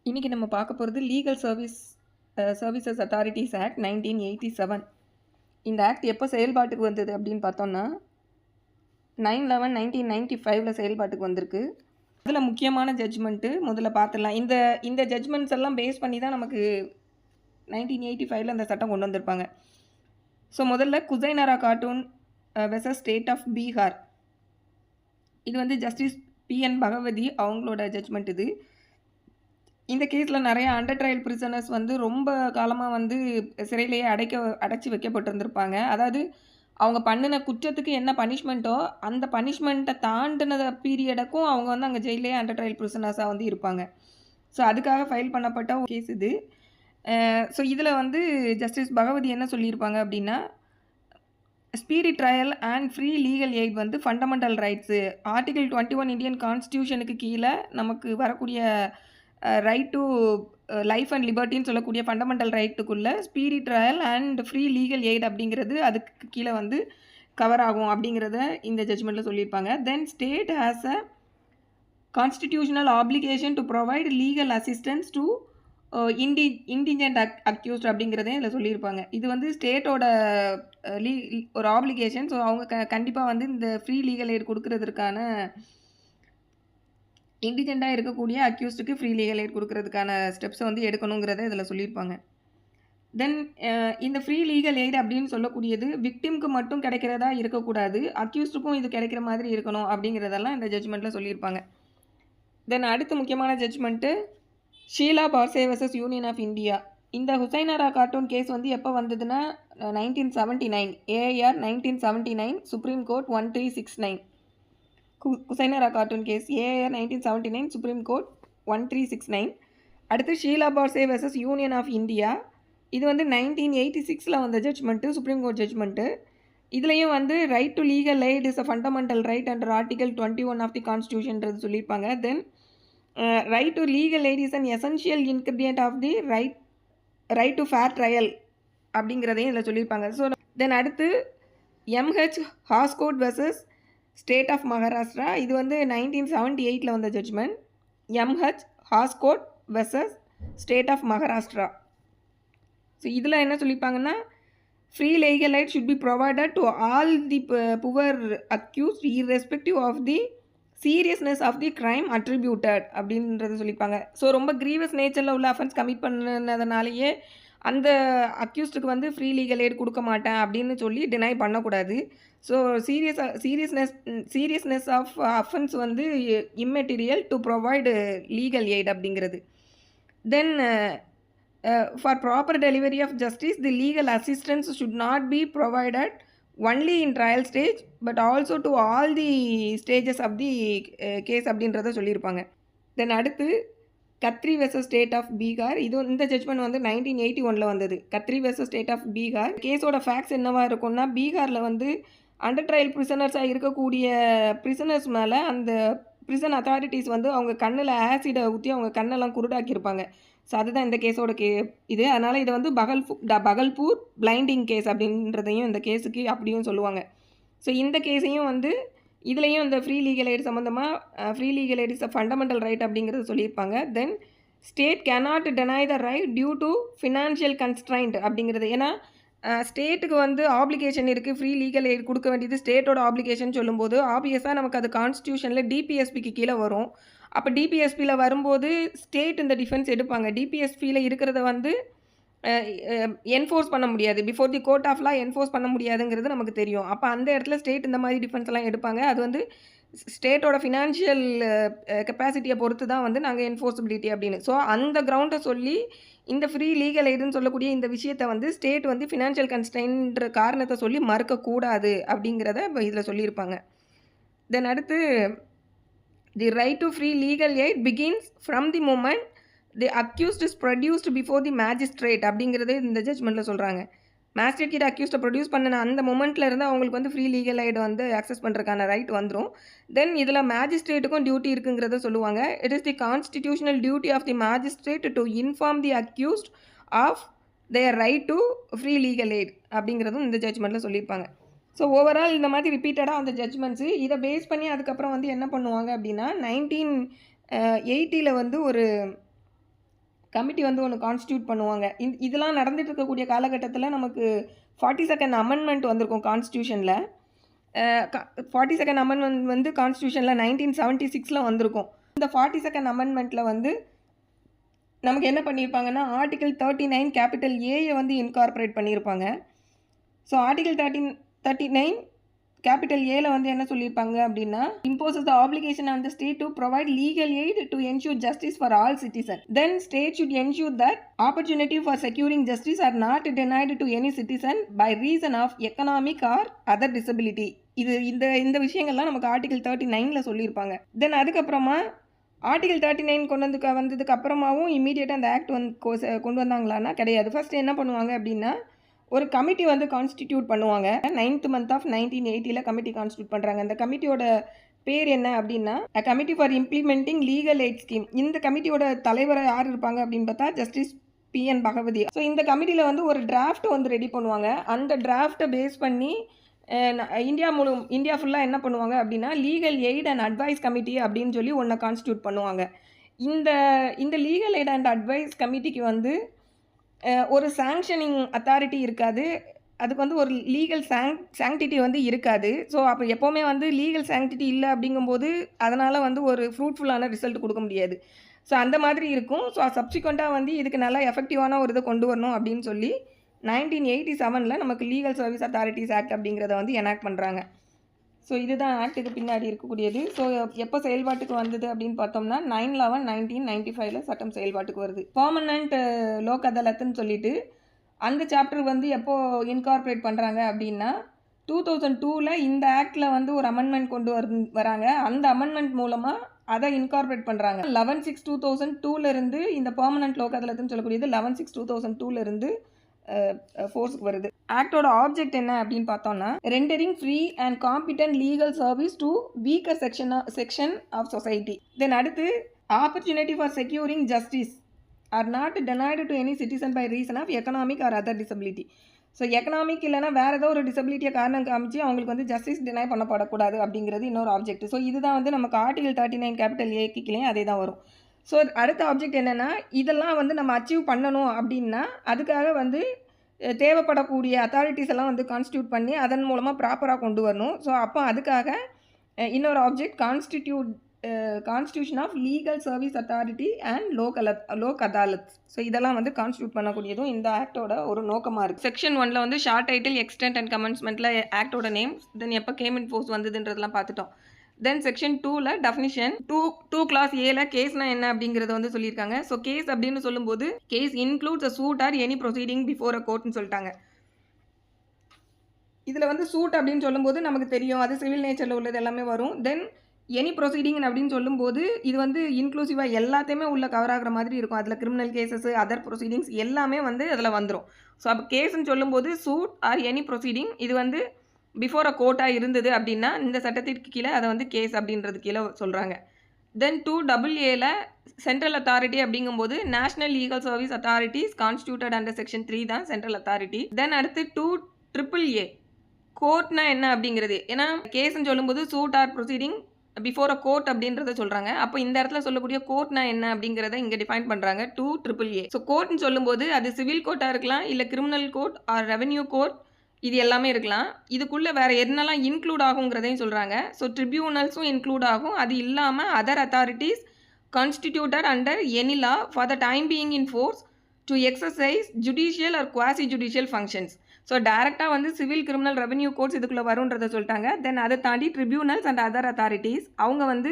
இன்றைக்கி நம்ம பார்க்க போகிறது லீகல் சர்வீசஸ் அத்தாரிட்டிஸ் ஆக்ட் 1987. இந்த ஆக்ட் எப்போ செயல்பாட்டுக்கு வந்தது அப்படின்னு பார்த்தோம்னா 9/11/1995 செயல்பாட்டுக்கு வந்திருக்கு. அதில் முக்கியமான ஜட்ஜ்மெண்ட்டு முதல்ல பார்த்துடலாம். இந்த ஜட்ஜ்மெண்ட்ஸ் எல்லாம் பேஸ் பண்ணி தான் நமக்கு 1985 அந்த சட்டம் கொண்டு வந்திருப்பாங்க. ஸோ முதல்ல Hussainara Khatoon versus state of Bihar. இது வந்து ஜஸ்டிஸ் PN பகவதி அவங்களோட ஜட்ஜ்மெண்ட் இது. இந்த கேஸில் நிறைய அண்டர் ட்ரையல் பிரிசனர்ஸ் வந்து ரொம்ப காலமாக வந்து சிறையிலேயே அடைச்சி வைக்கப்பட்டிருந்திருப்பாங்க. அதாவது அவங்க பண்ணின குற்றத்துக்கு என்ன பனிஷ்மெண்ட்டோ அந்த பனிஷ்மெண்ட்டை தாண்டின பீரியடுக்கும் அவங்க வந்து அங்கே ஜெயிலே அண்டர் ட்ரையல் பிரிசனர்ஸாக வந்து இருப்பாங்க. ஸோ அதுக்காக ஃபைல் பண்ணப்பட்ட ஒரு கேஸ் இது. ஸோ இதில் வந்து ஜஸ்டிஸ் பகவதி என்ன சொல்லியிருப்பாங்க அப்படின்னா, speedy trial and free legal aid வந்து ஃபண்டமெண்டல் ரைட்ஸு. ஆர்டிகிள் 21 இந்தியன் கான்ஸ்டியூஷனுக்கு கீழே நமக்கு வரக்கூடிய ரைட் டு லைஃப் அண்ட் லிபர்ட்டின்னு சொல்லக்கூடிய ஃபண்டமெண்டல் ரைட்டுக்குள்ளே speedy trial and free legal aid அப்படிங்கிறது அதுக்கு கீழே வந்து கவர் ஆகும் அப்படிங்கிறத இந்த ஜட்ஜ்மெண்ட்டில் சொல்லியிருப்பாங்க. Then state has a constitutional obligation to provide legal assistance to indigent accused அப்படிங்கிறதே இதில் சொல்லியிருப்பாங்க. இது வந்து ஸ்டேட்டோட ஒரு ஆப்ளிகேஷன். ஸோ அவங்க கண்டிப்பாக வந்து இந்த ஃப்ரீ லீகல் எய்ட் கொடுக்கறதுக்கான இண்டிஜென்ட்டாக இருக்கக்கூடிய அக்யூஸ்டுக்கு ஃப்ரீ லீகல் எய்ட் கொடுக்கறதுக்கான ஸ்டெப்ஸை வந்து எடுக்கணுங்கிறத இதில் சொல்லியிருப்பாங்க. தென் இந்த ஃப்ரீ லீகல் எய்ட் அப்படின்னு சொல்லக்கூடியது விக்டிம்க்கு மட்டும் கிடைக்கிறதா இருக்கக்கூடாது, அக்யூஸ்டுக்கும் இது கிடைக்கிற மாதிரி இருக்கணும் அப்படிங்கிறதெல்லாம் இந்த ஜட்ஜ்மெண்ட்டில் சொல்லியிருப்பாங்க. தென் அடுத்து முக்கியமான judgment Sheela Barse versus union of India. இந்த ஹுசைனரா கார்ட்டூன் கேஸ் வந்து எப்போ வந்ததுன்னா 1979 AIR 1979 supreme court 1369. Hussainara Khatoon case AIR 1979 supreme court 1369. அடுத்து Sheela Barse versus union of India. இது வந்து 1986 வந்த ஜட்ஜ்மெண்ட்டு, சுப்ரீம் கோர்ட் ஜட்ஜ்மெண்ட்டு. இதுலேயும் வந்து right to legal aid is a fundamental right under article 21 of the கான்ஸ்டியூஷன்றது சொல்லியிருப்பாங்க. Then right to legal aid is an essential ingredient of the right to fair trial அப்படிங்கிறதையும் இதில் சொல்லியிருப்பாங்க. So then அடுத்து MH Hoskot versus state of Maharashtra. இது வந்து 1978 வந்த judgment. MH Hoskot versus state of Maharashtra. So இதில் என்ன சொல்லியிருப்பாங்கன்னா, free legal aid should be provided to all the poor accused irrespective of the seriousness of the crime attributed அப்படின்றது சொல்லியிருப்பாங்க. So ரொம்ப கிரீவஸ் நேச்சரில் உள்ள அஃபென்ஸ் கமிட் பண்ணதுனாலேயே அந்த அக்யூஸ்டுக்கு வந்து ஃப்ரீ லீகல் எய்ட் கொடுக்க மாட்டேன் அப்படின்னு சொல்லி டினை பண்ணக்கூடாது. ஸோ சீரியஸ்னஸ் ஆஃப் அஃபென்ஸ் வந்து immaterial to provide legal aid அப்படிங்கிறது. Then for proper delivery of justice the legal assistance should not be provided only in trial stage but also to all the stages of the case அப்படின்றத சொல்லியிருப்பாங்க. தென் அடுத்து Khatri versus state of Bihar. இந்த judgment வந்து 1981 வந்தது. Khatri versus state of Bihar. கேஸோட facts என்னவாக இருக்கும்னா, பீகாரில் வந்து அண்டர் ட்ரையல் பிரிசனர்ஸாக இருக்கக்கூடிய பிரிசனர்ஸ் மேலே அந்த பிரிசன் அத்தாரிட்டிஸ் வந்து அவங்க கண்ணில் ஆசிடை ஊற்றி அவங்க கண்ணெல்லாம் குருடாக்கியிருப்பாங்க. ஸோ அதுதான் இந்த கேஸோட இது. அதனால் இதை வந்து பகல்பூர் பிளைண்டிங் கேஸ் அப்படின்றதையும் இந்த கேஸுக்கு அப்படியும் சொல்லுவாங்க. ஸோ இந்த கேஸையும் வந்து இதுலேயும் இந்த ஃப்ரீ லீகல் எய்ட் சம்மந்தமாக free legal aid is a fundamental right அப்படிங்கிறது சொல்லியிருப்பாங்க. Then state cannot deny the right due to financial constraint அப்படிங்கிறது. ஏன்னா ஸ்டேட்டுக்கு வந்து ஆப்ளிகேஷன் இருக்குது, ஃப்ரீ லீகல் எய்ட் கொடுக்க வேண்டியது ஸ்டேட்டோட ஆப்ளிகேஷன் சொல்லும்போது ஆப்வியஸாக நமக்கு அது கான்ஸ்டியூஷனில் DPSPக்கு கீழே வரும். அப்போ DPSPயில் வரும்போது ஸ்டேட் இந்த டிஃபென்ஸ் எடுப்பாங்க. DPSPயில் இருக்கிறத வந்து என்ஃபோர்ஸ் பண்ண முடியாது, before the court of law enforce பண்ண முடியாதுங்கிறது நமக்கு தெரியும். அப்போ அந்த இடத்துல ஸ்டேட் இந்த மாதிரி டிஃபென்ஸ் எல்லாம் எடுப்பாங்க. அது வந்து ஸ்டேட்டோட ஃபினான்ஷியல் கெப்பாசிட்டியை பொறுத்து தான் வந்து நாங்கள் என்ஃபோர்ஸபிலிட்டி அப்படின்னு. ஸோ அந்த கிரவுண்டை சொல்லி இந்த ஃப்ரீ லீகல் எய்டுன்னு சொல்லக்கூடிய இந்த விஷயத்தை வந்து ஸ்டேட் வந்து ஃபினான்ஷியல் கன்ஸ்ட்ரெயின்ற காரணத்தை சொல்லி மறுக்கக்கூடாது அப்படிங்கிறத இதில் சொல்லியிருப்பாங்க. தென் அடுத்து the right to free legal aid begins from the moment the accused is produced before the magistrate அப்படிங்கிறதே இந்த ஜட்ஜ்மெண்ட்டில் சொல்கிறாங்க. மேஜிஸ்ட்ரேட் கிட்ட அக்யூஸ்ட்டை ப்ரொடியூஸ் பண்ண அந்த மொமெண்ட்டில் இருந்து அவங்களுக்கு வந்து ஃப்ரீ லீகல் எய்ட் வந்து அக்சஸ் பண்ணுறதுக்கான ரைட் வந்துடும். தென் இதில் மேஜிஸ்ட்ரேட்டுக்கும் டியூட்டி இருக்குங்கிறத சொல்லுவாங்க. It is the constitutional duty of the magistrate to inform the accused of their right to free legal aid அப்படிங்கிறதும் இந்த ஜட்ஜ்மெண்ட்டில் சொல்லியிருப்பாங்க. ஸோ ஓவரால் இந்த மாதிரி ரிப்பீட்டடாக அந்த ஜட்ஜ்மெண்ட்ஸு இதை பேஸ் பண்ணி அதுக்கப்புறம் வந்து என்ன பண்ணுவாங்க அப்படின்னா 1980 வந்து ஒரு கமிட்டி வந்து ஒன்று கான்ஸ்டியூட் பண்ணுவாங்க. இதெல்லாம் நடந்துட்டு இருக்கக்கூடிய காலகட்டத்தில் நமக்கு 42nd அமெண்ட்மெண்ட் வந்திருக்கும் கான்ஸ்டியூஷனில். 42nd அமெண்ட்மெண்ட் வந்து கான்ஸ்டியூஷனில் 1976 வந்திருக்கும். இந்த 42nd அமெண்ட்மெண்ட்டில் வந்து நமக்கு என்ன பண்ணியிருப்பாங்கன்னா, ஆர்டிகல் 39 கேபிட்டல் ஏயை வந்து இன்கார்பரேட் பண்ணியிருப்பாங்க. ஸோ ஆர்டிகல் 39 கேபிட்டல் ஏல வந்து என்ன சொல்லியிருப்பாங்க அப்படின்னா, imposes the obligation on the state to provide legal aid to ensure justice for all citizens. Then state should ensure that opportunity for securing justice are not denied to any citizen by reason of economic or other disability. இந்த விஷயங்கள்லாம் நமக்கு article 39ல சொல்லியிருப்பாங்க. தென் அதுக்கப்புறமா article 39 வந்ததுக்கு அப்புறமாவும் இம்மீடியட்டாக அந்த act கொண்டு வந்தாங்களான்னா கிடையாது. ஃபர்ஸ்ட் என்ன பண்ணுவாங்க அப்படின்னா, ஒரு கமிட்டி வந்து கான்ஸ்டிடியூட் பண்ணுவாங்க. 9th month of 1980 committee constitute பண்ணுறாங்க. அந்த கமிட்டியோட பேர் என்ன அப்படின்னா, committee for implementing legal eight scheme. இந்த கமிட்டியோட தலைவர் யார் இருப்பாங்க அப்படின்னு பார்த்தா ஜஸ்டிஸ் PN பகவதி. ஸோ இந்த கமிட்டியில் வந்து ஒரு டிராஃப்ட் வந்து ரெடி பண்ணுவாங்க. அந்த டிராஃப்டை பேஸ் பண்ணி இந்தியா ஃபுல்லாக என்ன பண்ணுவாங்க அப்படின்னா, legal eight and advice committee அப்படின்னு சொல்லி ஒன்றை கான்ஸ்டியூட் பண்ணுவாங்க. இந்த லீகல் எய்ட் அண்ட் அட்வைஸ் கமிட்டிக்கு வந்து ஒரு சாங்ஷனிங் அத்தாரிட்டி இருக்காது. அதுக்கு வந்து ஒரு லீகல் சாங்டிட்டி வந்து இருக்காது. ஸோ அப்போ எப்போவுமே வந்து லீகல் சாங்டிட்டி இல்லை அப்படிங்கும்போது அதனால் வந்து ஒரு ஃப்ரூட்ஃபுல்லான ரிசல்ட் கொடுக்க முடியாது. ஸோ அந்த மாதிரி இருக்கும். ஸோ சப்சிக்வெண்ட்டாக வந்து இதுக்கு நல்லா எஃபெக்டிவான ஒரு இதை கொண்டு வரணும் அப்படின்னு சொல்லி 1987 நமக்கு லீகல் சர்வீஸ் அத்தாரிட்டிஸ் ஆக்ட் அப்படிங்கிறத வந்து எனாக்ட் பண்ணுறாங்க. ஸோ இதுதான் ஆக்டுக்கு பின்னாடி இருக்கக்கூடியது. ஸோ எப்போ செயல்பாட்டுக்கு வந்தது அப்படின்னு பார்த்தோம்னா 9/11/1995 சட்டம் செயல்பாட்டுக்கு வருது. பெர்மனன்ட் லோக் அதாலத்துன்னு சொல்லிட்டு அந்த சாப்டர் வந்து எப்போ இன்கார்பரேட் பண்ணுறாங்க அப்படின்னா 2002 இந்த ஆக்டில் வந்து ஒரு அமெண்ட்மெண்ட் கொண்டு வராங்க. அந்த அமெண்ட்மெண்ட் மூலமாக அதை இன்கார்பரேட் பண்ணுறாங்க. 11/6/2002 இந்த பெர்மனன்ட் லோக் அதாலத்துன்னு சொல்லக்கூடியது 11/6/2002 ஃபோர்ஸுக்கு வருது. ஆக்டோட ஆப்ஜெக்ட் என்ன அப்படின்னு பார்த்தோம்னா, rendering free and competent legal service to weaker section of society. Then அடுத்து opportunity for securing justice are not denied to any citizen by reason of economic or other disability. So economic இல்லைனா வேறு ஏதோ ஒரு டிசபிலிட்டியை காரணம் காமிச்சு அவங்களுக்கு வந்து justice deny பண்ணப்படக்கூடாது அப்படிங்கிறது இன்னொரு ஆப்ஜெக்ட். ஸோ இதுதான் வந்து நமக்கு ஆர்டிகல் 39 கேபிட்டல் ஏக்கிலேயும் அதே தான் வரும். ஸோ அடுத்த ஆப்ஜெக்ட் என்னென்னா, இதெல்லாம் வந்து நம்ம அச்சீவ் பண்ணணும் அப்படின்னா அதுக்காக வந்து தேவைப்படக்கூடிய அத்தாரிட்டிஸ் எல்லாம் வந்து கான்ஸ்டியூட் பண்ணி அதன் மூலமாக ப்ராப்பராக கொண்டு வரணும். ஸோ அப்போ அதுக்காக இன்னொரு object constitution of legal service authority and Lok Adalat. So இதெல்லாம் வந்து கான்ஸ்டியூட் பண்ணக்கூடியதும் இந்த ஆக்டோட ஒரு நோக்கமாக இருக்குது. செக்ஷன் 1 வந்து ஷார்ட் டைட்டில், எக்ஸ்டென்ட் அண்ட் கமென்ஸ்மெண்ட்டில் ஆக்டோட நேம், தென் எப்போ கேம் இன் ஃபோர்ஸ் வந்ததுன்றதெல்லாம் பார்த்துட்டோம். தென் செக்ஷன் 2 டெஃபினிஷன், 2 கிளாஸ் ஏல கேஸ்னா என்ன அப்படிங்கிறத வந்து சொல்லியிருக்காங்க. ஸோ கேஸ் அப்படின்னு சொல்லும்போது case includes a suit or any proceeding before a கோர்ட்னு சொல்லிட்டாங்க. இதில் வந்து சூட் அப்படின்னு சொல்லும்போது நமக்கு தெரியும் அது சிவில் நேச்சரில் உள்ளது எல்லாமே வரும். தென் எனி ப்ரொசீடிங் அப்படின்னு சொல்லும்போது இது வந்து இன்க்ளூசிவாக எல்லாத்தையுமே உள்ள கவர் ஆகிற மாதிரி இருக்கும். அதில் கிரிமினல் கேசஸ், அதர் ப்ரொசீடிங்ஸ் எல்லாமே வந்து அதில் வந்துடும். ஸோ அப்போ கேஸ்ன்னு சொல்லும்போது சூட் ஆர் எனி ப்ரொசீடிங் இது வந்து பிஃபோர் அ கோர்ட்டாக இருந்தது அப்படின்னா இந்த சட்டத்திற்கு கீழே அதை வந்து கேஸ் அப்படின்றது கீழே சொல்கிறாங்க. தென் 2AA சென்ட்ரல் அத்தாரிட்டி அப்படிங்கும்போது national legal service authorities constituted under section 3 தான் சென்ட்ரல் அத்தாரிட்டி. தென் அடுத்து 2AA கோர்ட்னா என்ன அப்படிங்கிறது. ஏன்னா கேஸ்ன்னு சொல்லும்போது suit or proceeding before a court அப்படின்றத சொல்கிறாங்க. அப்போ இந்த இடத்துல சொல்லக்கூடிய கோர்ட்னா என்ன அப்படிங்கிறத இங்கே டிஃபைன் பண்ணுறாங்க 2AA. ஸோ கோர்ட்னு சொல்லும்போது அது சிவில் கோர்ட்டாக இருக்கலாம், இல்லை criminal court R revenue court, இது எல்லாமே இருக்கலாம். இதுக்குள்ளே வேறு என்னெல்லாம் இன்க்ளூட் ஆகுங்கிறதையும் சொல்கிறாங்க. ஸோ ட்ரிபியூனல்ஸும் இன்க்ளூட் ஆகும். அது இல்லாமல் other authorities constituted under any law for the time being in force to exercise judicial or quasi judicial functions. So டேரெக்டாக வந்து சிவில், கிரிமினல், ரெவென்யூ கோர்ட்ஸ் இதுக்குள்ளே வரும்ன்றதை சொல்லிட்டாங்க. தென் அதை தாண்டி ட்ரிபியூனல்ஸ் அண்ட் அதர் அத்தாரிட்டிஸ் அவங்க வந்து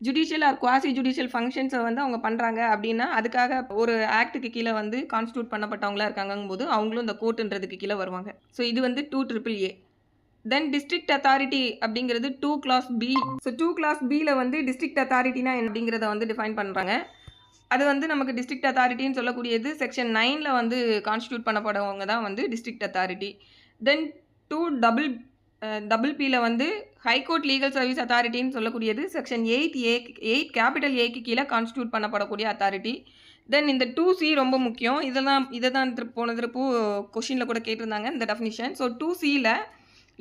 ஜுடிஷியல் ஆர் குவாசி ஜுடிஷியல் ஃபங்க்ஷன்ஸை வந்து அவங்க பண்ணுறாங்க அப்படின்னா அதுக்காக ஒரு ஆக்டுக்கு கீழே வந்து கான்ஸ்டியூட் பண்ணப்பட்டவங்களா இருக்காங்கும் போது அவங்களும் இந்த கோர்ட்டுன்றதுக்கு கீழே வருவாங்க. ஸோ இது வந்து 2AA. தென் டிஸ்ட்ரிக்ட் அத்தாரிட்டி அப்படிங்கிறது 2 கிளாஸ் B. ஸோ 2 கிளாஸ் Bயில் வந்து டிஸ்ட்ரிக்ட் அத்தாரிட்டினா அப்படிங்கிறத வந்து டிஃபைன் பண்ணுறாங்க. அது வந்து நமக்கு டிஸ்ட்ரிக்ட் அத்தாரிட்டின்னு சொல்லக்கூடியது செக்ஷன் 9 வந்து கான்ஸ்டியூட் பண்ணப்படுறவங்க தான் வந்து டிஸ்ட்ரிக்ட் அத்தாரிட்டி. தென் 2BB வந்து ஹைகோர்ட் லீகல் சர்வீஸ் அத்தாரிட்டின்னு சொல்லக்கூடியது செக்ஷன் 8 கேபிட்டல் ஏக்கு கீழே கான்ஸ்டியூட் பண்ணப்படக்கூடிய அத்தாரிட்டி. தென் இந்த 2C ரொம்ப முக்கியம். இதை தான் போன திருப்பு கொஷினில் கூட கேட்டிருந்தாங்க இந்த டெஃபினிஷன். ஸோ 2Cயில்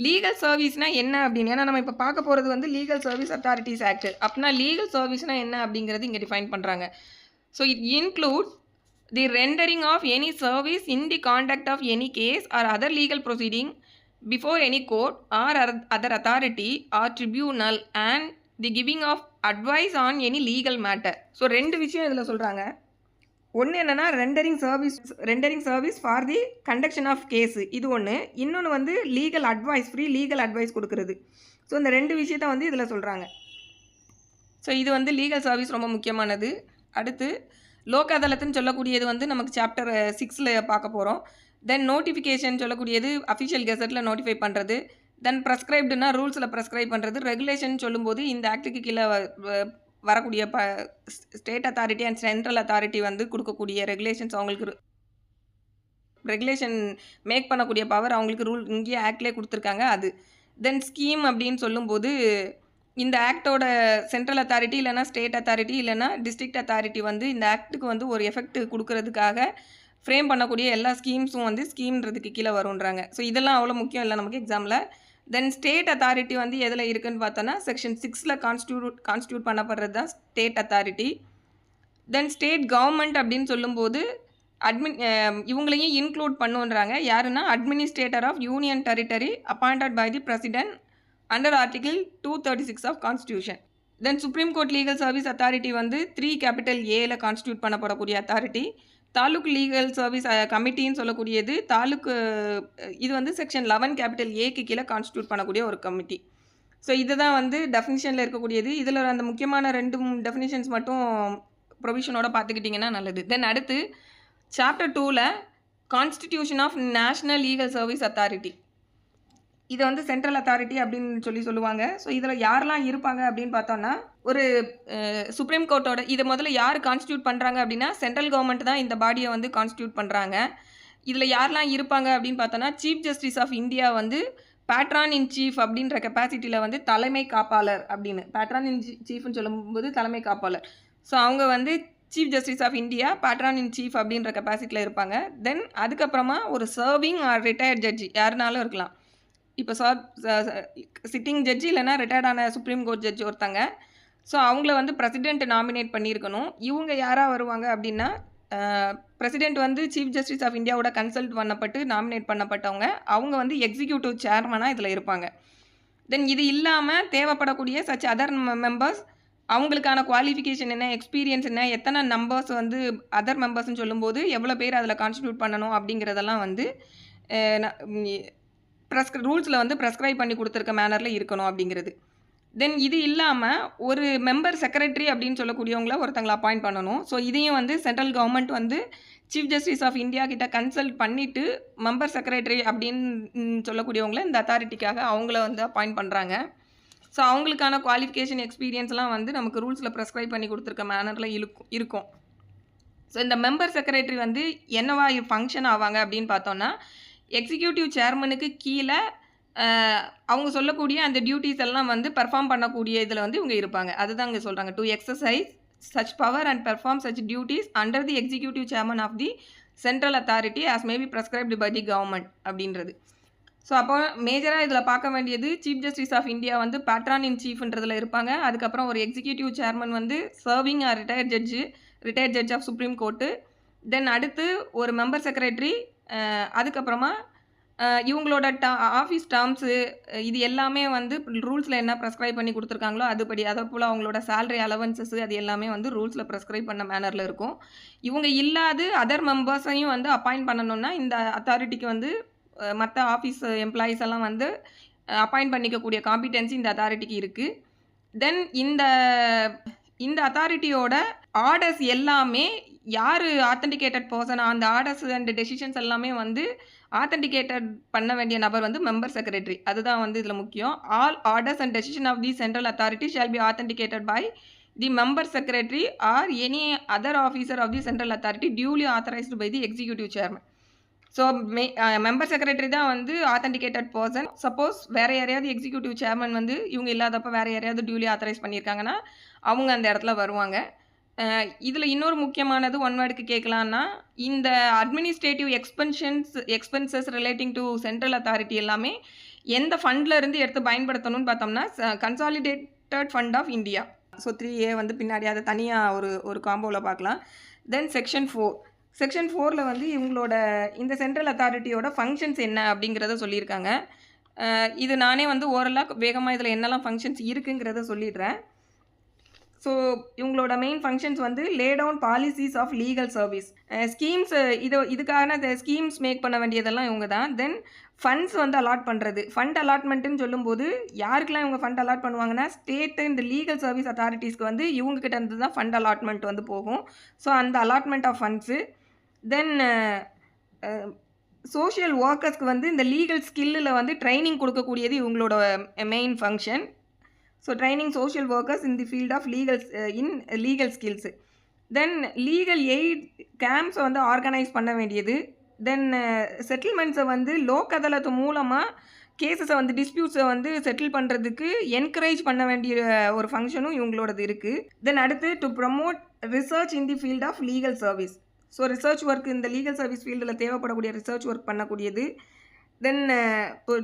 லீகல் சர்வீஸ்னால் என்ன அப்படின்னு, ஏன்னா நம்ம இப்போ பார்க்க போகிறது வந்து லீகல் சர்வீஸ் அத்தாரிட்டிஸ் ஆக்ட். அப்படின்னா லீகல் சர்வீஸ்னால் என்ன அப்படிங்கிறது இங்கே டிஃபைன் பண்ணுறாங்க. So it include the rendering of any service in the conduct of any case or other legal proceeding before any court or other authority or tribunal and the giving of advice on any legal matter. So 2 விஷயம் இதில் சொல்கிறாங்க. ஒன்று என்னென்னா rendering service for the conduction of case, இது ஒன்று. இன்னொன்று வந்து legal advice, free legal advice கொடுக்குறது. ஸோ இந்த 2 விஷயத்த வந்து இதில் சொல்கிறாங்க. ஸோ இது வந்து லீகல் சர்வீஸ் ரொம்ப முக்கியமானது. அடுத்து லோக் அதாலத்துன்னு சொல்லக்கூடியது வந்து நமக்கு சாப்டர் 6ல் பார்க்க போகிறோம். தென் நோட்டிஃபிகேஷன் சொல்லக்கூடியது அஃபிஷியல் கெசட்டில் நோட்டிஃபை பண்ணுறது. தென் ப்ரெஸ்கிரைப்டுனா ரூல்ஸில் ப்ரெஸ்கிரைப் பண்ணுறது. ரெகுலேஷன் சொல்லும்போது இந்த ஆக்டுக்கு கீழே வரக்கூடிய state authority and central authority வந்து கொடுக்கக்கூடிய ரெகுலேஷன்ஸ், அவங்களுக்கு ரெகுலேஷன் மேக் பண்ணக்கூடிய பவர் அவங்களுக்கு ரூல் இங்கேயே ஆக்ட்லேயே கொடுத்துருக்காங்க அது. தென் ஸ்கீம் அப்படின்னு சொல்லும்போது இந்த ஆக்டோட சென்ட்ரல் அத்தாரிட்டி இல்லைனா ஸ்டேட் அத்தாரிட்டி இல்லைனா டிஸ்ட்ரிக்ட் அத்தாரிட்டி வந்து இந்த ஆக்டுக்கு வந்து ஒரு எஃபெக்ட் கொடுக்கறதுக்காக ஃப்ரேம் பண்ணக்கூடிய எல்லா ஸ்கீம்ஸும் வந்து ஸ்கீம்ன்றதுக்கு கீழே வருன்றாங்க. ஸோ இதெல்லாம் அவ்வளோ முக்கியம் இல்லை நமக்கு எக்ஸாமில். தென் ஸ்டேட் அத்தாரிட்டி வந்து எதில் இருக்குதுன்னு பார்த்தோன்னா செக்ஷன் 6ல் கான்ஸ்டியூட் பண்ணப்படுறது தான் state authority. Then state government அப்படின்னு சொல்லும்போது இவங்களையும் இன்க்ளூட் பண்ணுன்றாங்க. யாருன்னா administrator of union territory appointed by the president under Article 236 of Constitution. Then Supreme Court Legal Service Authority வந்து 3A கான்ஸ்டியூட் பண்ணப்படக்கூடிய அத்தாரிட்டி. தாலுக் லீகல் சர்வீஸ் கமிட்டின்னு சொல்லக்கூடியது இது வந்து செக்ஷன் 11A கீழே கான்ஸ்டியூட் பண்ணக்கூடிய ஒரு கமிட்டி. ஸோ இதுதான் வந்து டெஃபினிஷனில் இருக்கக்கூடியது. இதில் அந்த முக்கியமான 2 டெஃபினிஷன்ஸ் மட்டும் ப்ரொவிஷனோட பார்த்துக்கிட்டிங்கன்னா நல்லது. தென் அடுத்து சாப்டர் 2ல் constitution of national legal service authority, இதை வந்து சென்ட்ரல் அத்தாரிட்டி அப்படின்னு சொல்லுவாங்க. ஸோ இதில் யாரெல்லாம் இருப்பாங்க அப்படின்னு பார்த்தோன்னா, ஒரு சுப்ரீம் கோர்ட்டோட இதை முதல்ல யார் கான்ஸ்டியூட் பண்ணுறாங்க அப்படின்னா சென்ட்ரல் கவர்மெண்ட் தான் இந்த பாடியை வந்து கான்ஸ்டியூட் பண்ணுறாங்க. இதில் யாரெல்லாம் இருப்பாங்க அப்படின்னு பார்த்தோன்னா, சீஃப் ஜஸ்டிஸ் ஆஃப் இந்தியா வந்து பேட்ரான் இன் சீஃப் அப்படின்ற கெப்பாசிட்டியில் வந்து தலைமை காப்பாளர் அப்படின்னு, பேட்ரான் இன் சீஃப்னு சொல்லும்போது தலைமை காப்பாளர். ஸோ அவங்க வந்து chief justice of India patron in chief அப்படின்ற கெப்பாசிட்டியில் இருப்பாங்க. தென் அதுக்கப்புறமா ஒரு சர்விங் ஆர் ரிட்டையர்ட் ஜட்ஜி யாருனாலும் இருக்கலாம். இப்போ சிட்டிங் ஜட்ஜி இல்லைனா ரிட்டையர்டான சுப்ரீம் கோர்ட் ஜட்ஜி ஒருத்தங்க. ஸோ அவங்கள வந்து பிரசிடென்ட் நாமினேட் பண்ணியிருக்கணும். இவங்க யாராக வருவாங்க அப்படின்னா, பிரசிடென்ட் வந்து சீஃப் ஜஸ்டிஸ் ஆஃப் இந்தியாவோட கன்சல்ட் பண்ணப்பட்டு நாமினேட் பண்ணப்பட்டவங்க. அவங்க வந்து எக்ஸிக்யூட்டிவ் சேர்மனாக இதில் இருப்பாங்க. தென் இது இல்லாமல் தேவைப்படக்கூடிய சச் அதர் மெம்பர்ஸ், அவங்களுக்கான குவாலிஃபிகேஷன் என்ன, எக்ஸ்பீரியன்ஸ் என்ன, எத்தனை நம்பர்ஸ் வந்து அதர் மெம்பர்ஸ்ன்னு சொல்லும்போது எவ்வளோ பேர் அதில் கான்ஸ்டியூட் பண்ணணும் அப்படிங்கிறதெல்லாம் வந்து ரூல்ஸில் வந்து ப்ரெஸ்கிரைப் பண்ணி கொடுத்துருக்க மேனரில் இருக்கணும் அப்படிங்கிறது. தென் இது இல்லாமல் ஒரு மெம்பர் செக்ரட்டரி அப்படின்னு சொல்லக்கூடியவங்கள ஒருத்தங்களை அப்பாயிண்ட் பண்ணணும். ஸோ இதையும் வந்து சென்ட்ரல் கவர்மெண்ட் வந்து சீஃப் ஜஸ்டிஸ் ஆஃப் இந்தியா கிட்ட கன்சல்ட் பண்ணிவிட்டு மெம்பர் செக்ரட்டரி அப்படின்னு சொல்லக்கூடியவங்கள இந்த அத்தாரிட்டிக்காக அவங்கள வந்து அப்பாயிண்ட் பண்ணுறாங்க. ஸோ அவங்களுக்கான குவாலிஃபிகேஷன் எக்ஸ்பீரியன்ஸ்லாம் வந்து நமக்கு ரூல்ஸில் ப்ரெஸ்கிரைப் பண்ணி கொடுத்துருக்க மேனரில் இருக்கும். ஸோ இந்த மெம்பர் செக்ரட்டரி வந்து என்னவா ஃபங்க்ஷன் ஆவாங்க அப்படின்னு பார்த்தோன்னா, எக்ஸிக்யூட்டிவ் சேர்மனுக்கு கீழே அவங்க சொல்லக்கூடிய அந்த டியூட்டிஸ் எல்லாம் வந்து பெர்ஃபார்ம் பண்ணக்கூடிய இதில் வந்து இவங்க இருப்பாங்க. அதுதான் இங்கே சொல்கிறாங்க, to exercise such power and perform such duties under the executive chairman of the central authority as may be prescribed by the government அப்படின்றது. ஸோ அப்போ மேஜராக இதில் பார்க்க வேண்டியது, சீஃப் ஜஸ்டிஸ் ஆஃப் இந்தியா வந்து பேட்ரான் இன் சீஃப்ன்றதில் இருப்பாங்க. அதுக்கப்புறம் ஒரு எக்ஸிக்யூட்டிவ் சேர்மன் வந்து serving or retired judge of supreme court. Then அடுத்து ஒரு மெம்பர் செக்ரட்டரி. அதுக்கப்புறமா இவங்களோட ஆஃபீஸ் டேர்ம்ஸு இது எல்லாமே வந்து ரூல்ஸில் என்ன ப்ரெஸ்கிரைப் பண்ணி கொடுத்துருக்காங்களோ அதுபடி, அதை போல் அவங்களோட சேலரி அலவன்சஸ்ஸு அது எல்லாமே வந்து ரூல்ஸில் ப்ரெஸ்கிரைப் பண்ண மேனரில் இருக்கும். இவங்க இல்லாது அதர் மெம்பர்ஸையும் வந்து அப்பாயிண்ட் பண்ணணுன்னா இந்த அத்தாரிட்டிக்கு வந்து மற்ற ஆஃபீஸ் எம்ப்ளாயீஸ் எல்லாம் வந்து அப்பாயிண்ட் பண்ணிக்கக்கூடிய காம்பிடென்சி இந்த அத்தாரிட்டிக்கு இருக்குது. தென் இந்த அத்தாரிட்டியோட ஆர்டர்ஸ் எல்லாமே யார் ஆத்தென்டிகேட்டட் பர்சன், அந்த ஆர்டர்ஸ் அண்ட் டெசிஷன்ஸ் எல்லாமே வந்து ஆத்தென்டிகேட்டட் பண்ண வேண்டிய நபர் வந்து மெம்பர் செக்ரட்டரி. அதுதான் வந்து இதில் முக்கியம். All orders and decision of the central authority shall be authenticated by the member secretary or any other officer of the central authority duly authorised by the executive chairman. So member secretary தான் வந்து authenticated person. Suppose வேறு யாரையாவது executive chairman வந்து இவங்க இல்லாதப்போ வேறு யாரையாவது duly authorise பண்ணியிருக்காங்கன்னா அவங்க அந்த இடத்துல வருவாங்க. இதில் இன்னொரு முக்கியமானது ஒன் வேர்டுக்கு கேட்கலான்னா, இந்த administrative expenses relating to central authority எல்லாமே எந்த ஃபண்டில் இருந்து எடுத்து பயன்படுத்தணும்னு பார்த்தோம்னா, consolidated fund of India. So 3A வந்து பின்னாடி அதை தனியாக ஒரு காம்போவில் பார்க்கலாம். தென் செக்ஷன் 4 செக்ஷன் 4ல வந்து இவங்களோட இந்த சென்ட்ரல் அத்தாரிட்டியோட ஃபங்க்ஷன்ஸ் என்ன அப்படிங்கிறத சொல்லியிருக்காங்க. இது நானே வந்து ஓரலாக வேகமாக இதில் என்னெல்லாம் ஃபங்க்ஷன்ஸ் இருக்குங்கிறத சொல்லிடுறேன். ஸோ இவங்களோட மெயின் ஃபங்க்ஷன்ஸ் வந்து lay down policies of legal service, schemes, இதுக்கான ஸ்கீம்ஸ் மேக் பண்ண வேண்டியதெல்லாம் இவங்க தான். தென் ஃபண்ட்ஸ் வந்து அலாட் பண்ணுறது. ஃபண்ட் அலாட்மெண்ட்டுன்னு சொல்லும்போது யாருக்கெல்லாம் இவங்க ஃபண்ட் அலாட் பண்ணுவாங்கன்னா, ஸ்டேட்டு இந்த லீகல் சர்வீஸ் அத்தாரிட்டிஸ்க்கு வந்து இவங்ககிட்ட இருந்து தான் ஃபண்ட் அலாட்மெண்ட் வந்து போகும். ஸோ அந்த allotment of funds. Then social ஒர்க்கர்ஸ்க்கு வந்து இந்த லீகல் ஸ்கில்லில் வந்து ட்ரைனிங் கொடுக்கக்கூடியது இவங்களோட main function. So training social workers in the field of legal skills. Then legal aid கேம்ப்ஸை வந்து ஆர்கனைஸ் பண்ண வேண்டியது. தென் செட்டில்மெண்ட்ஸை வந்து லோக் அதாலத்து மூலமாக கேஸஸை வந்து டிஸ்பியூட்ஸை வந்து செட்டில் பண்ணுறதுக்கு என்கரேஜ் பண்ண வேண்டிய ஒரு ஃபங்க்ஷனும் இவங்களோடது இருக்குது. தென் அடுத்து to promote research in the field of legal service. So research work இந்த லீகல் சர்வீஸ் ஃபீல்டில் தேவைப்படக்கூடிய ரிசர்ச் ஒர்க் பண்ணக்கூடியது. Then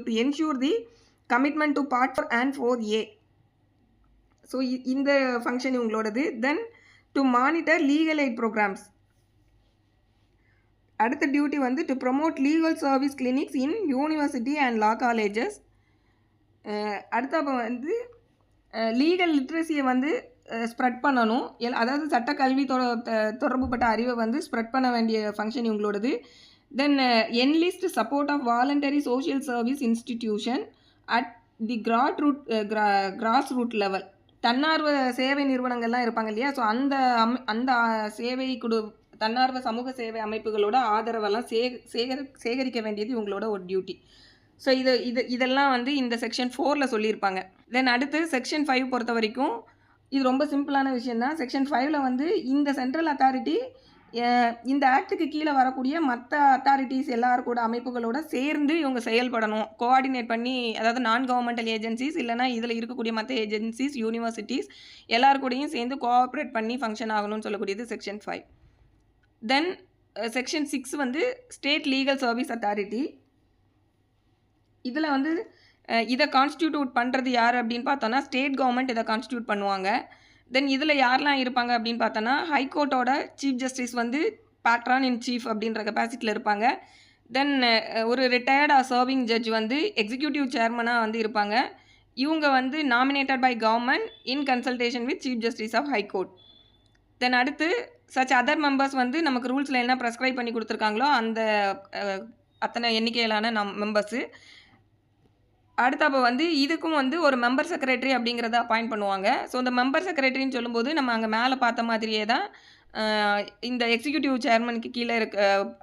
to ensure the commitment to part 4 and 4A. So இந்த ஃபங்க்ஷன் இவங்களோடது. Then to monitor legal aid programmes. அடுத்த duty வந்து to promote legal service clinics in university and law colleges. அடுத்தப்போ வந்து legal லிட்ரஸியை வந்து spread பண்ணணும். அதாவது சட்டக்கல்வி தொடர்புப்பட்ட அறிவை வந்து ஸ்ப்ரெட் பண்ண வேண்டிய ஃபங்க்ஷன் இவங்களோடது. Then enlist support of voluntary social service institution at the grass root level. தன்னார்வ சேவை நிறுவனங்கள்லாம் இருப்பாங்க இல்லையா, ஸோ அந்த சேவை தன்னார்வ சமூக சேவை அமைப்புகளோட ஆதரவெல்லாம் சேகரிக்க வேண்டியது இவங்களோட ஒரு டியூட்டி. ஸோ இதெல்லாம் வந்து இந்த செக்ஷன் 4ல் சொல்லியிருப்பாங்க. தென் அடுத்து செக்ஷன் 5 பொறுத்த வரைக்கும் இது ரொம்ப சிம்பிளான விஷயந்தான். செக்ஷன் 5ல் வந்து இந்த சென்ட்ரல் அத்தாரிட்டி இந்த ஆக்டுக்கு கீழே வரக்கூடிய மற்ற அத்தாரிட்டிஸ் எல்லாரும் கூட அமைப்புகளோட சேர்ந்து இவங்க செயல்படணும், கோஆர்டினேட் பண்ணி, அதாவது நான் கவர்மெண்டல் ஏஜென்சிஸ் இல்லைனா இதில் இருக்கக்கூடிய மற்ற ஏஜென்சிஸ், யூனிவர்சிட்டிஸ் எல்லாரும் கூடயும் சேர்ந்து கோஆப்ரேட் பண்ணி ஃபங்க்ஷன் ஆகணும்னு சொல்லக்கூடியது செக்ஷன் 5. தென் செக்ஷன் 6 வந்து ஸ்டேட் லீகல் சர்வீஸ் அத்தாரிட்டி. இதில் வந்து இதை கான்ஸ்டியூட் பண்ணுறது யார் அப்படின்னு பார்த்தோன்னா ஸ்டேட் கவர்மெண்ட் இதை கான்ஸ்டியூட் பண்ணுவாங்க. தென் இதில் யாரெல்லாம் இருப்பாங்க அப்படின்னு பார்த்தோன்னா ஹைகோர்ட்டோட சீஃப் ஜஸ்டிஸ் வந்து பேட்ரான் இன் சீஃப் அப்படின்ற கெப்பாசிட்டியில் இருப்பாங்க. தென் ஒரு ரிட்டையர்ட் சர்விங் ஜட்ஜ் வந்து எக்ஸிக்யூட்டிவ் சேர்மனாக வந்து இருப்பாங்க. இவங்க வந்து nominated by government in consultation with chief justice of high court. Then அடுத்து சச் அதர் மெம்பர்ஸ் வந்து நமக்கு ரூல்ஸில் என்ன ப்ரெஸ்கிரைப் பண்ணி கொடுத்துருக்காங்களோ அந்த அத்தனை எண்ணிக்கையிலான மெம்பர்ஸு. அடுத்தப்போ வந்து இதுக்கும் வந்து ஒரு மெம்பர் செக்ரட்டரி அப்படிங்கிறத அப்பாயிண்ட் பண்ணுவாங்க. ஸோ இந்த மெம்பர் செக்ரட்டரின்னு சொல்லும்போது நம்ம அங்கே மேலே பார்த்த மாதிரியே தான் இந்த எக்ஸிக்யூட்டிவ் சேர்மனுக்கு கீழே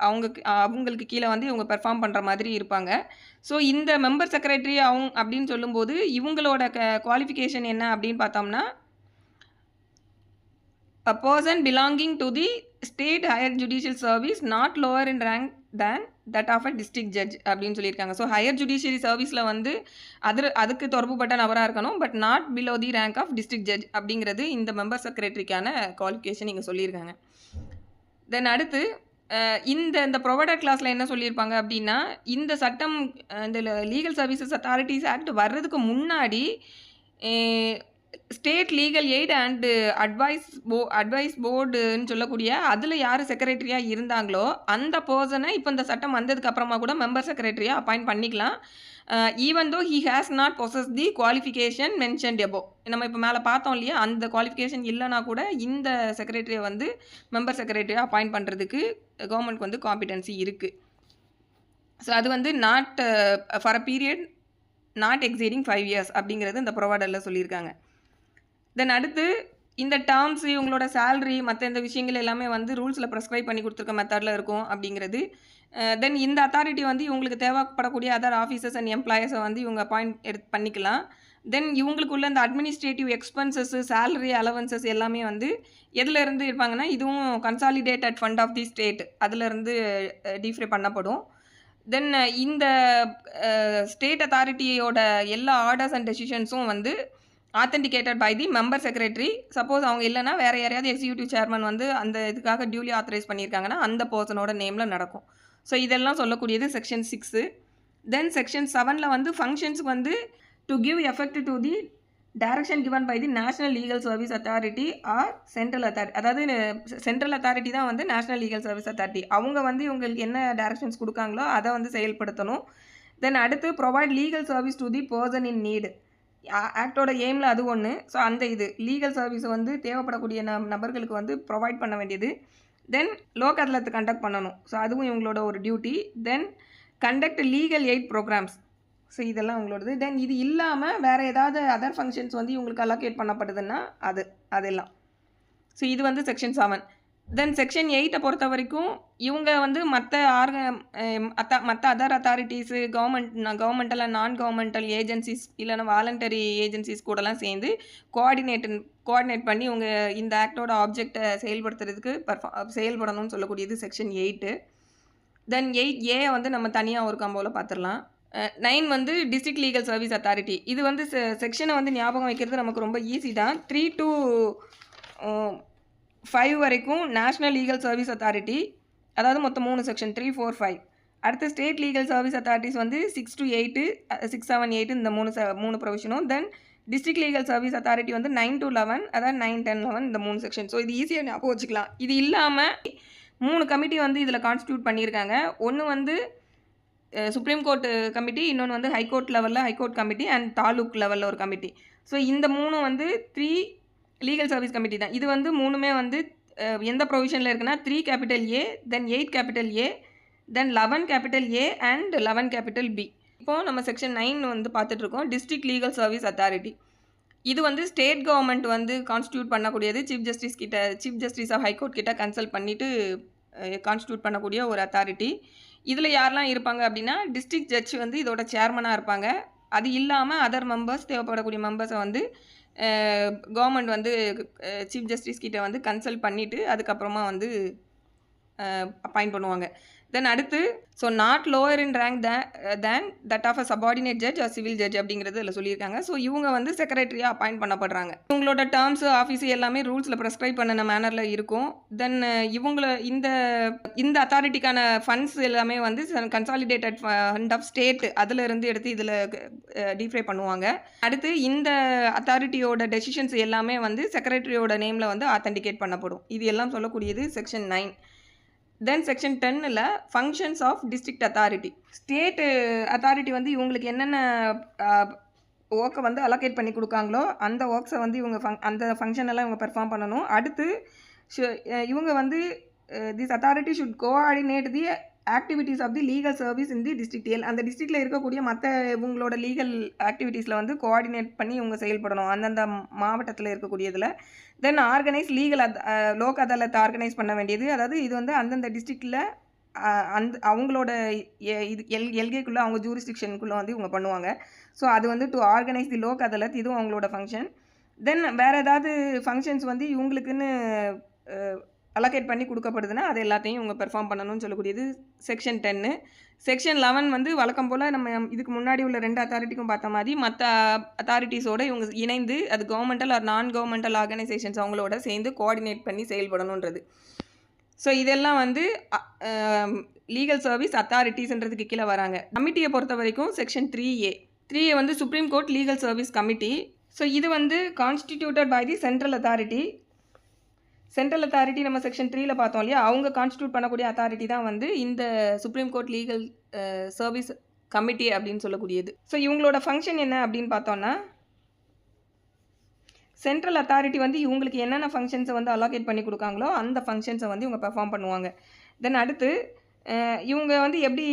அவங்களுக்கு கீழே வந்து இவங்க பெர்ஃபார்ம் பண்ணுற மாதிரி இருப்பாங்க. ஸோ இந்த மெம்பர் செக்ரட்டரி அப்படின்னு சொல்லும்போது இவங்களோட குவாலிஃபிகேஷன் என்ன அப்படின்னு பார்த்தோம்னா, a person belonging to the state higher judicial service not lower in rank than that of a district judge அப்படின்னு சொல்லியிருக்காங்க. ஸோ ஹையர் ஜுடிஷியரி சர்வீஸில் வந்து அதுக்கு தொடர்புபட்ட நபராக இருக்கணும், but not below the rank of district judge அப்படிங்கிறது இந்த மெம்பர் செக்ரட்டரிக்கான குவாலிஃபிகேஷன் இங்கே சொல்லியிருக்காங்க. தென் அடுத்து இந்த ப்ரொவைடர் கிளாஸில் என்ன சொல்லியிருப்பாங்க அப்படின்னா, இந்த சட்டம் இந்த லீகல் சர்வீசஸ் அத்தாரிட்டிஸ் ஆக்ட் வர்றதுக்கு முன்னாடி state legal aid and advice போர்டுன்னு சொல்லக்கூடிய அதில் யார் செக்ரட்டரியாக இருந்தாங்களோ அந்த பர்சனை இப்போ இந்த சட்டம் வந்ததுக்கு அப்புறமா கூட மெம்பர் செக்ரட்டரியாக அப்பாயிண்ட் பண்ணிக்கலாம். Even though he has not possess the qualification mentioned above. நம்ம இப்போ மேலே பார்த்தோம் இல்லையா, அந்த குவாலிஃபிகேஷன் இல்லைனா கூட இந்த செக்ரட்டரியை வந்து மெம்பர் செக்ரட்டரியாக அப்பாயிண்ட் பண்ணுறதுக்கு கவர்மெண்ட்க்கு வந்து காம்பிடன்சி இருக்குது. ஸோ அது வந்து not for a period not exceeding 5 years அப்படிங்கிறது இந்த ப்ரொவைடரில் சொல்லியிருக்காங்க. தென் அடுத்து இந்த டேர்ம்ஸ் இவங்களோட சேலரி மற்ற இந்த விஷயங்கள் எல்லாமே வந்து ரூல்ஸில் ப்ரெஸ்கிரைப் பண்ணி கொடுத்துருக்க மெத்தடில் இருக்கும் அப்படிங்கிறது. தென் இந்த அத்தாரிட்டி வந்து இவங்களுக்கு தேவைப்படக்கூடிய அதர் ஆஃபீஸர்ஸ் அண்ட் எம்ப்ளாயர்ஸை வந்து இவங்க அப்பாயிண்ட் பண்ணிக்கலாம். தென் இவங்களுக்குள்ள இந்த அட்மினிஸ்ட்ரேட்டிவ் எக்ஸ்பென்சஸ், சேலரி, அலவன்சஸ் எல்லாமே வந்து எதுலேருந்து இருப்பாங்கன்னா இதுவும் consolidated fund of the state அதிலேருந்து டிஃப்ரே பண்ணப்படும். தென் இந்த ஸ்டேட் அத்தாரிட்டியோட எல்லா ஆர்டர்ஸ் அண்ட் டெசிஷன்ஸும் வந்து authenticated by the member secretary. Suppose அவங்க இல்லைனா வேறு யாரையாவது எக்ஸிக்யூட்டிவ் சேர்மன் வந்து அந்த இதுக்காக டியூலி ஆத்தரைஸ் பண்ணியிருக்காங்கன்னா அந்த பர்சனோட நேமில் நடக்கும். ஸோ இதெல்லாம் சொல்லக்கூடியது செக்ஷன் 6. தென் செக்ஷன் 7ல் வந்து ஃபங்க்ஷன்ஸுக்கு வந்து to give effect to the direction given by the national legal service authority or central authority. அதாவது சென்ட்ரல் அத்தாரிட்டி தான் வந்து நேஷனல் லீகல் சர்வீஸ் அத்தாரிட்டி. அவங்க வந்து இவங்களுக்கு என்ன டைரக்ஷன்ஸ் கொடுக்காங்களோ அதை வந்து செயல்படுத்தணும். தென் அடுத்து provide legal service to the person in need. ஆக்டோட எய்மில் அது ஒன்று. ஸோ அந்த இது லீகல் சர்வீஸை வந்து தேவைப்படக்கூடிய நபர்களுக்கு வந்து ப்ரொவைட் பண்ண வேண்டியது. தென் லோக் அதாலத்தை கண்டக்ட் பண்ணணும். ஸோ அதுவும் இவங்களோட ஒரு duty. Then conduct legal aid programmes. So இதெல்லாம் உங்களோடது. தென் இது இல்லாமல் வேறு ஏதாவது அதர் ஃபங்க்ஷன்ஸ் வந்து இவங்களுக்கு அலோகேட் பண்ணப்படுதுன்னா அதெல்லாம். ஸோ இது வந்து செக்ஷன் 7. தென் செக்ஷன் 8 பொறுத்த வரைக்கும் இவங்க வந்து மற்ற other authorities governmental and non governmental agencies இல்லைன்னா வாலண்டரி ஏஜென்சிஸ் கூடலாம் சேர்ந்து கோஆர்டினேட் பண்ணி இவங்க இந்த ஆக்டோட ஆப்ஜெக்டை செயல்படுத்துறதுக்கு செயல்படணும்னு சொல்லக்கூடியது செக்ஷன் 8. தென் 8A வந்து நம்ம தனியாக ஒரு காம்போவில் பார்த்துடலாம். 9 வந்து டிஸ்ட்ரிக்ட் லீகல் சர்வீஸ் அத்தாரிட்டி. இது வந்து செக்ஷனை வந்து ஞாபகம் வைக்கிறது நமக்கு ரொம்ப ஈஸி தான். 3 to 5 வரைக்கும் நேஷ்னல் லீகல் சர்வீஸ் அத்தாரிட்டி, அதாவது மொத்தம் 3 செக்ஷன் 3, 4, 5. அடுத்து ஸ்டேட் லீகல் சர்வீஸ் அத்தாரிட்டிஸ் வந்து 6 to 8, 6, 7, 8 இந்த 3 ப்ரொவிஷனும். தென் டிஸ்ட்ரிக்ட் லீகல் சர்வீஸ் அத்தாரிட்டி வந்து 9 to 11, அதாவது 9, 10, 11 இந்த 3 செக்ஷன். ஸோ இது ஈஸியாக ஞாபகம் வச்சுக்கலாம். இது இல்லாமல் 3 கமிட்டி வந்து இதில் கான்ஸ்டியூட் பண்ணியிருக்காங்க. ஒன்று வந்து சுப்ரீம் கோர்ட் கமிட்டி, இன்னொன்று வந்து ஹைகோர்ட் லெவலில் ஹைகோர்ட் கமிட்டி அண்ட் தாலுக் லெவலில் ஒரு கமிட்டி. ஸோ இந்த 3 வந்து 3 லீகல் சர்வீஸ் கமிட்டி தான். இது வந்து 3மே வந்து எந்த ப்ரொவிஷனில் இருக்குன்னா 3 capital A, then 8 capital A, then 11 capital A and 11 capital B. இப்போது நம்ம செக்ஷன் 9 வந்து பார்த்துட்ருக்கோம். District legal service authority. இது வந்து ஸ்டேட் கவர்மெண்ட் வந்து கான்ஸ்டியூட் பண்ணக்கூடியது. சீஃப் ஜஸ்டிஸ் ஆஃப் ஹைகோர்ட் கிட்ட கன்சல்ட் பண்ணிவிட்டு கான்ஸ்டியூட் பண்ணக்கூடிய ஒரு அத்தாரிட்டி. இதில் யாரெல்லாம் இருப்பாங்க அப்படின்னா டிஸ்ட்ரிக்ட் ஜட்ஜ் வந்து இதோட சேர்மனாக இருப்பாங்க. அது இல்லாமல் அதர் மெம்பர்ஸ் தேவைப்படக்கூடிய மெம்பர்ஸை வந்து கவர்மெண்ட் வந்து சீஃப் ஜஸ்டிஸ் கிட்ட வந்து கன்சல்ட் பண்ணிவிட்டு அதுக்கப்புறமா வந்து அப்பாயிண்ட் பண்ணுவாங்க. தென் அடுத்து so not lower in rank than that of a subordinate judge or civil judge அப்படிங்கிறது இதில் சொல்லியிருக்காங்க. ஸோ இவங்க வந்து செக்ரட்டரியாக அப்பாயிண்ட் பண்ணப்படுறாங்க. இவங்களோட டேர்ம்ஸு ஆஃபீஸு எல்லாமே ரூல்ஸில் ப்ரெஸ்கிரைப் பண்ணின மேனரில் இருக்கும். தென் இவங்களை இந்த அத்தாரிட்டிக்கான ஃபண்ட்ஸ் எல்லாமே வந்து கன்சாலிடேட்டட் ஃபண்ட் ஆஃப் ஸ்டேட் அதில் இருந்து எடுத்து இதில் டிஃப்ரை பண்ணுவாங்க. அடுத்து இந்த அத்தாரிட்டியோட டெசிஷன்ஸ் எல்லாமே வந்து செக்ரட்டரியோட நேமில் வந்து ஆத்தென்டிகேட் பண்ணப்படும். இது எல்லாம் சொல்லக்கூடியது செக்ஷன் 9. தென் செக்ஷன் 10ல் functions of district authority. State authority வந்து இவங்களுக்கு என்னென்ன ஒர்க்கை வந்து அலோகேட் பண்ணி கொடுக்காங்களோ அந்த ஒர்க்ஸை வந்து இவங்க அந்த ஃபங்க்ஷனெல்லாம் இவங்க பெர்ஃபார்ம் பண்ணணும். அடுத்து இவங்க வந்து this authority should coordinate the activities of the legal service in the district. அந்த டிஸ்ட்ரிக்டில் இருக்கக்கூடிய மற்ற இவங்களோட லீகல் ஆக்டிவிட்டீஸில் வந்து கோஆர்டினேட் பண்ணி இவங்க செயல்படணும் அந்தந்த மாவட்டத்தில் இருக்கக்கூடியதில். தென் ஆர்கனைஸ் லீகல் லோக் அதாலத்தை ஆர்கனைஸ் பண்ண வேண்டியது. அதாவது இது வந்து அந்தந்த டிஸ்ட்ரிக்டில் அவங்களோட இது எல்கைக்குள்ளே அவங்க ஜூரிஸ்டிக்ஷனுக்குள்ளே வந்து இவங்க பண்ணுவாங்க. ஸோ அது வந்து டு ஆர்கனைஸ் தி லோக் அதாலத், இதுவும் அவங்களோட ஃபங்க்ஷன். தென் வேறு ஏதாவது ஃபங்க்ஷன்ஸ் வந்து இவங்களுக்குன்னு அலோகேட் பண்ணி கொடுக்கப்படுதுன்னா அது எல்லாத்தையும் இவங்க பெர்ஃபார்ம் பண்ணணும்னு சொல்லக்கூடியது செக்ஷன் 10. செக்ஷன் 11 வந்து வழக்கம் போல் நம்ம இதுக்கு முன்னாடி உள்ள 2 அத்தாரிட்டிக்கும் பார்த்த மாதிரி மற்ற அத்தாரிட்டிஸோடு இவங்க இணைந்து அது governmental or non governmental organisations அவங்களோட சேர்ந்து கோஆர்டினேட் பண்ணி செயல்படணுன்றது. ஸோ இதெல்லாம் வந்து லீகல் சர்வீஸ் அத்தாரிட்டிஸ்ன்றதுக்கு கீழே வராங்க. கமிட்டியை பொறுத்த வரைக்கும் செக்ஷன் 3A வந்து supreme court legal service committee. So இது வந்து constituted by the central authority. Central authority நம்ம செக்ஷன் 3ல் பார்த்தோம் இல்லையா, அவங்க கான்ஸ்டியூட் பண்ணக்கூடிய அத்தாரிட்டி தான் வந்து இந்த supreme court legal service committee அப்படின்னு சொல்லக்கூடியது. ஸோ இவங்களோட ஃபங்க்ஷன் என்ன அப்படின்னு பார்த்தோன்னா சென்ட்ரல் அத்தாரிட்டி வந்து இவங்களுக்கு என்னென்ன ஃபங்க்ஷன்ஸை வந்து அலோகேட் பண்ணி கொடுக்காங்களோ அந்த ஃபங்க்ஷன்ஸை வந்து இவங்க பெர்ஃபார்ம் பண்ணுவாங்க. தென் அடுத்து இவங்க வந்து எப்படி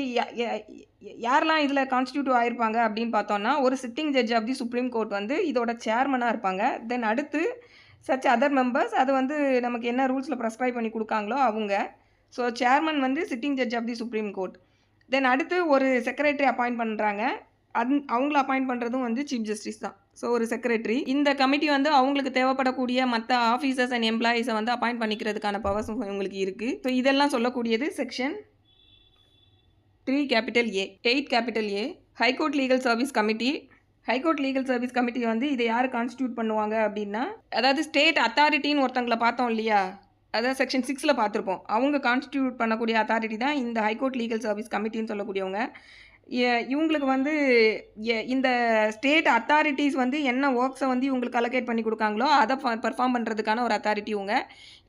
யாரெல்லாம் இதில் கான்ஸ்டியூட் ஆகிருப்பாங்க அப்படின்னு பார்த்தோன்னா ஒரு sitting judge of the supreme court வந்து இதோட சேர்மனாக இருப்பாங்க. தென் அடுத்து சச் அதர் மெம்பர்ஸ் அது வந்து நமக்கு என்ன ரூல்ஸில் ப்ரெஸ்கிரைப் பண்ணி கொடுக்காங்களோ அவங்க. ஸோ சேர்மன் வந்து sitting judge of the supreme court. Then அடுத்து ஒரு செக்ரட்டரி அப்பாயிண்ட் பண்ணுறாங்க. அவங்கள அப்பாயிண்ட் பண்ணுறதும் வந்து சீஃப் ஜஸ்டிஸ் தான். ஸோ ஒரு செக்ரட்டரி. இந்த கமிட்டி வந்து அவங்களுக்கு தேவைப்படக்கூடிய மற்ற ஆஃபீஸர்ஸ் அண்ட் எம்ப்ளாயீஸை வந்து அப்பாயிண்ட் பண்ணிக்கிறதுக்கான பவர்ஸும் இவங்களுக்கு இருக்குது. ஸோ இதெல்லாம் சொல்லக்கூடியது section 3A. 8A high court legal service committee. High court legal service committee வந்து இதை யார் கான்ஸ்டியூட் பண்ணுவாங்க அப்படின்னா, அதாவது ஸ்டேட் அத்தாரிட்டின்னு ஒருத்தங்களை பார்த்தோம் இல்லையா, அதாவது செக்ஷன் 6ல் பார்த்துருப்போம். அவங்க கான்ஸ்டியூட் பண்ணக்கூடிய அத்தாரிட்டி தான் இந்த ஹைகோர்ட் லீகல் சர்வீஸ் கமிட்டின்னு சொல்லக்கூடியவங்க. இவங்களுக்கு வந்து இந்த ஸ்டேட் அத்தாரிட்டிஸ் வந்து என்ன ஒர்க்ஸை வந்து இவங்களுக்கு அலோகேட் பண்ணி கொடுக்காங்களோ அதை பெர்ஃபார்ம் பண்ணுறதுக்கான ஒரு அத்தாரிட்டி இவங்க.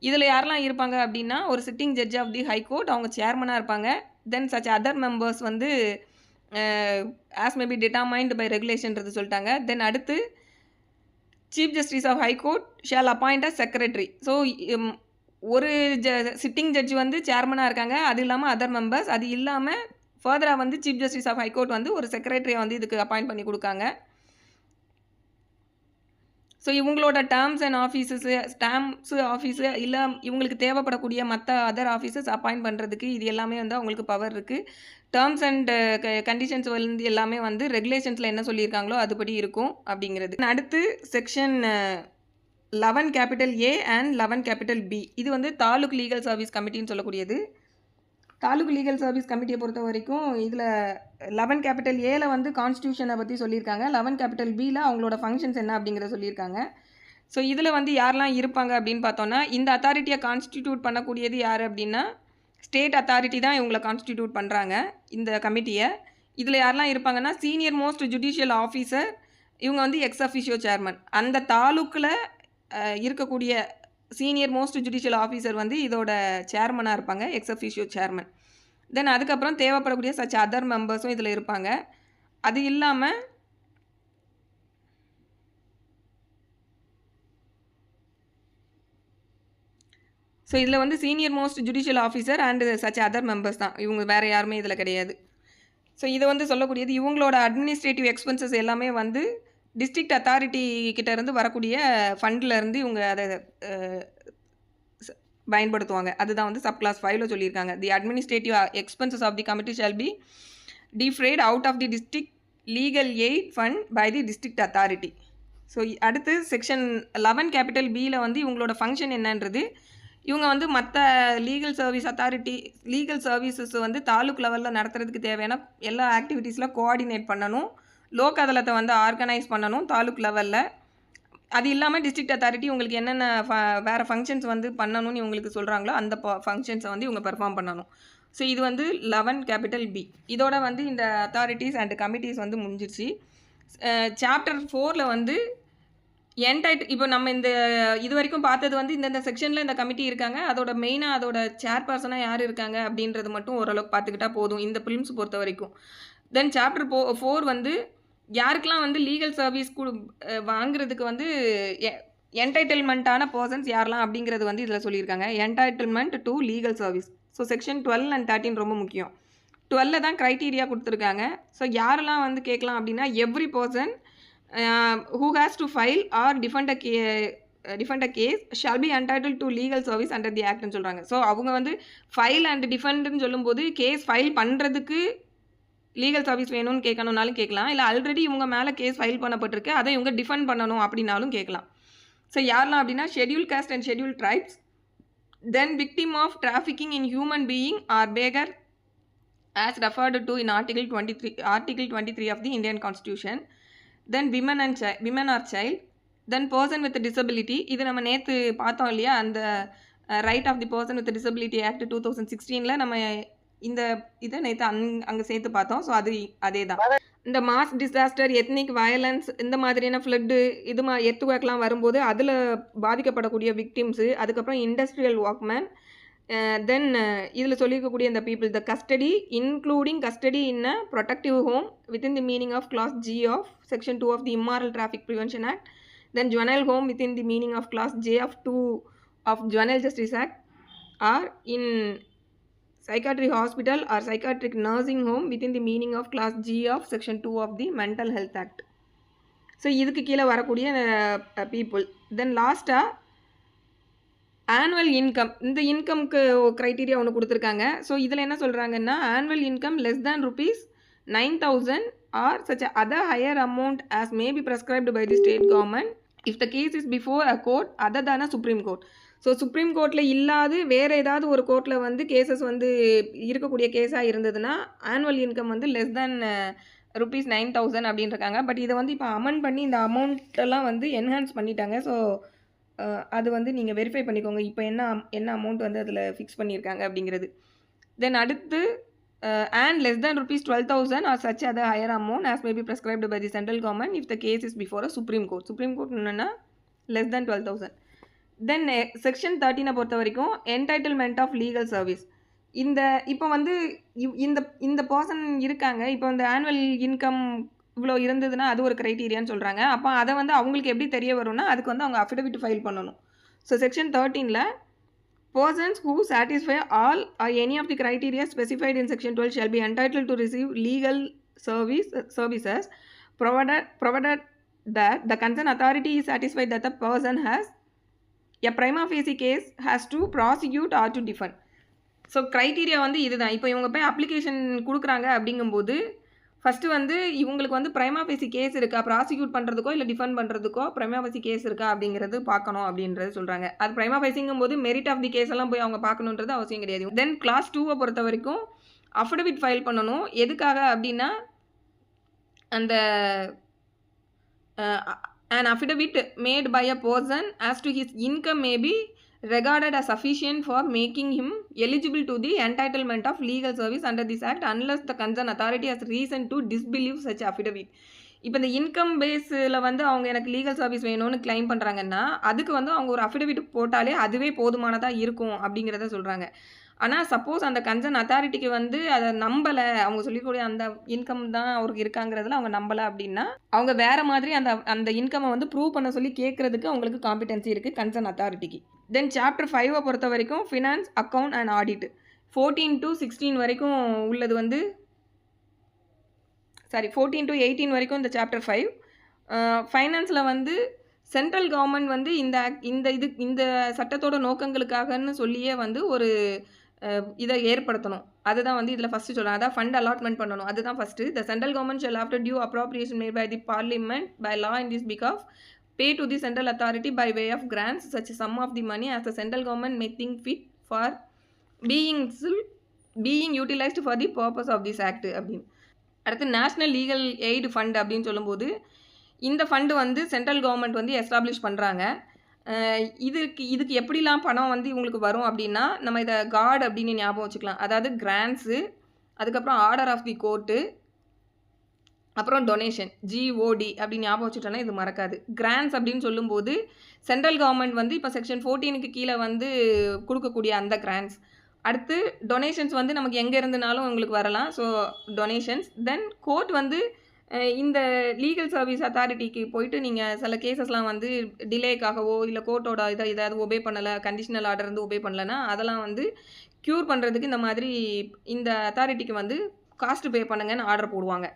இதில் யாரெல்லாம் இருப்பாங்க அப்படின்னா, ஒரு sitting judge of the high court, அவங்க சேர்மனாக இருப்பாங்க. தென் சச் அதர் மெம்பர்ஸ் வந்து as may be determined by ரெகுலேஷன்றது சொல்லிட்டாங்க. தென் அடுத்து chief justice of high court shall appoint a secretary. So ஒரு சிட்டிங் ஜட்ஜ் வந்து சேர்மனாக இருக்காங்க, அது இல்லாமல் அதர் மெம்பர்ஸ், அது இல்லாமல் ஃபர்தராக வந்து சீஃப் ஜஸ்டிஸ் ஆஃப் ஹைகோர்ட் வந்து ஒரு செக்ரட்டரியை வந்து இதுக்கு அப்பாயிண்ட் பண்ணி கொடுக்காங்க. ஸோ இவங்களோட டேர்ம்ஸ் அண்ட் ஆஃபீஸு இல்லை இவங்களுக்கு தேவைப்படக்கூடிய மற்ற அதர் ஆஃபீஸஸ் அப்பாயிண்ட் பண்ணுறதுக்கு இது எல்லாமே வந்து அவங்களுக்கு பவர் இருக்குது. டேர்ம்ஸ் அண்ட் கண்டிஷன்ஸ் வந்து எல்லாமே வந்து ரெகுலேஷன்ஸில் என்ன சொல்லியிருக்காங்களோ அதுபடி இருக்கும் அப்படிங்கிறது. அடுத்து section 11 capital A and 11 capital B, இது வந்து தாலுக் லீகல் சர்வீஸ் கமிட்டின்னு சொல்லக்கூடியது. தாலுக் லீகல் சர்வீஸ் கமிட்டியை பொறுத்த வரைக்கும் இதில் 11 கேபிட்டல் ஏல வந்து கான்ஸ்டியூஷனை பற்றி சொல்லியிருக்காங்க, 11 கேபிட்டல் பியில் அவங்களோட ஃபங்க்ஷன்ஸ் என்ன அப்படிங்கிறத சொல்லியிருக்காங்க. ஸோ இதில் வந்து யாரெல்லாம் இருப்பாங்க அப்படின்னு பார்த்தோன்னா, இந்த அத்தாரிட்டியை கான்ஸ்டிடியூட் பண்ணக்கூடியது யார் அப்படின்னா, ஸ்டேட் அத்தாரிட்டி தான் இவங்களை கான்ஸ்டிடியூட் பண்ணுறாங்க இந்த கமிட்டியை. இதில் யாரெல்லாம் இருப்பாங்கன்னா, சீனியர் மோஸ்ட் ஜுடிஷியல் ஆஃபீஸர், இவங்க வந்து எக்ஸ் அஃபிஷியோ சேர்மன். அந்த தாலுக்கில் இருக்கக்கூடிய சீனியர் மோஸ்ட் ஜுடிஷியல் ஆஃபீஸர் வந்து இதோட சேர்மனாக இருப்பாங்க, எக்ஸ் அஃபிஷியோ சேர்மன். தென் அதுக்கப்புறம் தேவைப்படக்கூடிய சச் அதர் மெம்பர்ஸும் இதில் இருப்பாங்க. அது இல்லாமல் ஸோ இதில் வந்து senior most judicial officer and such other members தான், இவங்க வேறு யாருமே இதில் கிடையாது. ஸோ இதை வந்து சொல்லக்கூடியது இவங்களோட அட்மினிஸ்ட்ரேட்டிவ் எக்ஸ்பென்சஸ் எல்லாமே வந்து டிஸ்ட்ரிக்ட் அத்தாரிட்டி கிட்டேருந்து வரக்கூடிய ஃபண்ட்லேருந்து இவங்க அதை பயன்படுத்துவாங்க. அதுதான் வந்து சப் கிளாஸ் 5ல சொல்லியிருக்காங்க. The administrative expenses of the committee shall be defrayed out of the district legal aid fund by the district authority. So அடுத்து செக்ஷன் 11 கேபிட்டல் பியில் வந்து இவங்களோட ஃபங்க்ஷன் என்னன்றது, இவங்க வந்து மற்ற லீகல் சர்வீசஸ் வந்து தாலுக் லெவலில் நடத்துறதுக்கு தேவையான எல்லா ஆக்டிவிட்டீஸில் கோஆர்டினேட் பண்ணணும், லோக் அதாலத்தை வந்து ஆர்கனைஸ் பண்ணணும் தாலுக் லெவலில். அது இல்லாமல் டிஸ்ட்ரிக்ட் அத்தாரிட்டி உங்களுக்கு என்னென்ன வேறு ஃபங்க்ஷன்ஸ் வந்து பண்ணணும்னு இவங்களுக்கு சொல்கிறாங்களோ அந்த ஃபங்க்ஷன்ஸை வந்து இவங்க பெர்ஃபார்ம் பண்ணணும். ஸோ இது வந்து 11 கேபிட்டல் பி. இதோட வந்து இந்த அத்தாரிட்டிஸ் அண்ட் கமிட்டிஸ் வந்து முடிஞ்சிருச்சு. சாப்டர் 4ல் வந்து இப்போ நம்ம இது வரைக்கும் பார்த்தது வந்து இந்த செக்ஷனில் இந்த கமிட்டி இருக்காங்க, அதோட மெயினாக அதோட சேர்பர்சனாக யார் இருக்காங்க அப்படின்றது மட்டும் ஓரளவுக்கு பார்த்துக்கிட்டா போதும் இந்த ஃபிலிம்ஸ் பொறுத்த வரைக்கும். தென் சாப்டர் 4 வந்து யாருக்கெல்லாம் வந்து லீகல் சர்வீஸ் வாங்குறதுக்கு வந்து என்டைட்டில்மெண்ட்டான பர்சன்ஸ் யாரெல்லாம் அப்படிங்கிறது வந்து இதில் சொல்லியிருக்காங்க. Entitlement to legal service. So section 12 and 13 ரொம்ப முக்கியம். 12ல் தான் க்ரைட்டீரியா கொடுத்துருக்காங்க. ஸோ யாரெல்லாம் வந்து கேட்கலாம் அப்படின்னா, every person who has to file or defend a case shall be entitled to legal service under the actன்னு சொல்கிறாங்க. ஸோ அவங்க வந்து ஃபைல் அண்ட் டிஃபெண்டுன்னு சொல்லும்போது கேஸ் ஃபைல் பண்ணுறதுக்கு லீகல் சர்வீஸ் வேணும்னு கேட்கணுன்னாலும் கேட்கலாம், இல்லை ஆல்ரெடி இவங்க மேலே கேஸ் ஃபைல் பண்ணப்பட்டிருக்கு அதை இவங்க டிஃபெண்ட் பண்ணணும் அப்படின்னாலும் கேட்கலாம். ஸோ யாரெல்லாம் அப்படின்னா, schedule caste and schedule tribes, then victim of trafficking in human being or beggar as referred to in Article 23 of the Indian Constitution, then women or child, then person with a disability. இது நம்ம நேற்று பார்த்தோம் இல்லையா, அந்த right of the person with disability act 2016ல் நம்ம இந்த இதை நேற்று அங்கே சேர்த்து பார்த்தோம். ஸோ அதே தான் இந்த மாஸ் டிசாஸ்டர், எத்னிக் வயலன்ஸ், இந்த மாதிரியான ஃப்ளட்டு, எர்த்குவேக்லாம் வரும்போது அதில் பாதிக்கப்படக்கூடிய விக்டிம்ஸு, அதுக்கப்புறம் இண்டஸ்ட்ரியல் ஒர்க்மேன், தென் இதில் சொல்லியிருக்கக்கூடிய இந்த people, the custody including custody in a protective home within the meaning of clause G of section 2 of the immoral traffic prevention act, then juvenile home within the meaning of clause J of 2 of juvenile justice act, or in psychiatric hospital or psychiatric nursing home within the meaning of class G of section 2 of the mental health act. So இதுக்கு கீழே வரக்கூடிய people. தென் லாஸ்ட்டாக annual income, இந்த இன்கம்க்கு criteria ஒன்று கொடுத்துருக்காங்க. So இதில் என்ன சொல்கிறாங்கன்னா, annual income less than ₹9,000 or such other higher amount as may be prescribed by the state government if the case is before a court other than a Supreme Court. So supreme கோர்ட்டில் இல்லாது வேறு ஏதாவது ஒரு கோர்ட்டில் வந்து cases வந்து இருக்கக்கூடிய கேஸாக இருந்ததுன்னா ஆனுவல் இன்கம் வந்து லெஸ் தேன் ₹9,000 அப்படின்னு இருக்காங்க. பட் இதை வந்து இப்போ அமெண்ட் பண்ணி இந்த அமௌண்ட்டெல்லாம் வந்து என்ஹான்ஸ் பண்ணிட்டாங்க. ஸோ அது வந்து நீங்கள் வெரிஃபை பண்ணிக்கோங்க இப்போ என்ன அமௌண்ட் வந்து அதில் ஃபிக்ஸ் பண்ணியிருக்காங்க அப்படிங்கிறது. தென் அடுத்து and less than rupees 12,000 or such other higher amount as may be prescribed by the central government if the case is before a Supreme Court. Supreme Court என்னன்னா less than 12,000. Then section 13 பொறுத்த வரைக்கும் entitlement of legal service. இந்த இப்போ வந்து இந்த person இருக்காங்க, இப்போ இந்த ஆனுவல் இன்கம் இவ்வளோ இருந்ததுன்னா அது ஒரு க்ரைட்டீரியான்னு சொல்கிறாங்க. அப்போ அதை வந்து அவங்களுக்கு எப்படி தெரிய வரும்னா அதுக்கு வந்து அவங்க அஃபிடவிட் ஃபைல் பண்ணணும். ஸோ செக்ஷன் 13ல் persons who satisfy all or any of the criteria specified in section 12 shall be entitled to receive legal services provided that the concerned authority is satisfied that the person has a prima facie case has to prosecute or to defend. So criteria வந்து இதுதான். இப்போ இவங்க போய் application கொடுக்குறாங்க அப்படிங்கும்போது first வந்து இவங்களுக்கு வந்து பிரைமா ஃபேசி கேஸ் இருக்கா, ப்ராசிக்யூட் பண்ணுறதுக்கோ இல்லை டிஃபெண்ட் பண்ணுறதுக்கோ பிரைமா ஃபேசி கேஸ் இருக்கா அப்படிங்கிறது பார்க்கணும் அப்படின்றது சொல்கிறாங்க. அது பிரைமா ஃபேசிங்கும் போது மெரிட் ஆஃப் தி கேஸ் எல்லாம் போய் அவங்க பார்க்கணுன்றது அவசியம் கிடையாது. தென் கிளாஸ் 2 பொறுத்த வரைக்கும் அஃபிடவிட் ஃபைல் பண்ணணும். எதுக்காக அப்படின்னா அந்த an affidavit made by a person as to his income may be regarded as sufficient for making him eligible to the entitlement of legal service under this act unless the concerned authority has reason to disbelieve such affidavit. இப்போ இந்த income பேஸில் வந்து அவங்க எனக்கு legal service வேணும்னு claim பண்ணுறாங்கன்னா அதுக்கு வந்து அவங்க ஒரு அஃபிடவிட் போட்டாலே அதுவே போதுமானதாக இருக்கும் அப்படிங்கிறத சொல்கிறாங்க. ஆனால் சப்போஸ் அந்த கன்சர்ன் அத்தாரிட்டிக்கு வந்து அதை நம்பலை, அவங்க சொல்லிக்கூடிய அந்த இன்கம் தான் அவருக்கு இருக்காங்கிறதுல அவங்க நம்பலை அப்படின்னா அவங்க வேறு மாதிரி அந்த இன்கம்மை வந்து ப்ரூவ் பண்ண சொல்லி கேட்குறதுக்கு அவங்களுக்கு காம்பிடன்சி இருக்குது கன்சர்ன் அத்தாரிட்டிக்கு. தென் சாப்டர் 5 பொறுத்த வரைக்கும் finance, account and audit 14 to 16 வரைக்கும் உள்ளது வந்து 14 to 18 வரைக்கும் இந்த சாப்டர் 5. ஃபைனான்ஸில் வந்து சென்ட்ரல் கவர்மெண்ட் வந்து இந்த சட்டத்தோட நோக்கங்களுக்காகன்னு சொல்லியே வந்து ஒரு இதை ஏற்படுத்தணும். அதுதான் வந்து இதில் ஃபஸ்ட்டு சொல்கிறாங்க. அதான் ஃபண்ட் அலாட்மெண்ட் பண்ணணும். அதுதான் first. The central government shall after due appropriation made by the parliament by law in this because pay to the central authority by way of grants such a sum of the money as the central government may think fit for being utilized for the purpose of this act அப்படின்னு. அடுத்து national legal aid fund அப்படின்னு சொல்லும்போது இந்த fund வந்து central government வந்து establish பண்ணுறாங்க. இதுக்கு எப்படிலாம் பணம் வந்து இவங்களுக்கு வரும் அப்படின்னா நம்ம இதை கார்டு அப்படின்னு ஞாபகம் வச்சுக்கலாம். அதாவது கிராண்ட்ஸு, அதுக்கப்புறம் ஆர்டர் ஆஃப் தி கோர்ட்டு, அப்புறம் டொனேஷன் GOD அப்படின்னு ஞாபகம் வச்சுட்டோன்னா இது மறக்காது. கிராண்ட்ஸ் அப்படின்னு சொல்லும்போது சென்ட்ரல் கவர்மெண்ட் வந்து இப்போ செக்ஷன் 14க்கு கீழே வந்து கொடுக்கக்கூடிய அந்த கிராண்ட்ஸ். அடுத்து டொனேஷன்ஸ் வந்து நமக்கு எங்கே இருந்துனாலும் உங்களுக்கு வரலாம். So donations. தென் கோர்ட் வந்து இந்த லீகல் சர்வீஸ் அத்தாரிட்டிக்கு போயிட்டு நீங்கள் சில கேசஸ்லாம் வந்து டிலேக்காகவோ இல்லை கோர்ட்டோட ஏதாவது ஒபே பண்ணலை, கண்டிஷனல் ஆர்டர் வந்து ஒபே பண்ணலைன்னா அதெல்லாம் வந்து க்யூர் பண்ணுறதுக்கு இந்த மாதிரி இந்த அத்தாரிட்டிக்கு வந்து காஸ்ட் பே பண்ணுங்கன்னு ஆர்டர் போடுவாங்க.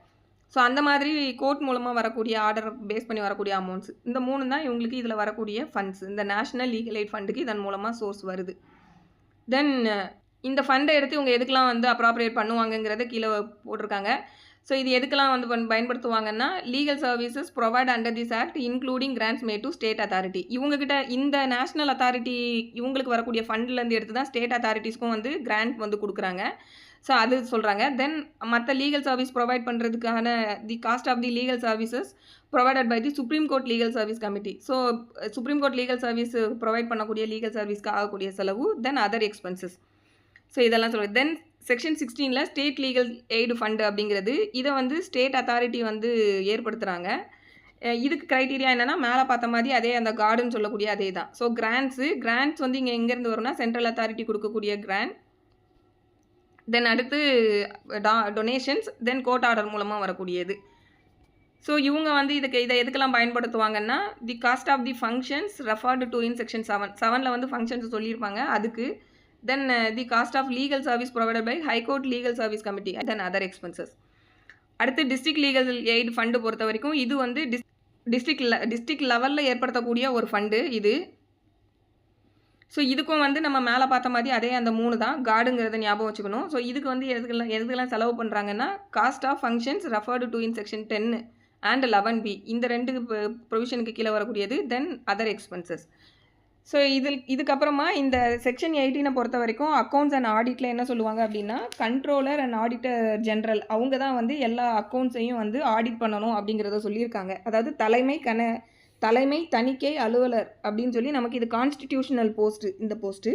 ஸோ அந்த மாதிரி கோர்ட் மூலமாக வரக்கூடிய ஆர்டர் பேஸ் பண்ணி வரக்கூடிய அமௌண்ட்ஸ் இந்த 3 தான் இவங்களுக்கு இதில் வரக்கூடிய ஃபண்ட்ஸ். இந்த நேஷ்னல் லீகல் எய்ட் ஃபண்டுக்கு இதன் மூலமாக சோர்ஸ் வருது. தென் இந்த ஃபண்டை எடுத்து இவங்க எதுக்கெலாம் வந்து அப்ராப்ரியேட் பண்ணுவாங்கங்கிறத கீழே போட்டிருக்காங்க. ஸோ இது எதுக்கெலாம் வந்து பயன்படுத்துவாங்கன்னா legal services provide under this act including grants made to state authority. இவங்ககிட்ட இந்த நேஷ்னல் அத்தாரிட்டி இவங்களுக்கு வரக்கூடிய ஃபண்ட்லேருந்து எடுத்து தான் ஸ்டேட் அத்தாரிட்டிஸ்க்கும் வந்து கிராண்ட் வந்து கொடுக்குறாங்க. ஸோ அது சொல்கிறாங்க. தென் மற்ற லீகல் சர்வீஸ் ப்ரொவைட் பண்ணுறதுக்கான the cost of the legal services provided by the supreme court legal service committee. So supreme court legal service provide பண்ணக்கூடிய லீகல் சர்வீஸ்க்கு ஆகக்கூடிய செலவு, தென் அதர் எக்ஸ்பென்சஸ். ஸோ இதெல்லாம் சொல்லுங்கள். தென் செக்ஷன் 16ல் ஸ்டேட் லீகல் எய்டு ஃபண்டு அப்படிங்கிறது இதை வந்து ஸ்டேட் அத்தாரிட்டி வந்து ஏற்படுத்துகிறாங்க. இதுக்கு க்ரைட்டீரியா என்னென்னா மேலே பார்த்த மாதிரி அதே அந்த கார்டுன்னு சொல்லக்கூடிய அதே தான். ஸோ கிராண்ட்ஸ் வந்து இங்கே எங்கேருந்து வரும்னா சென்ட்ரல் அத்தாரிட்டி கொடுக்கக்கூடிய கிராண்ட். தென் அடுத்து டொனேஷன்ஸ், தென் கோர்ட் ஆர்டர் மூலமாக வரக்கூடியது. ஸோ இவங்க வந்து இதை எதுக்கெல்லாம் பயன்படுத்துவாங்கன்னா the cost of the functions referred to in section 7 வந்து ஃபங்க்ஷன்ஸ் சொல்லியிருப்பாங்க அதுக்கு. Then the cost of legal service provided by high court legal service committee, then other expenses. அடுத்து டிஸ்ட்ரிக்ட் லீகல் எய்டு ஃபண்டு பொறுத்த வரைக்கும் இது வந்து டிஸ்ட்ரிக்ட் லெவலில் ஏற்படுத்தக்கூடிய ஒரு ஃபண்டு இது. ஸோ இதுக்கும் வந்து நம்ம மேலே பார்த்த மாதிரி அதே அந்த 3 தான் கார்டுங்கிறத ஞாபகம் வச்சுக்கணும். ஸோ இதுக்கு வந்து எதுக்கெல்லாம் செலவு பண்ணுறாங்கன்னா cost of functions referred to in section 10 and 11B இந்த 2 ப்ரொவிஷனுக்கு கீழே வரக்கூடியது. தென் அதர் எக்ஸ்பென்சஸ். ஸோ இதுக்கப்புறமா இந்த செக்ஷன் 18 பொறுத்த வரைக்கும் அக்கௌண்ட்ஸ் அண்ட் ஆடிட்டில் என்ன சொல்லுவாங்க அப்படின்னா கண்ட்ரோலர் அண்ட் ஆடிட்டர் ஜென்ரல் அவங்க தான் வந்து எல்லா அக்கௌண்ட்ஸையும் வந்து ஆடிட் பண்ணணும் அப்படிங்கிறத சொல்லியிருக்காங்க. அதாவது தலைமை தணிக்கை அலுவலர் அப்படின்னு சொல்லி நமக்கு இது கான்ஸ்டிடியூஷனல் போஸ்ட்டு இந்த போஸ்ட்டு.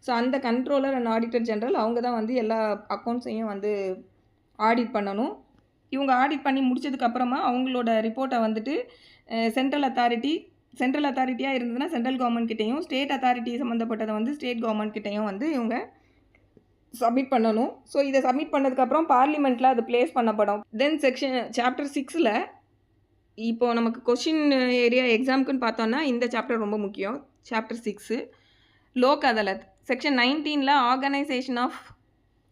ஸோ அந்த கண்ட்ரோலர் அண்ட் ஆடிட்டர் ஜெனரல் அவங்க தான் வந்து எல்லா அக்கௌண்ட்ஸையும் வந்து ஆடிட் பண்ணணும். இவங்க ஆடிட் பண்ணி முடிச்சதுக்கப்புறமா அவங்களோட ரிப்போர்ட்டை வந்துட்டு சென்ட்ரல் அத்தாரிட்டியாக இருந்ததுன்னா சென்ட்ரல் கவர்மெண்ட் கிட்டேயும், ஸ்டேட் அத்தாரிட்டி சம்மந்தப்பட்டதை வந்து ஸ்டேட் கவர்மெண்ட் கிட்டேயும் வந்து இவங்க சப்மிட் பண்ணணும். ஸோ இதை சப்மிட் பண்ணதுக்கப்புறம் பார்லிமெண்ட்டில் அது பிளேஸ் பண்ணப்படும். தென் சாப்டர் 6ல் இப்போ நமக்கு கொஷின் ஏரியா எக்ஸாமுக்குன்னு பார்த்தோன்னா இந்த சாப்டர் ரொம்ப முக்கியம். சாப்டர் 6 லோக் அதாலத். செக்ஷன் 19ல் ஆர்கனைசேஷன் ஆஃப்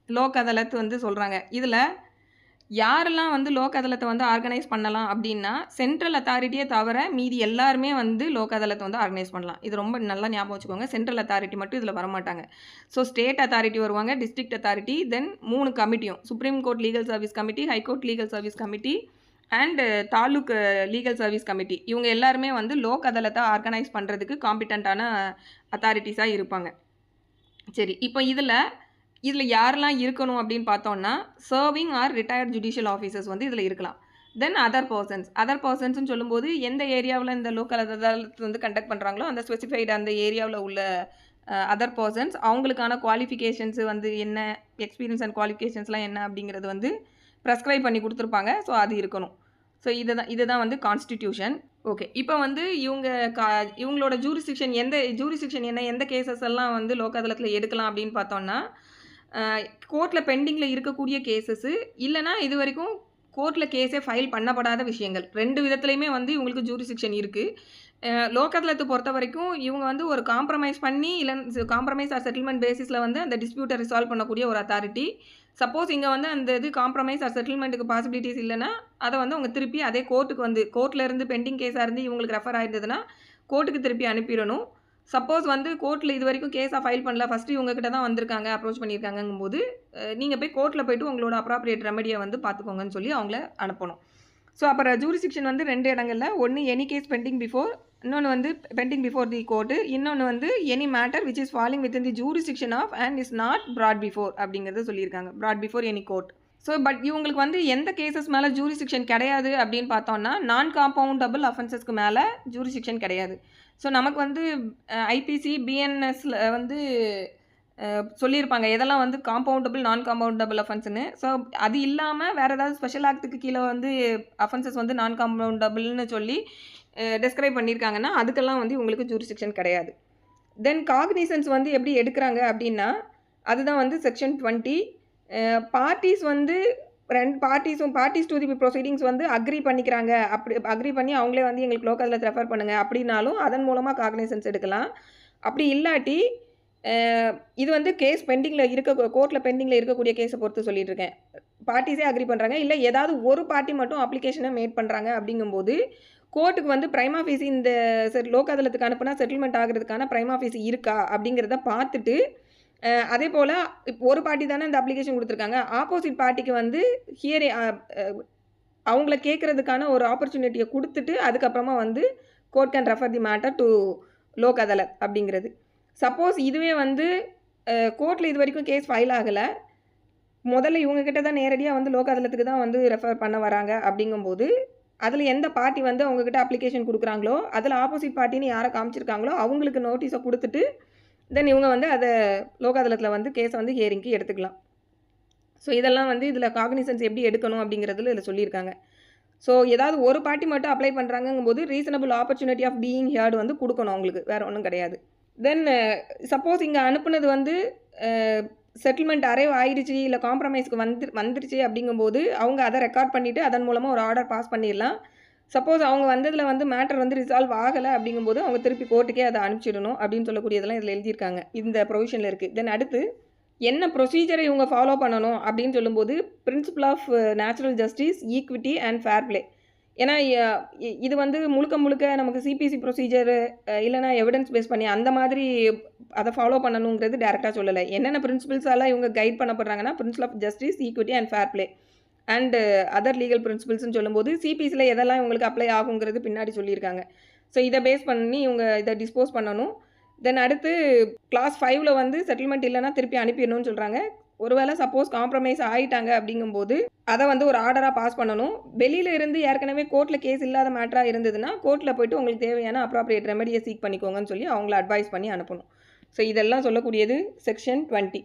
லோக் அதாலத் வந்து சொல்கிறாங்க. இதில் யாரெல்லாம் வந்து லோக் அதாலத்தை வந்து ஆர்கனைஸ் பண்ணலாம் அப்படின்னா, சென்ட்ரல் அத்தாரிட்டியை தவிர மீதி எல்லாருமே வந்து லோக் அதாலத்தை வந்து ஆர்கனைஸ் பண்ணலாம். இது ரொம்ப நல்லா ஞாபகம் வச்சுக்கோங்க. சென்ட்ரல் அத்தாரிட்டி மட்டும் இதில் வரமாட்டாங்க. ஸோ ஸ்டேட் அத்தாரிட்டி வருவாங்க, டிஸ்ட்ரிக்ட் அத்தாரிட்டி, தென் 3 கமிட்டியும், supreme court legal service committee, high court legal service committee and taluk legal service committee. இவங்க எல்லாருமே வந்து லோக் அதாலத்தை ஆர்கனைஸ் பண்ணுறதுக்கு காம்பிட்டண்ட்டான அத்தாரிட்டிஸாக இருப்பாங்க. சரி, இப்போ இதில் யாரெல்லாம் இருக்கணும் அப்படின்னு பார்த்தோன்னா, serving or retired judicial officers வந்து இதில் இருக்கலாம். தென் அதர் பர்சன்ஸ்னு சொல்லும்போது எந்த ஏரியாவில் இந்த லோக்கல் அதாலத் வந்து கண்டக்ட் பண்ணுறாங்களோ அந்த ஸ்பெசிஃபைடு அந்த ஏரியாவில் உள்ள அதர் பர்சன்ஸ், அவங்களுக்கான குவாலிஃபிகேஷன்ஸு வந்து என்ன, எக்ஸ்பீரியன்ஸ் அண்ட் குவாலிஃபிகேஷன்ஸ்லாம் என்ன அப்படிங்கிறது வந்து ப்ரெஸ்கிரைப் பண்ணி கொடுத்துருப்பாங்க. ஸோ அது இருக்கணும். ஸோ இதுதான் வந்து கான்ஸ்டிடியூஷன். ஓகே, இப்போ வந்து இவங்களோட ஜூரிஸ்டிக்ஷன் எந்த கேசஸ் எல்லாம் வந்து லோக் அதாலத்தில் எடுக்கலாம் அப்படின்னு பார்த்தோன்னா, கோர்ட்டில் பெண்டிங்கில் இருக்கக்கூடிய கேசஸ்ஸு, இல்லைனா இது வரைக்கும் கோர்ட்டில் கேஸே ஃபைல் பண்ணப்படாத விஷயங்கள், 2 விதத்துலையுமே வந்து இவங்களுக்கு ஜூரிஸ்டிக்ஷன் இருக்குது. லோக் அதாலத்தை பொறுத்த வரைக்கும் இவங்க வந்து ஒரு காம்ப்ரமைஸ் பண்ணி காம்ப்ரமைஸ் ஆர் செட்டில்மெண்ட் பேசிஸில் வந்து அந்த டிஸ்பியூட்டை ரிசால்வ் பண்ணக்கூடிய ஒரு அத்தாரிட்டி. சப்போஸ் இங்கே வந்து அந்த இது காம்ப்ரமைஸ் ஆர் செட்டில்மெண்ட்டுக்கு பாசிபிலிட்டிஸ் இல்லைன்னா அதை வந்து அவங்க திருப்பி அதே கோர்ட்டுக்கு வந்து கோர்ட்டில் இருந்து பெண்டிங் கேஸாக இருந்து இவங்களுக்கு ரெஃபர் ஆயிருந்ததுன்னா கோர்ட்டுக்கு திருப்பி அனுப்பிடணும். சப்போஸ் வந்து கோர்ட்டில் இது வரைக்கும் கேஸாக ஃபைல் பண்ணல, ஃபஸ்ட்டு இவங்ககிட்ட தான் வந்திருக்காங்க, அப்ரோச் பண்ணியிருக்காங்கும்போது நீங்கள் போய் கோர்ட்டில் போய்ட்டு உங்களோட அப்ராப்ரியேட் ரெமெடியை வந்து பார்த்துக்கோங்கன்னு சொல்லி அவங்கள அனுப்பணும். ஸோ அப்புறம் ஜூரிஸ்டிக்ஷன் வந்து 2 இடங்களில், ஒன்று எனி கேஸ் பெண்டிங் பிஃபோர், இன்னொன்று வந்து பெண்டிங் பிஃபோர் தி கோர்ட்டு, இன்னொன்று வந்து any matter which is falling within the jurisdiction of and is not brought before அப்படிங்கிறத சொல்லியிருக்காங்க. Brought before any court. So but இவங்களுக்கு வந்து எந்த கேசஸ் மேலே ஜூரிஸ்டிக்ஷன் கிடையாது அப்படின்னு பார்த்தோன்னா, நான் காம்பவுண்டபிள் அஃபென்சஸ்க்கு மேலே ஜூரிஸ்டிக்ஷன் கிடையாது. ஸோ நமக்கு வந்து ஐபிசி பிஎன்எஸ்ல வந்து சொல்லியிருப்பாங்க எதெல்லாம் வந்து காம்பவுண்டபிள் நான் காம்பவுண்டபிள் அஃபென்ஸ்னு. ஸோ அது இல்லாமல் வேறு ஏதாவது ஸ்பெஷல் ஆக்ட்டுக்கு கீழே வந்து அஃபென்சஸ் வந்து நான் காம்பவுண்டபிள்னு சொல்லி டெஸ்கிரைப் பண்ணியிருக்காங்கன்னா அதுக்கெல்லாம் வந்து உங்களுக்கு ஜூரிஸ்டிக்ஷன் கிடையாது. தென் காக்னிசன்ஸ் வந்து எப்படி எடுக்கிறாங்க அப்படின்னா, அதுதான் வந்து செக்ஷன் 20. பார்ட்டிஸ் வந்து பார்ட்டிஸ் டு தி ப்ரொசீடிங்ஸ் வந்து அக்ரி பண்ணிக்கிறாங்க. அப்படி அக்ரி பண்ணி அவங்களே வந்து எங்களுக்கு லோக் அதாலத் ரெஃபர் பண்ணுங்கள் அப்படின்னாலும் அதன் மூலமாக காக்னிசன்ஸ் எடுக்கலாம். அப்படி இல்லாட்டி இது வந்து கேஸ் பெண்டிங்கில் கோர்ட்டில் பெண்டிங்கில் இருக்கக்கூடிய கேஸை பொறுத்து சொல்லிட்டு இருக்கேன். பார்ட்டிஸே அக்ரி பண்ணுறாங்க, இல்லை ஏதாவது ஒரு பார்ட்டி மட்டும் அப்ளிகேஷனை மேட் பண்ணுறாங்க அப்படிங்கும்போது கோர்ட்டுக்கு வந்து பிரைமா ஃபீஸி இந்த லோக் அதாலத்துக்கு அனுப்புனா செட்டில்மெண்ட் ஆகிறதுக்கான பிரைமா ஃபீஸி இருக்கா அப்படிங்கிறத பார்த்துட்டு, அதே போல் ஒரு பார்ட்டி தானே இந்த அப்ளிகேஷன் கொடுத்துருக்காங்க, ஆப்போசிட் பார்ட்டிக்கு வந்து அவங்கள கேட்குறதுக்கான ஒரு ஆப்பர்ச்சுனிட்டியை கொடுத்துட்டு அதுக்கப்புறமா வந்து court can refer the matter to Lok Adalat அப்படிங்கிறது. சப்போஸ் இதுவே வந்து கோர்ட்டில் இது வரைக்கும் கேஸ் ஃபைல் ஆகலை, முதல்ல இவங்ககிட்ட தான் நேரடியாக வந்து லோக் அதாலத்துக்கு தான் வந்து ரெஃபர் பண்ண வராங்க அப்படிங்கும்போது அதில் எந்த பார்ட்டி வந்து அவங்கக்கிட்ட அப்ளிகேஷன் கொடுக்குறாங்களோ அதில் ஆப்போசிட் பார்ட்டின்னு யாரை காமிச்சிருக்காங்களோ அவங்களுக்கு நோட்டீஸை கொடுத்துட்டு தென் இவங்க வந்து அதை லோக் அதாலத்தில் வந்து கேஸை வந்து ஹியரிங்க்கு எடுத்துக்கலாம். ஸோ இதெல்லாம் வந்து இதில் காக்னிசன்ஸ் எப்படி எடுக்கணும் அப்படிங்கிறதுல இதில் சொல்லியிருக்காங்க. ஸோ ஏதாவது ஒரு பார்ட்டி மட்டும் அப்ளை பண்ணுறாங்கும்போது reasonable opportunity of being heard வந்து கொடுக்கணும் அவங்களுக்கு, வேறு ஒன்றும் கிடையாது. தென் சப்போஸ் இங்கே அனுப்புனது வந்து செட்டில்மெண்ட் அரைவ் ஆயிடுச்சு இல்லை காம்ப்ரமைஸ்க்கு வந்துருச்சு அப்படிங்கும்போது அவங்க அதை ரெக்கார்ட் பண்ணிவிட்டு அதன் மூலமாக ஒரு ஆர்டர் பாஸ் பண்ணிடலாம். சப்போஸ் அவங்க வந்ததில் வந்து மேட்டர் வந்து ரிசால்வ் ஆகலை அப்படிங்கும்போது அவங்க திருப்பி கோர்ட்டுக்கே அதை அனுப்பிச்சிடணும் அப்படின்னு சொல்லக்கூடியதெல்லாம் இதில் எழுதியிருக்காங்க, இந்த ப்ரொவிஷனில் இருக்குது. தென் அடுத்து என்ன ப்ரொசீஜரை இவங்க ஃபாலோ பண்ணணும் அப்படின்னு சொல்லும்போது principle of natural justice, equity and fair play. ஏன்னா இது வந்து முழுக்க நமக்கு சிபிசி ப்ரொசீஜரு இல்லைனா எவிடன்ஸ் பேஸ் பண்ணி அந்த மாதிரி அதை ஃபாலோ பண்ணணுங்கிறது டேரெக்டாக சொல்லலை. என்னென்ன பிரின்சிபல்ஸாலாம் இவங்க கைட் பண்ணப்படுறாங்கன்னா principle of justice, equity and fair play and other legal பிரின்சிபல்ஸ்னு சொல்லும்போது சிபிசியில் எதெல்லாம் இவங்களுக்கு அப்ளை ஆகுங்கிறது பின்னாடி சொல்லியிருக்காங்க. ஸோ இதை பேஸ் பண்ணி இவங்க இதை டிஸ்போஸ் பண்ணணும். தென் அடுத்து கிளாஸ் 5ல் வந்து செட்டில்மெண்ட் இல்லைனா திருப்பி அனுப்பிடணும்னு சொல்கிறாங்க. ஒருவேளை சப்போஸ் காம்ப்ரமைஸ் ஆகிட்டாங்க அப்படிங்கும்போது அதை வந்து ஒரு ஆர்டராக பாஸ் பண்ணணும். வெளியில் இருந்து ஏற்கனவே கோர்ட்டில் கேஸ் இல்லாத மேட்டராக இருந்ததுன்னா கோர்ட்டில் போய்ட்டு உங்களுக்கு தேவையான அப்ராப்ரியேட் ரெமெடியை சீக் பண்ணிக்கோங்கன்னு சொல்லி அவங்கள அட்வைஸ் பண்ணி அனுப்பணும். ஸோ இதெல்லாம் சொல்லக்கூடியது செக்ஷன் 20.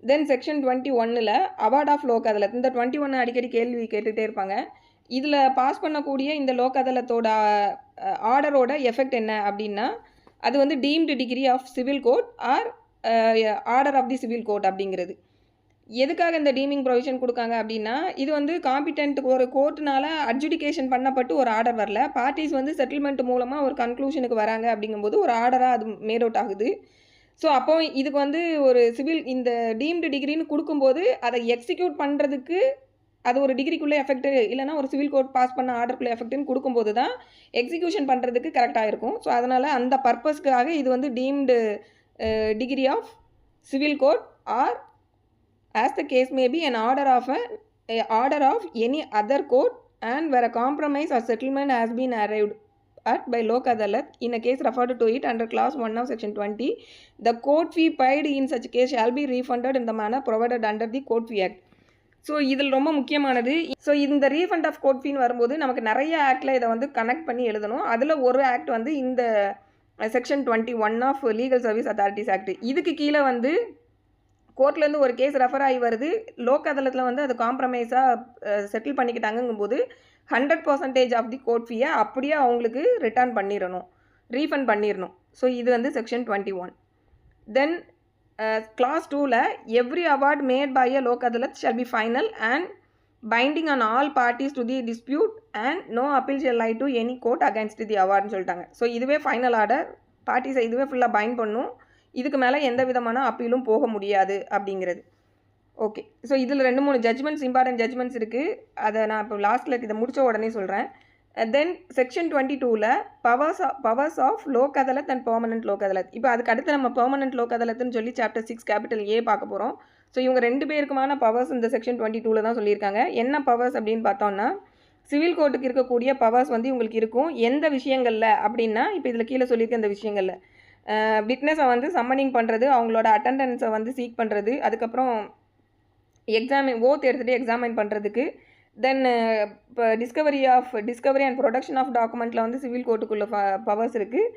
தென் செக்ஷன் 21ல் அவார்ட் ஆஃப் லோக் அதாலத். இந்த 21 அடிக்கடி கேள்வி கேட்டுகிட்டே இருப்பாங்க. இதில் பாஸ் பண்ணக்கூடிய இந்த லோக் அதாலத்தோட ஆர்டரோட எஃபெக்ட் என்ன அப்படின்னா, அது வந்து deemed decree of civil court or order of the civil court அப்படிங்கிறது. எதுக்காக இந்த டீமிங் ப்ரொவிஷன் கொடுக்காங்க அப்படின்னா, இது வந்து காம்பிடென்ட் ஒரு கோர்ட்னால அட்ஜுடிகேஷன் பண்ணப்பட்டு ஒரு ஆர்டர் வரல, பார்ட்டிஸ் வந்து செட்டில்மெண்ட் மூலமாக ஒரு கன்க்ளூஷனுக்கு வராங்க அப்படிங்கும்போது ஒரு ஆர்டராக அது மேட் அவுட் ஆகுது. ஸோ அப்போ இதுக்கு வந்து ஒரு சிவில் இந்த டீம்டு டிகிரின்னு கொடுக்கும்போது அதை எக்ஸிக்யூட் பண்ணுறதுக்கு அது ஒரு டிகிரிக்குள்ளே எஃபெக்ட் இல்லைனா ஒரு சிவில் கோர்ட் பாஸ் பண்ண ஆர்டருக்குள்ளே எஃபெக்ட்னு கொடுக்கும்போது தான் எக்ஸிக்யூஷன் பண்ணுறதுக்கு கரெக்டாக இருக்கும். ஸோ அதனால் அந்த பர்பஸ்க்காக இது வந்து deemed decree of civil court or as the case may be an order of any other court and where a compromise or settlement has been arrived at by lok adalat in a case referred to it under clause 1 of section 20, the court fee paid in such case shall be refunded in the manner provided under the court fee act. So இதில் ரொம்ப முக்கியமானது. So இந்த refund of court ஃபீன்னு வரும்போது நமக்கு நிறைய ஆக்டில் இதை வந்து கனெக்ட் பண்ணி எழுதணும். அதில் ஒரு ஆக்ட் வந்து இந்த section 21 of legal service authorities act. இதுக்கு கீழே வந்து கோர்ட்லேருந்து ஒரு கேஸ் ரெஃபர் ஆகி வருது, லோக் அதாலத்தில் வந்து அது காம்ப்ரமைஸாக செட்டில் பண்ணிக்கிட்டாங்கும்போது 100% ஆஃப் தி கோர்ட் ஃபீயை அப்படியே அவங்களுக்கு ரிட்டர்ன் பண்ணிடணும், ரீஃபண்ட் பண்ணிடணும். ஸோ இது வந்து செக்ஷன் 21. தென் கிளாஸ் 2ல் every award made by a Lok Adalat shall be final and binding on all parties to the dispute and no appeal shall lie to any court against the அவார்ட்னு சொல்லிட்டாங்க. So இதுவே final order, பார்ட்டிஸை இதுவே ஃபுல்லாக find பண்ணும், இதுக்கு மேலே எந்த விதமான அப்பீலும் போக முடியாது அப்படிங்கிறது. ஓகே, ஸோ இதில் 2-3 ஜட்ஜ்மெண்ட்ஸ், இம்பார்ட்டன்ட் ஜட்ஜ்மெண்ட்ஸ் இருக்குது. அதை நான் இப்போ லாஸ்ட்டில் இதை முடித்த உடனே சொல்கிறேன். தென் செக்ஷன் 22ல் powers of Lok Adalat and permanent Lok Adalat. இப்போ அதுக்கு அடுத்து நம்ம பெர்மனன்ட் லோக் அதாலத்னு சொல்லி சாப்டர் 6 கேபிட்டல் ஏ பார்க்க போகிறோம். ஸோ இவங்க 2 பேருக்குமான பவர்ஸ் இந்த செக்ஷன் 22ல் தான் சொல்லியிருக்காங்க. என்ன பவர்ஸ் அப்படின்னு பார்த்தோம்னா, சிவில் கோர்ட்டுக்கு இருக்கக்கூடிய பவர்ஸ் வந்து இவங்களுக்கு இருக்கும். எந்த விஷயங்களில் அப்படின்னா, இப்போ இதில் கீழே சொல்லியிருக்க இந்த விஷயங்களில் விட்னஸை வந்து சம்மனிங் பண்ணுறது, அவங்களோட அட்டண்டன்ஸை வந்து சீக் பண்ணுறது, அதுக்கப்புறம் ஓத் எடுத்துகிட்டு எக்ஸாமின் பண்ணுறதுக்கு, தென் இப்போ டிஸ்கவரி அண்ட் ப்ரொடக்ஷன் ஆஃப் டாக்குமெண்ட்டில் வந்து சிவில் கோர்ட்டுக்குள்ள பவர்ஸ் இருக்குது.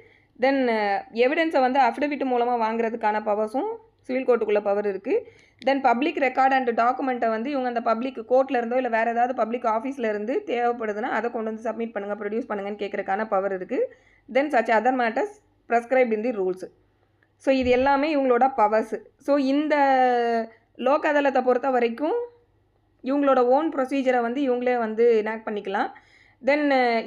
தென் எவிடன்ஸை வந்து அஃபிடவிட் மூலமாக வாங்குறதுக்கான பவர்ஸும் சிவில் கோர்ட்டுக்குள்ளே பவர் இருக்குது. தென் பப்ளிக் ரெக்கார்ட் அண்ட் டாக்குமெண்ட்டை வந்து இவங்க அந்த பப்ளிக் கோர்ட்டில் இருந்தோ இல்லை வேறு ஏதாவது பப்ளிக் ஆஃபீஸில் இருந்து தேவைப்படுதுன்னா அதை கொண்டு வந்து சப்மிட் பண்ணுங்கள், ப்ரொடியூஸ் பண்ணுங்கன்னு கேட்குறதுக்கான பவர் இருக்குது. Then such other matters prescribed in the rules. So இது எல்லாமே இவங்களோட பவர்ஸு. ஸோ இந்த லோக் அதாலத்தை பொறுத்த வரைக்கும் இவங்களோட ஓன் ப்ரொசீஜரை வந்து இவங்களே வந்து எனாக்ட் பண்ணிக்கலாம். தென்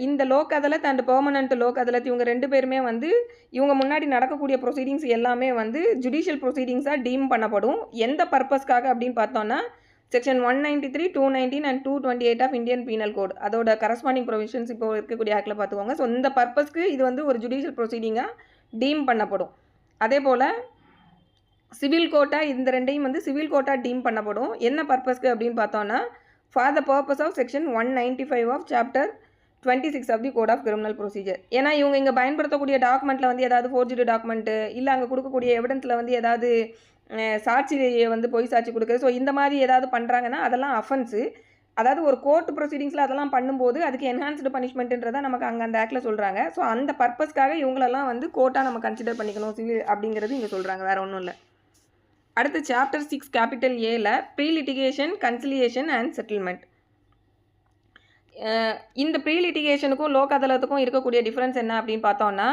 இந்த லோக் அதாலத் அண்ட் பெர்மனன்ட் லோக் அதாலத் இவங்க 2 பேருமே வந்து இவங்க முன்னாடி நடக்கக்கூடிய ப்ரொசீடிங்ஸ் எல்லாமே வந்து ஜுடிஷியல் ப்ரொசீடிங்ஸாக டீம் பண்ணப்படும். எந்த பர்பஸ்க்காக அப்படின்னு பார்த்தோன்னா, section 193, 219 and 228 of Indian penal code அதோட கரஸ்பாண்டிங் ப்ரொவிஷன்ஸ் இப்போ இருக்கக்கூடிய ஆக்டில் பார்த்துக்கோங்க. ஸோ இந்த பர்பஸ்க்கு இது வந்து ஒரு ஜுடிஷியல் ப்ரொசீடிங்காக டீம் பண்ணப்படும். அதே போல் சிவில் கோர்ட்டாக இந்த 2ஐயும் வந்து சிவில் கோர்ட்டாக டீம் பண்ணப்படும். என்ன பர்பஸ்க்கு அப்படின்னு பார்த்தோன்னா, for the purpose of section 195 of chapter 26 of the code of criminal procedure. ஏன்னா இவங்க இங்கே பயன்படுத்தக்கூடிய டாக்குமெண்ட்டில் வந்து ஏதாவது ஃபோர்ஜரி டாக்குமெண்ட்டு இல்லை அங்கே கொடுக்கக்கூடிய எவிடன்ஸில் வந்து ஏதாவது சாட்சியை வந்து பொய் சாட்சி கொடுக்குறது, ஸோ இந்த மாதிரி ஏதாவது பண்ணுறாங்கன்னா அதெல்லாம் அஃபென்ஸு. அதாவது ஒரு கோர்ட் ப்ரொசீடிங்ஸில் அதெல்லாம் பண்ணும்போது அதுக்கு என்ஹான்ஸ்டு பனிஷ்மெண்ட்டுன்றதை நமக்கு அங்கே அந்த ஆக்டில் சொல்கிறாங்க. ஸோ அந்த பர்பஸ்க்காக இவங்களெல்லாம் வந்து கோர்ட்டாக நம்ம கன்சிடர் பண்ணிக்கணும் சிவில் அப்படிங்கிறது இங்கே சொல்கிறாங்க, வேறு ஒன்றும் இல்லை. அடுத்து சாப்டர் 6 கேபிட்டல் ஏல pre litigation, conciliation and settlement. இந்த ப்ரீ லிட்டிகேஷனுக்கும் லோக் அதாலத்துக்கும் இருக்கக்கூடிய டிஃப்ரென்ஸ் என்ன அப்படின்னு பார்த்தோன்னா,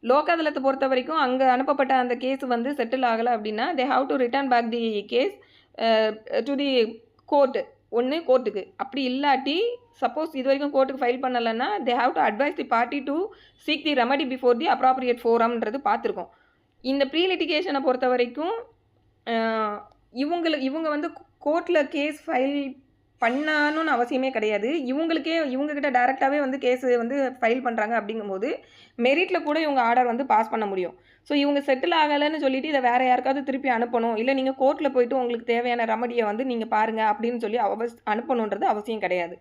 லோக் அதாலத்தை பொறுத்த வரைக்கும் அங்கே அனுப்பப்பட்ட அந்த கேஸ் வந்து செட்டில் ஆகலை அப்படின்னா they have to return back the case to the court, ஒன்று கோர்ட்டுக்கு. அப்படி இல்லாட்டி சப்போஸ் இது வரைக்கும் கோர்ட்டுக்கு ஃபைல் பண்ணலைன்னா they have to advise the party to seek the remedy before the appropriate ஃபோரம்ன்றது பார்த்துருக்கோம். இந்த ப்ரீ லிட்டிகேஷனை பொறுத்த வரைக்கும் இவங்க வந்து கோர்ட்டில் கேஸ் ஃபைல் பண்ணணும்னு அவசியமே கிடையாது. இவங்கக்கிட்ட டேரெக்டாகவே வந்து கேஸு வந்து ஃபைல் பண்ணுறாங்க அப்படிங்கும்போது மெரிட்டில் கூட இவங்க ஆர்டர் வந்து பாஸ் பண்ண முடியும். ஸோ இவங்க செட்டில் ஆகலைன்னு சொல்லிவிட்டு இதை வேறு யாருக்காவது திருப்பி அனுப்பணும், இல்லை நீங்கள் கோர்ட்டில் போய்ட்டு உங்களுக்கு தேவையான ரெமடியை வந்து நீங்கள் பாருங்கள் அப்படின்னு சொல்லி அனுப்பணுன்றது அவசியம் கிடையாது.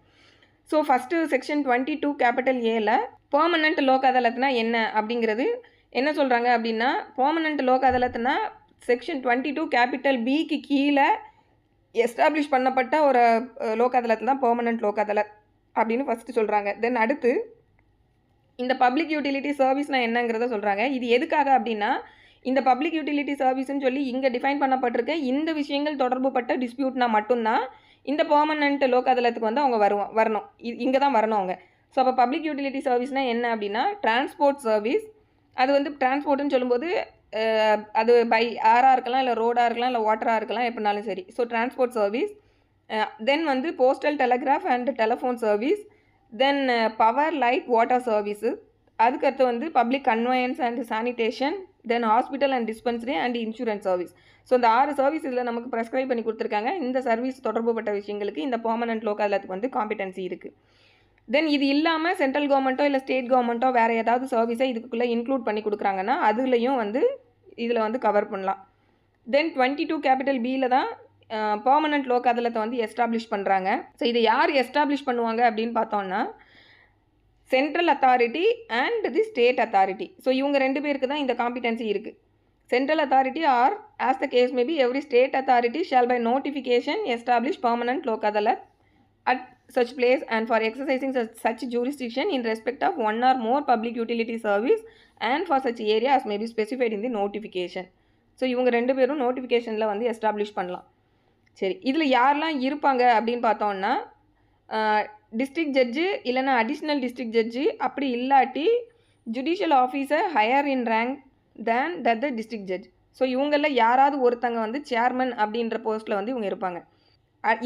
ஸோ ஃபஸ்ட்டு செக்ஷன் 22 கேபிட்டல் ஏல பெர்மனன்ட் லோக் அதாலத்னா என்ன அப்படிங்கிறது என்ன சொல்கிறாங்க அப்படின்னா, பெர்மனன்ட் லோக் அதாலத்னா செக்ஷன் 22 கேபிட்டல் பிக்கு கீழே எஸ்டாப்ளிஷ் பண்ணப்பட்ட ஒரு லோக் அதாலத் தான் பெர்மனன்ட் லோக் அதாலத் அப்படின்னு ஃபஸ்ட்டு சொல்கிறாங்க. தென் அடுத்து இந்த பப்ளிக் யூட்டிலிட்டி சர்வீஸ்னால் என்னங்கிறத சொல்கிறாங்க. இது எதுக்காக அப்படின்னா, இந்த பப்ளிக் யூட்டிலிட்டி சர்வீஸ்ன்னு சொல்லி இங்கே டிஃபைன் பண்ணப்பட்டிருக்க இந்த விஷயங்கள் தொடர்புப்பட்ட டிஸ்பியூட்னா மட்டும்தான் இந்த பெர்மனன்ட் லோக் அதாலத்துக்கு வந்து அவங்க வரணும். இங்கே தான் வரணும் அவங்க. ஸோ அப்போ பப்ளிக் யூட்டிலிட்டி சர்வீஸ்னால் என்ன அப்படின்னா டிரான்ஸ்போர்ட் சர்வீஸ். அது வந்து டிரான்ஸ்போர்ட்டுன்னு சொல்லும்போது அது பை ஏராக இருக்கலாம், இல்லை ரோடாக இருக்கலாம், இல்லை வாட்டராக இருக்கலாம், எப்படினாலும் சரி. So transport service. தென் வந்து postal telegraph and telephone service. Then power light water service. அதுக்கடுத்து வந்து public conveyance and sanitation. Then hospital and dispensary and insurance service. So இந்த 6 சர்வீஸ் இதில் நமக்கு ப்ரெஸ்கிரைப் பண்ணி கொடுத்துருக்காங்க. இந்த சர்வீஸ் தொடர்புப்பட்ட விஷயங்களுக்கு இந்த பெர்மனன்ட் லோக் அதாலத்துக்கு வந்து காம்பிடன்சி இருக்குது. தென் இது இல்லாமல் சென்ட்ரல் கவர்மெண்ட்டோ இல்லை ஸ்டேட் கவர்மெண்ட்டோ வேறு ஏதாவது சர்வீஸை இதுக்குள்ளே இன்க்ளூட் பண்ணி கொடுக்குறாங்கன்னா அதுலேயும் வந்து இதில் வந்து கவர் பண்ணலாம். தென் 22 கேபிட்டல் பியில் தான் பெர்மனன்ட் லோக் அதாலத்தை வந்து எஸ்டாப்ளிஷ் பண்ணுறாங்க. ஸோ இதை யார் எஸ்டாப்ளிஷ் பண்ணுவாங்க அப்படின்னு பார்த்தோம்னா central authority and the state authority. So இவங்க 2 பேருக்கு தான் இந்த காம்பிடன்சி இருக்குது. Central authority or as the case may be every state authority shall by notification establish permanent Lok Adalat at such place and for exercising such jurisdiction in respect of one or more public utility service and for such area as may be specified in the notification. So இவங்க 2 பேரும் நோட்டிஃபிகேஷனில் வந்து establish பண்ணலாம். சரி, இதில் யாரெல்லாம் இருப்பாங்க அப்படின்னு பார்த்தோன்னா டிஸ்ட்ரிக்ட் ஜட்ஜு இல்லைன்னா அடிஷ்னல் டிஸ்ட்ரிக்ட் ஜட்ஜு, அப்படி இல்லாட்டி judicial officer higher in rank than the district judge. So இவங்களில் யாராவது ஒருத்தங்க வந்து சேர்மன் அப்படின்ற போஸ்ட்டில் வந்து இவங்க இருப்பாங்க.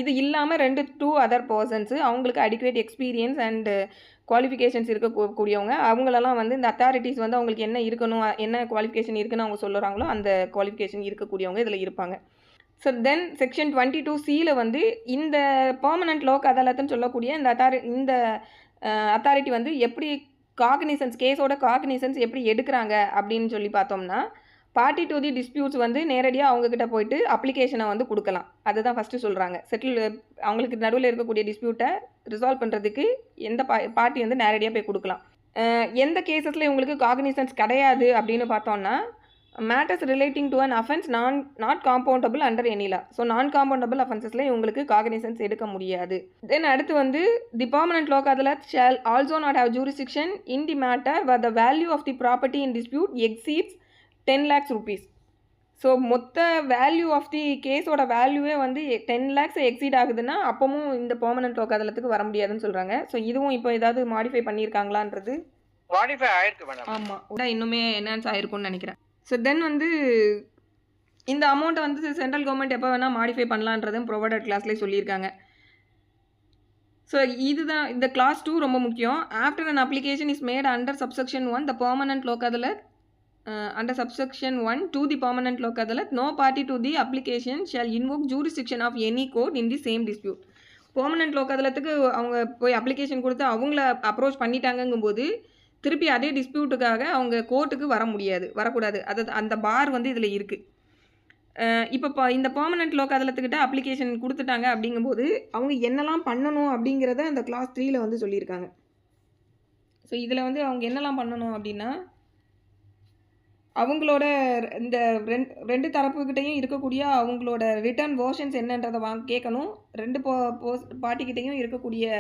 இது இல்லாமல் 2 அதர் பர்சன்ஸு அவங்களுக்கு அடிக்குவேட் எக்ஸ்பீரியன்ஸ் அண்டு குவாலிஃபிகேஷன்ஸ் இருக்கக்கூடியவங்க. அவங்களெல்லாம் வந்து இந்த அத்தாரிட்டிஸ் வந்து அவங்களுக்கு என்ன இருக்கணும், என்ன குவாலிஃபிகேஷன் இருக்குன்னு அவங்க சொல்லுறாங்களோ அந்த குவாலிஃபிகேஷன் இருக்கக்கூடியவங்க இதில் இருப்பாங்க. ஸோ தென் செக்ஷன் 22C வந்து இந்த பெர்மனன்ட் லோக் அதாலத்துன்னு சொல்லக்கூடிய இந்த அத்தாரிட்டி வந்து எப்படி காக்னிசன்ஸ், கேஸோட காக்னிசன்ஸ் எப்படி எடுக்கிறாங்க அப்படின்னு சொல்லி பார்த்தோம்னா பார்ட்டி டு தி டிஸ்பியூட்ஸ் வந்து நேரடியாக அவங்கக்கிட்ட போயிட்டு அப்ளிகேஷனை வந்து கொடுக்கலாம். அதுதான் ஃபஸ்ட்டு சொல்கிறாங்க. அவங்களுக்கு நடுவில் இருக்கக்கூடிய டிஸ்பியூட்டை ரிசால்வ் பண்ணுறதுக்கு எந்த பார்ட்டி வந்து நேரடியாக போய் கொடுக்கலாம். எந்த கேசஸில் இவங்களுக்கு காக்னிசன்ஸ் கிடையாது அப்படின்னு பார்த்தோம்னா matters relating to an offence not compoundable under any law. So non compoundable அஃபென்சஸில் இவங்களுக்கு காக்னிசன்ஸ் எடுக்க முடியாது. தென் அடுத்து வந்து the permanent Lok Adalat shall also not have jurisdiction in the matter where the value of the property in dispute exceeds 10 lakhs rupees. So மொத்த value of the கேஸோட வேல்யூவே வந்து 10 lakhs எக்ஸீட் ஆகுதுன்னா அப்பவும் இந்த பெர்மனன்ட் லோக் அதாலத்துக்கு வர முடியாதுன்னு சொல்கிறாங்க. ஸோ இதுவும் இப்போ ஏதாவது மாடிஃபை பண்ணியிருக்காங்களான்றது மாடிஃபை ஆயிருக்கு மேடம். ஆமாம், இன்னுமே என்ஹான்ஸ் ஆயிருக்கும்னு நினைக்கிறேன். ஸோ தென் வந்து இந்த அமௌண்ட்டை வந்து சென்ட்ரல் கவர்மெண்ட் எப்போ வேணால் மாடிஃபை பண்ணலான்றதும் ப்ரொவைடட் கிளாஸ்லேயே சொல்லியிருக்காங்க. ஸோ இதுதான் இந்த கிளாஸ் 2 ரொம்ப முக்கியம். After an application is made under subsection 1 the permanent Lok Adalat under subsection 1 to the permanent loc adalat no party to the application shall invoke jurisdiction of any court in the same dispute. Permanent Lok அதாலத்துக்கு அவங்க போய் application கொடுத்து அவங்கள approach பண்ணிட்டாங்கங்கும்போது திருப்பி அதே டிஸ்பியூட்டுக்காக அவங்க கோர்ட்டுக்கு வரக்கூடாது. அது அந்த பார் வந்து இதில் இருக்குது. இப்போ இந்த பெர்மனன்ட் லோக் அதாலத்துக்கிட்ட அப்ளிகேஷன் கொடுத்துட்டாங்க அப்படிங்கும்போது அவங்க என்னெல்லாம் பண்ணணும் அப்படிங்கிறத அந்த கிளாஸ் 3 வந்து சொல்லியிருக்காங்க. ஸோ இதில் வந்து அவங்க என்னெல்லாம் பண்ணணும் அப்படின்னா அவங்களோட இந்த 2 தரப்புக்கிட்டையும் இருக்கக்கூடிய அவங்களோட ரிட்டர்ன் வேர்ஷன்ஸ் என்னன்றதை கேட்கணும். 2 பார்ட்டிக்கிட்டையும் இருக்கக்கூடிய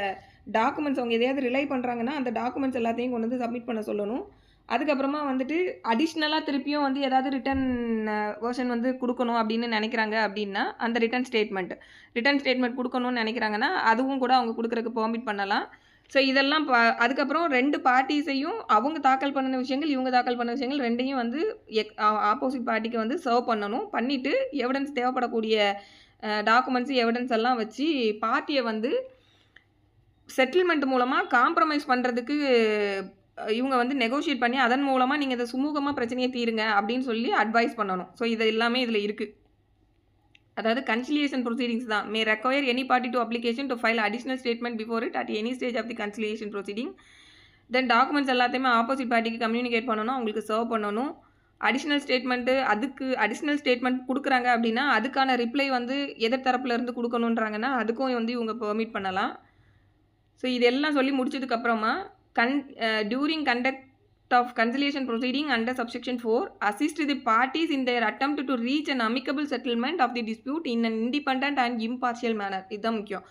டாக்குமெண்ட்ஸ் அவங்க எதையாவது ரிலை பண்ணுறாங்கன்னா அந்த டாக்குமெண்ட்ஸ் எல்லாத்தையும் கொண்டு வந்து சப்மிட் பண்ண சொல்லணும். அதுக்கப்புறமா வந்துட்டு அடிஷ்னலாக திருப்பியும் வந்து ஏதாவது ரிட்டர்ன் வேர்ஷன் வந்து கொடுக்கணும் அப்படின்னு நினைக்கிறாங்க அப்படின்னா அந்த ரிட்டர்ன் ஸ்டேட்மெண்ட் கொடுக்கணும்னு நினைக்கிறாங்கன்னா அதுவும் கூட அவங்க கொடுக்குறதுக்கு பெர்மிட் பண்ணலாம். ஸோ இதெல்லாம் அதுக்கப்புறம் 2 பார்ட்டிஸையும் அவங்க தாக்கல் பண்ணின விஷயங்கள் இவங்க தாக்கல் பண்ண விஷயங்கள் 2ஐயும் வந்து ஆப்போசிட் பார்ட்டிக்கு வந்து சர்வ் பண்ணிவிட்டு எவிடன்ஸ் தேவைப்படக்கூடிய டாக்குமெண்ட்ஸ் எவிடன்ஸ் எல்லாம் வச்சு பார்ட்டியை வந்து செட்டில்மெண்ட் மூலமாக காம்ப்ரமைஸ் பண்ணுறதுக்கு இவங்க வந்து நெகோஷியேட் பண்ணி அதன் மூலமாக நீங்கள் இதை சுமூகமாக பிரச்சனையை தீருங்க அப்படின்னு சொல்லி அட்வைஸ் பண்ணணும். ஸோ இது எல்லாமே இதில் இருக்குது. அதாவது கன்சிலியேஷன் ப்ரொசீடிங்ஸ் தான் may require any party to application to file additional statement before it at any stage of the conciliation proceeding. Then documents எல்லாத்தையுமே ஆப்போசிட் பார்ட்டிக்கு கம்யூனிகேட் பண்ணணும், அவங்களுக்கு சர்வ் பண்ணணும். அடிஷ்னல் ஸ்டேட்மெண்ட் கொடுக்குறாங்க அப்படின்னா அதுக்கான ரிப்ளை வந்து எதிர்த்தரப்புலேருந்து கொடுக்கணுன்றாங்கன்னா அதுக்கும் வந்து இவங்க பெர்மிட் பண்ணலாம். ஸோ இதெல்லாம் சொல்லி முடிச்சதுக்கப்புறமா during conduct of conciliation proceeding under subsection 4 assist the parties in their attempt to reach an amicable settlement of the dispute in an independent and impartial manner. இதுதான் முக்கியம்.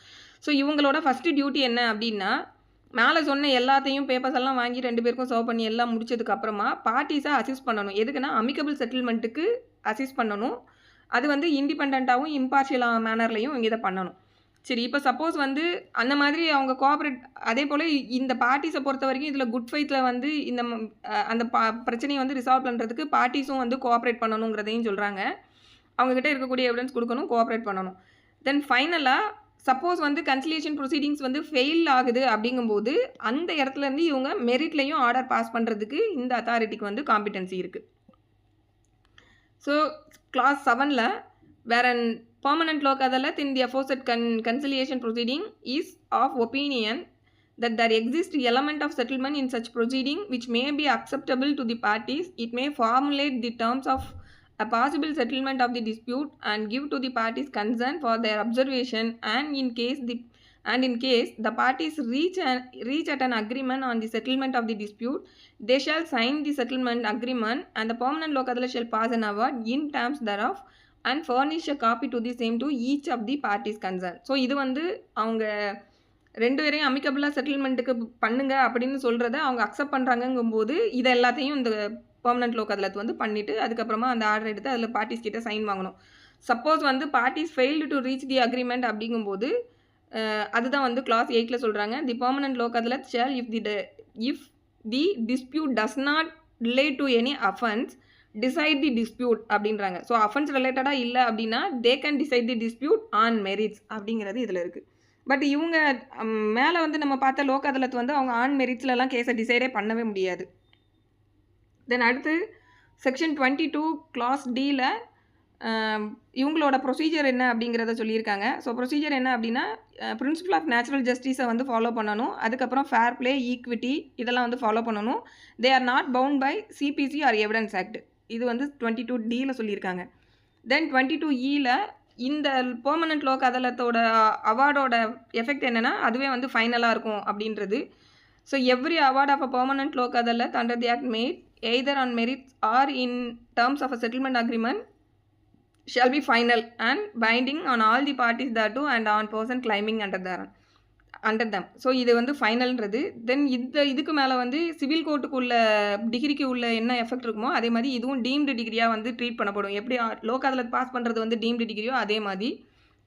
ஸோ இவங்களோட ஃபஸ்ட்டு டியூட்டி என்ன அப்படின்னா மேலே சொன்ன எல்லாத்தையும் பேப்பர்ஸ் எல்லாம் வாங்கி 2 பேருக்கும் சர்வ் பண்ணி எல்லாம் முடிச்சதுக்கு அப்புறமா பார்ட்டிஸை அசிஸ்ட் பண்ணணும். எதுக்குன்னா அமிக்கபிள் செட்டில்மெண்ட்டுக்கு அசிஸ்ட் பண்ணணும். அது வந்து இண்டிபெண்டண்ட்டாகவும் இம்பார்ஷியல் மேனர்லையும் இவங்க இதை பண்ணணும். சரி, இப்போ சப்போஸ் வந்து அந்த மாதிரி அவங்க கோஆப்ரேட் அதே போல் இந்த பார்ட்டிஸை பொறுத்த வரைக்கும் இதில் குட் ஃபெய்த்தில் வந்து இந்த அந்த பிரச்சனையை வந்து ரிசால்வ் பண்ணுறதுக்கு பார்ட்டிஸும் வந்து கோஆப்ரேட் பண்ணணுங்கிறதையும் சொல்கிறாங்க. அவங்ககிட்ட இருக்கக்கூடிய எவிடன்ஸ் கொடுக்கணும், கோஆப்ரேட் பண்ணணும். தென் ஃபைனலாக சப்போஸ் வந்து கன்சிலியேஷன் ப்ரொசீடிங்ஸ் வந்து ஃபெயில் ஆகுது அப்படிங்கும்போது அந்த இடத்துலேருந்து இவங்க மெரிட்லையும் ஆர்டர் பாஸ் பண்ணுறதுக்கு இந்த அத்தாரிட்டிக்கு வந்து காம்பிடன்சி இருக்குது. ஸோ கிளாஸ் 7ல் wherein permanent loc adalat in the aforesaid conciliation proceeding is of opinion that there exists element of settlement in such proceeding which may be acceptable to the parties, it may formulate the terms of a possible settlement of the dispute and give to the parties concerned for their observation, and in case the parties reach at an agreement on the settlement of the dispute, they shall sign the settlement agreement and the permanent loc adalat shall pass an award in terms thereof and furnish a copy to the same to each of the parties concerned. So இது வந்து அவங்க 2 பேரையும் அமிக்கபிளாக செட்டில்மெண்ட்டுக்கு பண்ணுங்க அப்படின்னு சொல்கிறத அவங்க accept பண்ணுறாங்கங்கும்போது இதை எல்லாத்தையும் இந்த பெர்மனன்ட் லோக் அதில் வந்து பண்ணிவிட்டு அதுக்கப்புறமா அந்த ஆர்டர் எடுத்து அதில் பார்ட்டிஸ் கிட்ட சைன் வாங்கணும். சப்போஸ் வந்து parties failed to reach the agreement அப்படிங்கும்போது அதுதான் வந்து கிளாஸ் 8ல் சொல்கிறாங்க. தி பெர்மனன்ட் லோக் அதில் shall if the dispute does not relate to any offence decide the dispute அப்படின்றாங்க. ஸோ அஃபென்ஸ் ரிலேட்டடாக இல்லை அப்படின்னா they can decide the dispute on merits அப்படிங்கிறது இதில் இருக்குது. பட் இவங்க மேலே வந்து நம்ம பார்த்த லோக் அதாலத் வந்து அவங்க ஆன் மெரிட்ஸ்லலாம் கேஸை டிசைடே பண்ணவே முடியாது. தென் அடுத்து செக்ஷன் 22 கிளாஸ் டியில் இவங்களோட ப்ரொசீஜர் என்ன அப்படிங்கிறத சொல்லியிருக்காங்க. ஸோ ப்ரொசீஜர் என்ன அப்படின்னா பிரின்சிபல் ஆஃப் நேச்சுரல் ஜஸ்டிஸை வந்து ஃபாலோ பண்ணணும். அதுக்கப்புறம் ஃபேர் ப்ளே, ஈக்விட்டி இதெல்லாம் வந்து ஃபாலோ பண்ணணும். They are not bound by CPC or evidence act. இது வந்து 22Dயில் சொல்லியிருக்காங்க. தென் 22Eயில் இந்த பெர்மனன்ட் லோக் அதாலத்தோட அவார்டோட எஃபெக்ட் என்னென்னா அதுவே வந்து ஃபைனலாக இருக்கும் அப்படின்றது. So every award of a permanent Lok Adalat under the act made either on merits or in terms of a settlement agreement shall be final and binding on all the parties thereto and on person claiming under them. So இது வந்து ஃபைனல்ன்றது. தென் இதுக்கு மேலே வந்து civil கோர்ட்டுக்குள்ள டிகிரிக்கு உள்ள என்ன effect இருக்குமோ அதே மாதிரி இதுவும் டீம்டு டிகிரியாக வந்து ட்ரீட் பண்ணப்படும். எப்படி லோக் அதாலத் பாஸ் பண்ணுறது வந்து டீம்டு டிகிரியோ அதே மாதிரி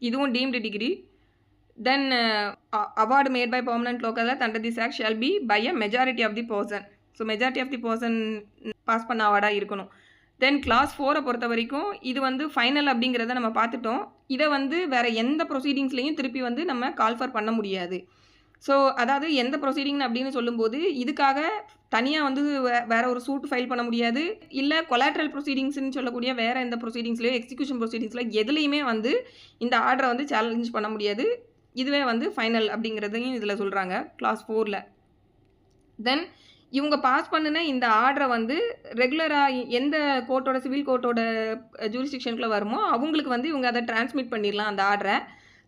இதுவும் deemed decree. Then award made by permanent Lok Adalat under this act shall be by a majority of the person. So majority of the person pass பண்ண அவார்டாக இருக்கணும். தென் கிளாஸ் 4 பொறுத்த வரைக்கும் இது வந்து ஃபைனல் அப்படிங்கிறத நம்ம பார்த்துட்டோம். இதை வந்து வேறு எந்த ப்ரொசீடிங்ஸ்லையும் திருப்பி வந்து நம்ம கால்ஃபர் பண்ண முடியாது. ஸோ அதாவது எந்த ப்ரொசீடிங் அப்படின்னு சொல்லும்போது இதுக்காக தனியாக வந்து வேறு ஒரு சூட் ஃபைல் பண்ண முடியாது. இல்லை கொலாட்ரல் ப்ரொசீடிங்ஸ்னு சொல்லக்கூடிய வேறு எந்த ப்ரொசீடிங்ஸ்லையோ எக்ஸிக்யூஷன் ப்ரொசீடிங்ஸில் எதுலேயுமே வந்து இந்த ஆர்டரை வந்து சேலஞ்ச் பண்ண முடியாது. இதுவே வந்து ஃபைனல் அப்படிங்கிறதையும் இதில் சொல்கிறாங்க கிளாஸ் 4ல். தென் இவங்க பாஸ் பண்ணின இந்த ஆர்டரை வந்து ரெகுலராக எந்த கோர்ட்டோட சிவில் கோர்ட்டோட ஜூரிஸ்டிக்ஷனுக்குள்ள வருமோ அவங்களுக்கு வந்து இவங்க அதை டிரான்ஸ்மிட் பண்ணிடலாம் அந்த ஆர்டரை.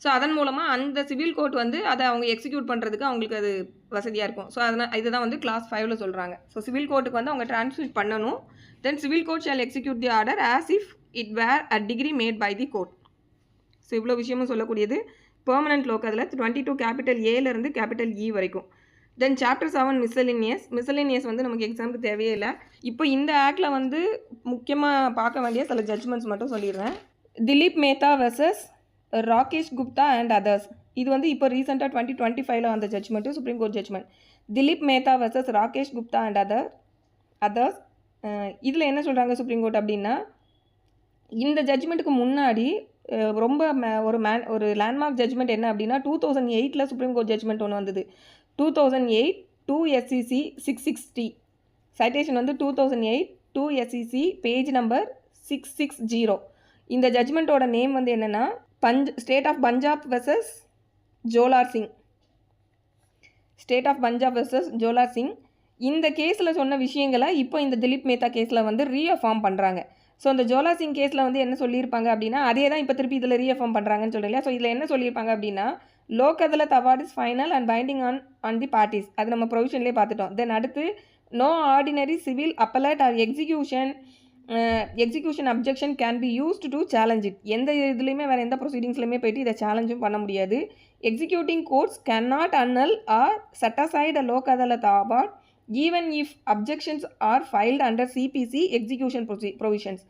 ஸோ அதன் மூலமாக அந்த சிவில் கோர்ட் வந்து அதை அவங்க எக்ஸிக்யூட் பண்ணுறதுக்கு அவங்களுக்கு அது வசதியாக இருக்கும். ஸோ அதனால் இதுதான் வந்து கிளாஸ் 5ல் சொல்கிறாங்க. ஸோ சிவில் கோர்ட்டுக்கு வந்து அவங்க டிரான்ஸ்மிட் பண்ணணும். Then civil court shall execute the order as if it were a decree made by the court. So இவ்வளோ விஷயமும் சொல்லக்கூடியது பெர்மனன்ட் லோக் அதில் 22 கேபிட்டல் ஏலேருந்து கேபிட்டல் இ வரைக்கும். தென் சாப்டர் 7 மிஸ்சலேனியஸ் வந்து நமக்கு எக்ஸாமுக்கு தேவையே இல்லை. இப்போ இந்த ஆக்டில் வந்து முக்கியமாக பார்க்க வேண்டிய சில ஜட்ஜ்மெண்ட்ஸ் மட்டும் சொல்லிடுறேன். Dilip Mehta versus Rakesh Gupta and others. இது வந்து இப்போ ரீசெண்டாக 2025ல் வந்த judgment, supreme court judgment. Dilip Mehta versus Rakesh Gupta and others. இதில் என்ன சொல்கிறாங்க சுப்ரீம் கோர்ட் அப்படின்னா, இந்த ஜட்ஜ்மெண்ட்டுக்கு முன்னாடி ரொம்ப ஒரு லேண்ட்மார்க் ஜட்ஜ்மெண்ட் என்ன அப்படின்னா 2008ல் சுப்ரீம் கோர்ட் ஜட்ஜ்மெண்ட் ஒன்று வந்தது. 2008 2 SCC 660 சைட்டேஷன் வந்து 2008 2 SCC பேஜ் நம்பர் 660. இந்த ஜட்ஜ்மெண்ட்டோட நேம் வந்து என்னென்னா state of Punjab versus Jalour Singh. இந்த கேஸில் சொன்ன விஷயங்களை இப்போ இந்த திலீப் மேத்தா கேஸில் வந்து ரீஅஃபார்ம் பண்ணுறாங்க. ஸோ இந்த ஜோலார் சிங் கேஸில் வந்து என்ன சொல்லியிருப்பாங்க அப்படின்னா அதே தான் இப்போ திருப்பி இதில் ரீஅஃபார்ம் பண்ணுறாங்கன்னு சொல்கிறீங்களா. ஸோ இதில் என்ன சொல்லியிருப்பாங்க அப்படின்னா Lok Adalat award is final and binding on the parties. அது நம்ம ப்ரொவிஷன்லேயே பார்த்துட்டோம். தென் அடுத்து no ordinary civil appellate or execution execution objection can be used to challenge it. எந்த இதுலேயுமே வேறு எந்த ப்ரொசீடிங்ஸ்லையுமே போயிட்டு இதை சேலஞ்சும் பண்ண முடியாது. Executing courts can not annul or set aside a Lok Adalat award even if objections are filed under CPC execution provisions.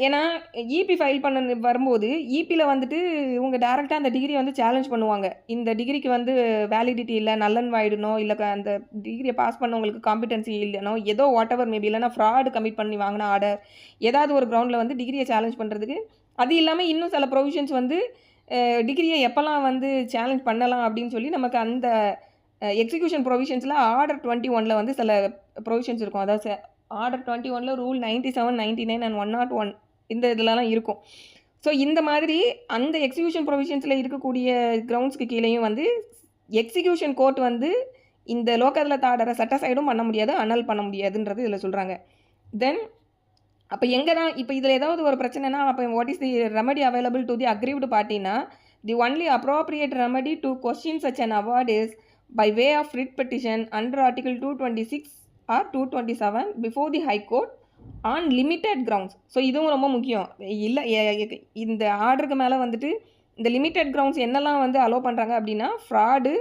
ஏன்னா இபி ஃபைல் பண்ண வரும்போது இபியில் வந்துட்டு இவங்க டேரெக்டாக அந்த டிகிரியை வந்து சேலஞ்ச் பண்ணுவாங்க. இந்த டிகிரிக்கு வந்து வேலிடிட்டி இல்லை, நல்லன் வாயிடனோ, இல்லை அந்த டிகிரியை பாஸ் பண்ணவங்களுக்கு காம்பிடன்சி இல்லைனோ, ஏதோ வாட் எவர் மேபி, இல்லைனா ஃப்ராடு கமிட் பண்ணி வாங்கின ஆர்டர், ஏதாவது ஒரு கிரவுண்டில் வந்து டிகிரியை சேலஞ்ச் பண்ணுறதுக்கு. அது இல்லாமல் இன்னும் சில ப்ரொவிஷன்ஸ் வந்து டிகிரியை எப்போல்லாம் வந்து சேலஞ்ச் பண்ணலாம் அப்படின்னு சொல்லி நமக்கு அந்த எக்ஸிக்யூஷன் ப்ரொவிஷன்ஸில் ஆர்டர் 21 வந்து சில ப்ரொவிஷன்ஸ் இருக்கும். அதாவது ஆர்டர் 21 ரூல் 97, 99 அண்ட் 101 இந்த இதிலலாம் இருக்கும். ஸோ இந்த மாதிரி அந்த எக்ஸிக்யூஷன் ப்ரொவிஷன்ஸில் இருக்கக்கூடிய கிரவுண்ட்ஸ்க்கு கீழேயும் வந்து எக்ஸிக்யூஷன் கோர்ட் வந்து இந்த லோக் அதாலத் ஆர்டரை set aside பண்ண முடியாது, annul பண்ண முடியாதுன்றது இதில் சொல்கிறாங்க. தென் அப்போ எங்கே தான் இப்போ இதில் ஏதாவது ஒரு பிரச்சனைனா அப்போ what is the remedy available to the aggrieved பார்ட்டினா the only appropriate remedy to question such an award is by way of writ petition under Article 226 or 227 before the High Court on limited grounds. So இதுவும் ரொம்ப முக்கியம். இல்லை இந்த ஆர்டருக்கு மேலே வந்துட்டு இந்த லிமிட்டட் கிரவுண்ட்ஸ் என்னெல்லாம் வந்து அலோவ் பண்ணுறாங்க அப்படின்னா fraud,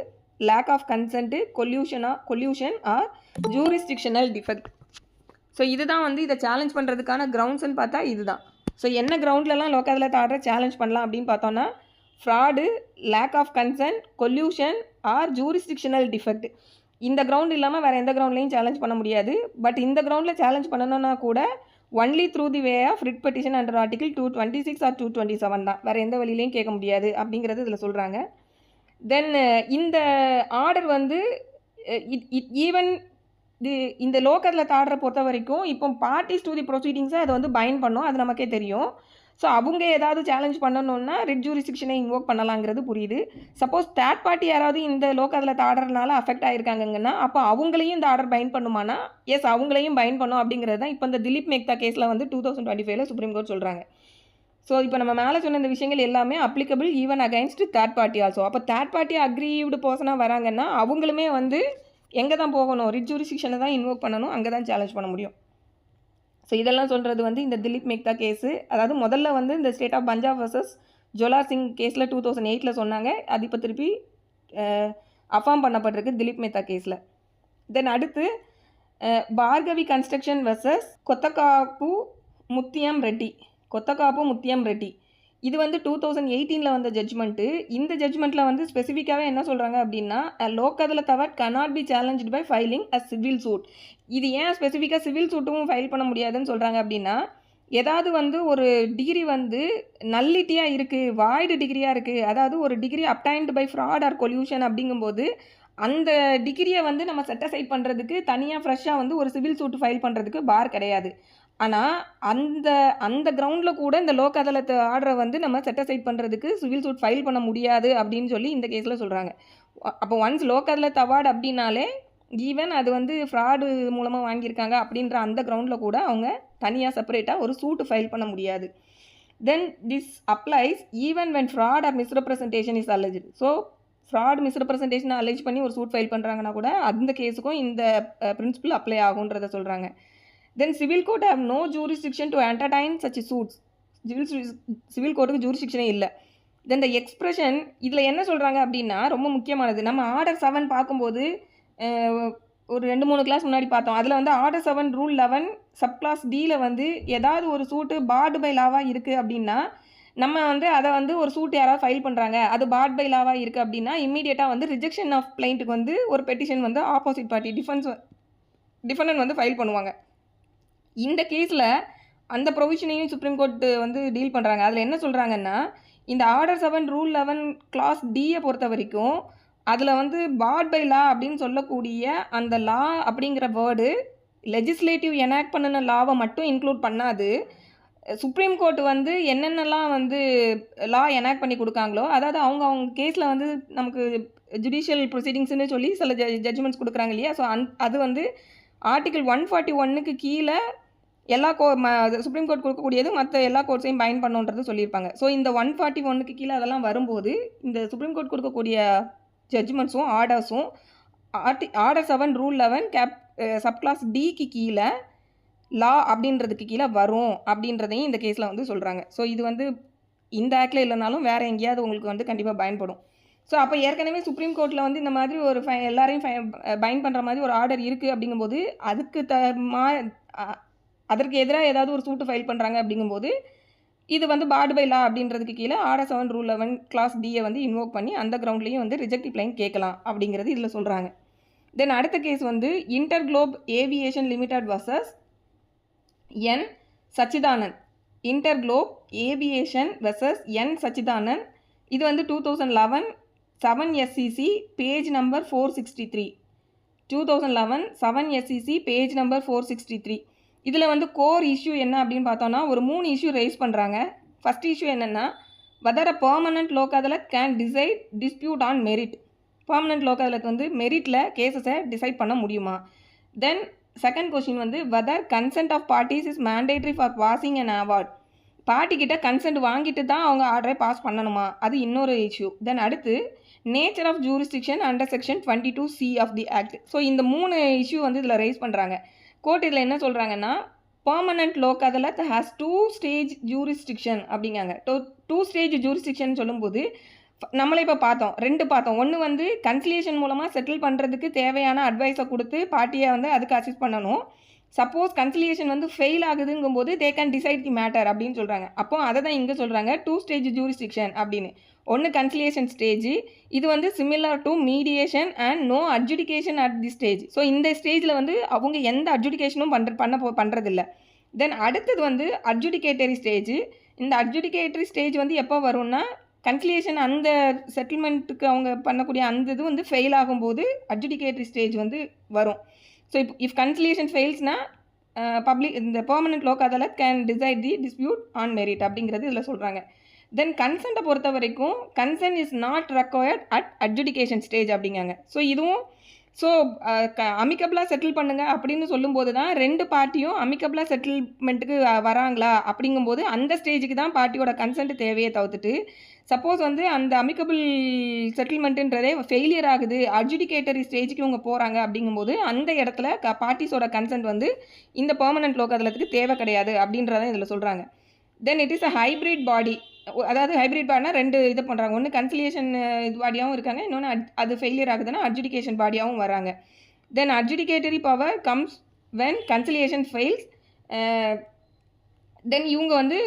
lack of consent, collusion or jurisdictional defect. So இதுதான் வந்து இதை சேலஞ்ச் பண்ணுறதுக்கான கிரவுண்ட்ஸ்ன்னு பார்த்தா இதுதான். ஸோ என்ன கிரவுண்ட்லலாம் லோக் அதாலத் ஆர்டரை சேலஞ்ச் பண்ணலாம் அப்படின்னு பார்த்தோன்னா fraud, lack of consent, collusion or jurisdictional defect. இந்த கிரவுண்ட் இல்லாமல் வேறு எந்த கிரவுண்ட்லையும் சேலஞ்ச் பண்ண முடியாது. பட் இந்த கிரவுண்டில் சேலஞ்ச் பண்ணணும்னா கூட only through the way of writ petition under article 226 or 227 தான், வேறு எந்த வழியிலையும் கேட்க முடியாது அப்படிங்கிறது இதில் சொல்கிறாங்க. தென் இந்த ஆர்டர் வந்து ஈவன் இந்த லோக் அதாலத் ஆர்டரை பொறுத்த வரைக்கும் இப்போ பார்ட்டிஸ் டு தி ப்ரொசீடிங்ஸை அதை வந்து பைண்ட் பண்ணோம், அது நமக்கே தெரியும். ஸோ அவங்க ஏதாவது சேலஞ்ச் பண்ணணுன்னா ரிட் ஜூரிஸ்டிக்ஷனை இன்வோக் பண்ணலாங்கிறது புரியுது. சப்போஸ் தேர்ட் பார்ட்டி யாராவது இந்த லோக் அதாலத் ஆர்டர்னால அஃபெக்ட் ஆகிருக்காங்கன்னா அப்போ அவங்களையும் இந்த ஆர்டர் பைண்ட் பண்ணுமானா எஸ், அவங்களையும் பைண்ட் பண்ணும் அப்படிங்கிறது தான் இப்போ இந்த திலீப் மேக்தா கேஸில் வந்து 2025 சுப்ரீம் கோர்ட் சொல்கிறாங்க. ஸோ இப்போ நம்ம மேலே சொன்ன இந்த விஷயங்கள் எல்லாமே applicable even against third party also. அப்போ தேர்ட் பார்ட்டி அக்ரீவ்டு பர்சனாக வராங்கன்னா அவங்களுமே வந்து எங்கே தான் போகணும், ரிட் ஜூரிஸ்டிக்ஷனை தான் இன்வோக் பண்ணணும், அங்கே தான் சேலஞ்ச் பண்ண முடியும். ஸோ இதெல்லாம் சொல்கிறது வந்து இந்த திலீப் மேக்தா கேஸு. அதாவது முதல்ல வந்து இந்த state of Punjab versus Jalour Singh கேஸில் 2008 சொன்னாங்க. அது இப்போ திருப்பி அஃபார்ம் பண்ணப்பட்டிருக்கு திலீப் மேக்தா கேஸில். தென் அடுத்து பார்கவி கன்ஸ்ட்ரக்ஷன் வர்சஸ் கொத்தகாப்பு முத்தியம் ரெட்டி. இது வந்து 2018 வந்த ஜட்ஜ்மெண்ட்டு. இந்த ஜட்ஜ்மெண்ட்டில் வந்து ஸ்பெசிஃபிக்காகவே என்ன சொல்கிறாங்க அப்படின்னா Lok Adalat award cannot be challenged by filing a civil suit. இது ஏன் ஸ்பெசிஃபிக்காக சிவில் சூட்டும் ஃபைல் பண்ண முடியாதுன்னு சொல்கிறாங்க அப்படின்னா ஏதாவது வந்து ஒரு டிகிரி வந்து நல்லிட்டியாக இருக்குது, வாய்டு டிகிரியாக இருக்குது, அதாவது ஒரு decree obtained by fraud or collusion அப்படிங்கும்போது அந்த டிகிரியை வந்து நம்ம செட் அசைட் பண்ணுறதுக்கு தனியாக ஃப்ரெஷ்ஷாக வந்து ஒரு சிவில் சூட் ஃபைல் பண்ணுறதுக்கு பார் கிடையாது. ஆனால் அந்த கிரவுண்டில் கூட இந்த லோக் அதாலத் ஆர்டரை வந்து நம்ம செட் அசைட் பண்ணுறதுக்கு சிவில் சூட் ஃபைல் பண்ண முடியாது அப்படின்னு சொல்லி இந்த கேஸில் சொல்கிறாங்க. அப்போ ஒன்ஸ் லோக் அதாலத் அவார்டு அப்படின்னாலே ஈவன் அது வந்து ஃப்ராடு மூலமாக வாங்கியிருக்காங்க அப்படின்ற அந்த கிரவுண்டில் கூட அவங்க தனியாக செப்பரேட்டாக ஒரு சூட்டு ஃபைல் பண்ண முடியாது. Then this applies even when fraud or misrepresentation is alleged. So fraud மிஸ்ரெப்ரசன்டேஷனை அலெஜ் பண்ணி ஒரு சூட் ஃபைல் பண்ணுறாங்கன்னா கூட அந்த கேஸுக்கும் இந்த பிரின்சிபல் அப்ளை ஆகுன்றதை சொல்கிறாங்க. Then civil court have no jurisdiction to entertain such suits. Civil கோர்ட்டுக்கு ஜூரிஸ்டிக்ஷனே இல்லை. தென் த எக்ஸ்பிரஷன் இதில் என்ன சொல்கிறாங்க அப்படின்னா ரொம்ப முக்கியமானது. நம்ம ஆர்டர் 7 பார்க்கும்போது ஒரு 2-3 கிளாஸ் முன்னாடி பார்த்தோம். அதில் வந்து ஆர்டர் 7 ரூல் 11 சப் கிளாஸ் டியில் வந்து ஏதாவது ஒரு சூட்டு பார்டு பை லாவாக இருக்குது அப்படின்னா நம்ம வந்து அதை வந்து ஒரு சூட் யாராவது ஃபைல் பண்ணுறாங்க, அது பார்ட் பை லாவாக இருக்குது அப்படின்னா இம்மீடியட்டாக வந்து ரிஜெக்ஷன் ஆஃப் பிளைண்ட்டுக்கு வந்து ஒரு பெட்டிஷன் வந்து ஆப்போசிட் பார்ட்டி டிஃபெண்டன்ட் வந்து ஃபைல் பண்ணுவாங்க. இந்த கேஸில் அந்த ப்ரொவிஷனையும் சுப்ரீம் கோர்ட் வந்து டீல் பண்ணுறாங்க. அதில் என்ன சொல்கிறாங்கன்னா இந்த ஆர்டர் 7 ரூல் 11 கிளாஸ் டியை பொறுத்த வரைக்கும் அதில் வந்து பார்ட் பை லா அப்படின்னு சொல்லக்கூடிய அந்த லா அப்படிங்கிற வேர்டு லெஜிஸ்லேட்டிவ் எனாக்ட் பண்ணின லாவை மட்டும் இன்க்ளூட் பண்ணாது. சுப்ரீம் கோர்ட் வந்து என்னென்னலாம் வந்து லா எனாக்ட் பண்ணி கொடுக்காங்களோ, அதாவது அவங்க கேஸில் வந்து நமக்கு ஜுடிஷியல் ப்ரொசீடிங்ஸ்னு சொல்லி சில ஜட்ஜ்மெண்ட்ஸ் கொடுக்குறாங்க இல்லையா. ஸோ அது வந்து ஆர்டிகிள் 141க்கு கீழே எல்லா சுப்ரீம் கோர்ட் கொடுக்கக்கூடியது மற்ற எல்லா கோர்ட்ஸையும் பைண்ட் பண்ணுன்றது சொல்லியிருப்பாங்க. ஸோ இந்த 141க்கு கீழே அதெல்லாம் வரும்போது இந்த சுப்ரீம் கோர்ட் கொடுக்கக்கூடிய ஜட்ஜ்மெண்ட்ஸும் ஆர்டர்ஸும் ஆர்டர் 7 ரூல் 11 சப் கிளாஸ் டிக்கு கீழே லா அப்படின்றதுக்கு கீழே வரும் அப்படின்றதையும் இந்த கேஸில் வந்து சொல்கிறாங்க. ஸோ இது வந்து இந்த ஆக்டில் இல்லைனாலும் வேறு எங்கேயாவது உங்களுக்கு வந்து கண்டிப்பாக பயன்படும். ஸோ அப்போ ஏற்கனவே சுப்ரீம் கோர்ட்டில் வந்து இந்த மாதிரி ஒரு எல்லாரையும் பைண்ட் பண்ணுற மாதிரி ஒரு ஆர்டர் இருக்குது அப்படிங்கும்போது அதுக்கு அதற்கு எதிராக ஏதாவது ஒரு சூட்டு ஃபைல் பண்ணுறாங்க அப்படிங்கும்போது இது வந்து பார்டு பை லா அப்படின்றதுக்கு கீழே ஆர்டர் 7 ரூல் 11 கிளாஸ் டியை வந்து இன்வோக் பண்ணி அந்த கிரவுண்ட்லேயும் வந்து ரிஜெக்டிவ் கிளைம் கேட்கலாம் அப்படிங்கிறது இதில் சொல்கிறாங்க. தென் அடுத்த கேஸ் வந்து InterGlobe Aviation Limited versus N Sachidanand. InterGlobe Aviation versus N Sachidanand. இது வந்து 2011 7 SCC page number 463. 2011 7 SCC page number 463. இதில் வந்து கோர் இஷ்யூ என்ன அப்படின்னு பார்த்தோன்னா ஒரு 3 இஷ்யூ ரைஸ் பண்ணுறாங்க. ஃபஸ்ட் இஷ்யூ என்னென்னா whether a permanent Lok Adalat can decide dispute on merit. Permanent Lok Adalat வந்து மெரிட்டில் கேஸஸை டிசைட் பண்ண முடியுமா. தென் செகண்ட் கொஸ்டின் வந்து whether consent of parties is mandatory for passing and award. பார்ட்டிக்கிட்ட கன்சென்ட் வாங்கிட்டு தான் அவங்க ஆர்டரை பாஸ் பண்ணணுமா, அது இன்னொரு இஷ்யூ. தென் அடுத்து nature of jurisdiction under section 22C of the act. So இந்த 3 இஷ்யூ வந்து இதில் ரைஸ் பண்ணுறாங்க. கோர்ட் இதில் என்ன சொல்கிறாங்கன்னா permanent Lok Adalat has 2 stage jurisdiction அப்படிங்காங்க. 2 ஸ்டேஜ் ஜூரிஸ்டிக்ஷன் சொல்லும்போது நம்மளே இப்போ பார்த்தோம். ஒன்று வந்து கன்சிலியேஷன் மூலமாக செட்டில் பண்ணுறதுக்கு தேவையான அட்வைஸை கொடுத்து பார்ட்டியை வந்து அதுக்கு அசிஸ்ட் பண்ணணும். சப்போஸ் கன்சிலியேஷன் வந்து ஃபெயில் ஆகுதுங்கும்போது they can decide the matter அப்படின்னு சொல்கிறாங்க. அப்போ அதை தான் இங்கே சொல்கிறாங்க 2 ஸ்டேஜ் ஜூரிஸ்டிக்ஷன் அப்படின்னு. ஒன்று கன்சிலியேஷன் ஸ்டேஜ், இது வந்து similar to mediation and no adjudication at the stage. So இந்த ஸ்டேஜில் வந்து அவங்க எந்த அட்ஜுடிகேஷனும் பண்ணுறதில்ல. தென் அடுத்தது வந்து அட்ஜுடிகேட்டரி ஸ்டேஜ். இந்த அட்ஜுடிகேட்டரி ஸ்டேஜ் வந்து எப்போ வரும்னா கன்சிலியேஷன் அந்த செட்டில்மெண்ட்டுக்கு அவங்க பண்ணக்கூடிய அந்த இது வந்து ஃபெயில் ஆகும்போது அட்ஜுடிகேட்டரி ஸ்டேஜ் வந்து வரும். ஸோ இஃப் கன்சிலியேஷன் ஃபெயில்ஸ்னா இந்த permanent Lok Adalat can decide the dispute on merit அப்படிங்கிறது இதில் சொல்கிறாங்க. தென் கன்சென்ட்டை பொறுத்த வரைக்கும் consent is not required at adjudication stage அப்படிங்காங்க. ஸோ இதுவும் அமிக்கபிளாக செட்டில் பண்ணுங்க அப்படின்னு சொல்லும்போது தான் 2 பார்ட்டியும் அமிக்கபிளாக செட்டில்மெண்ட்டுக்கு வராங்களா அப்படிங்கும்போது அந்த ஸ்டேஜுக்கு தான் பார்ட்டியோட கன்சென்ட் தேவையை தவிர்த்துட்டு சப்போஸ் வந்து அந்த அமிக்கபிள் செட்டில்மெண்ட்டுன்றதே ஃபெயிலியர் ஆகுது, அட்ஜுடிகேட்டரி ஸ்டேஜுக்கு இவங்க போகிறாங்க அப்படிங்கும்போது அந்த இடத்துல பார்ட்டிஸோட கன்சென்ட் வந்து இந்த பெர்மனன்ட் லோக் அதாலத்துக்கு தேவை கிடையாது அப்படின்றத இதில் சொல்கிறாங்க. Then it is a hybrid body. அதாவது ஹைப்ரிட் பாடினா 2 இது பண்ணுறாங்க. ஒன்று கன்சிலியேஷன் இது பாடியாகவும் இருக்காங்க, இன்னொன்று அது ஃபெயிலியர் ஆகுதுன்னா அட்ஜுடிகேஷன் பாடியாகவும் வராங்க. Then adjudicatory power comes when conciliation fails. Then இவங்க வந்து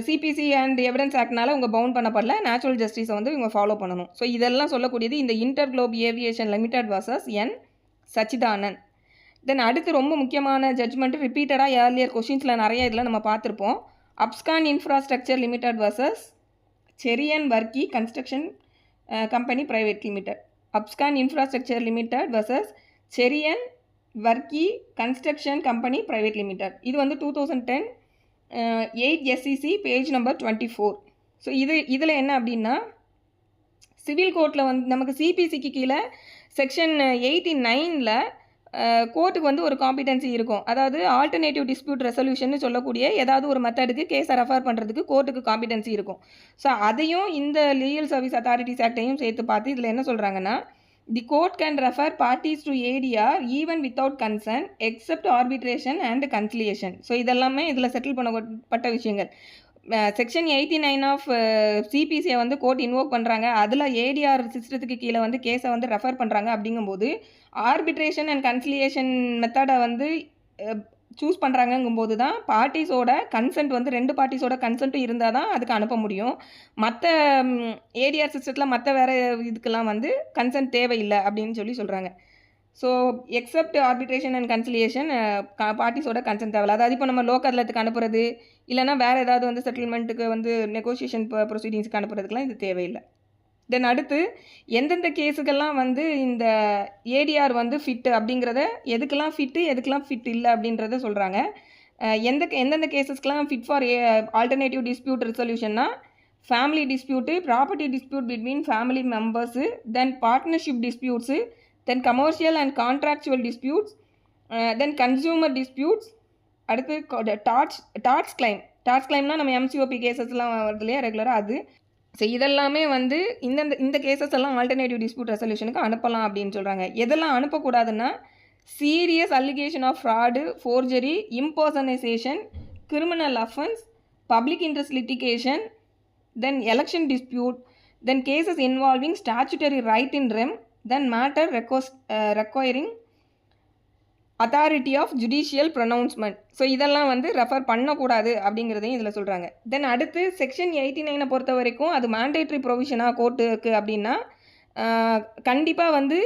சிபிசி அண்ட் எவிடன்ஸ் ஆக்ட்னால இவங்க பவுண்ட் பண்ணப்படல, நேச்சுரல் ஜஸ்டிஸை வந்து இவங்க ஃபாலோ பண்ணணும். ஸோ இதெல்லாம் சொல்லக்கூடியது இந்த InterGlobe Aviation Limited versus N Sachidanand. Then அடுத்து ரொம்ப முக்கியமான ஜட்ஜ்மெண்ட் ரிப்பீட்டடாக ஏர்லியர் கொஷின்ஸில் நிறைய இதில் நம்ம பார்த்துருப்போம். Afcons Infrastructure Limited versus Cherian Varkey Construction Company Private Limited. Afcons Infrastructure Limited versus Cherian Varkey Construction Company Private Limited. இது வந்து 2010 8 SCC பேஜ் நம்பர் 24. ஸோ இதில் என்ன அப்படின்னா சிவில் கோர்ட்டில் வந்து நமக்கு சிபிசிக்கு கீழே செக்ஷன் 89ல் கோர்ட்டுக்கு வந்து ஒரு காம்பிடன்சி இருக்கும். அதாவது ஆல்டர்னேட்டிவ் டிஸ்பியூட் ரெசல்யூஷன் சொல்லக்கூடிய ஏதாவது ஒரு மெத்தடுக்கு கேஸை ரெஃபர் பண்ணுறதுக்கு கோர்ட்டுக்கு காம்பிடன்சி இருக்கும். ஸோ அதையும் இந்த லீகல் சர்வீஸ் அத்தாரிட்டிஸ் ஆக்டையும் சேர்த்து பார்த்து இதில் என்ன சொல்கிறாங்கன்னா the court can refer parties to ADR even without concern accept arbitration and conciliation. So இதெல்லாமே இதில் செட்டில் பண்ணப்பட்ட விஷயங்கள். செக்ஷன் 89 ஆஃப் சிபிசியை வந்து கோர்ட் இன்வோக் பண்ணுறாங்க, அதில் ஏடிஆர் சிஸ்டத்துக்கு கீழே வந்து கேஸை வந்து ரெஃபர் பண்ணுறாங்க. அப்படிங்கும்போது ஆர்பிட்ரேஷன் அண்ட் கன்சிலியேஷன் மெத்தடை வந்து சூஸ் பண்ணுறாங்கங்கும்போது தான் பார்ட்டிஸோட கன்சென்ட் வந்து 2 பார்ட்டிஸோட கன்சென்ட்டும் இருந்தால் தான் அதுக்கு அனுப்ப முடியும். மற்ற ஏடிஆர் சிஸ்டத்தில் மற்ற வேறு இதுக்கெல்லாம் வந்து கன்சென்ட் தேவையில்லை அப்படின்னு சொல்கிறாங்க. So except arbitration and conciliation பார்ட்டிஸோட கன்சென்ட் தேவையில்லை. அதாவது இப்போ நம்ம லோக் அதாலத்துக்கு அனுப்புறது இல்லைனா வேறு ஏதாவது வந்து செட்டில்மெண்ட்டுக்கு வந்து நெகோசியேஷன் ப்ரொசீடிங்ஸ்க்கு அனுப்புறதுக்கெலாம் இது தேவையில்லை. தென் அடுத்து எந்தெந்த கேஸுக்கெல்லாம் வந்து இந்த ஏடிஆர் வந்து ஃபிட்டு அப்படிங்கிறத எதுக்கெல்லாம் ஃபிட்டு எதுக்கெல்லாம் ஃபிட் இல்லை அப்படின்றத சொல்கிறாங்க. எந்தெந்த கேஸஸ்க்கெலாம் ஃபிட் ஃபார் ஆல்டர்னேட்டிவ் டிஸ்பியூட் ரெசல்யூஷன்னா family dispute, property dispute between family members, then partnership disputes, then commercial and contractual disputes, then consumer disputes. அடுத்து டார்ட்ஸ் கிளைம்னா நம்ம எம்சிஓபி கேசஸ்லாம் வருது இல்லையா ரெகுலராக, அது. ஸோ இதெல்லாமே வந்து இந்த கேசஸ் எல்லாம் ஆல்டர்னேட்டிவ் டிஸ்பியூட் ரெசல்யூஷனுக்கு அனுப்பலாம் அப்படின்னு சொல்கிறாங்க. எதெல்லாம் அனுப்பக்கூடாதுன்னா serious allegation of fraud, forgery, impersonation, criminal offense, public interest litigation, then election dispute, then cases involving statutory right in rem, then matter requiring authority of judicial pronouncement. So இதெல்லாம் வந்து refer பண்ணக்கூடாது அப்படிங்கிறதையும் இதில் சொல்கிறாங்க. தென் அடுத்து செக்ஷன் 89 பொறுத்த வரைக்கும் அது மேண்டேட்ரி ப்ரொவிஷனாக கோர்ட்டுக்கு அப்படின்னா கண்டிப்பாக வந்து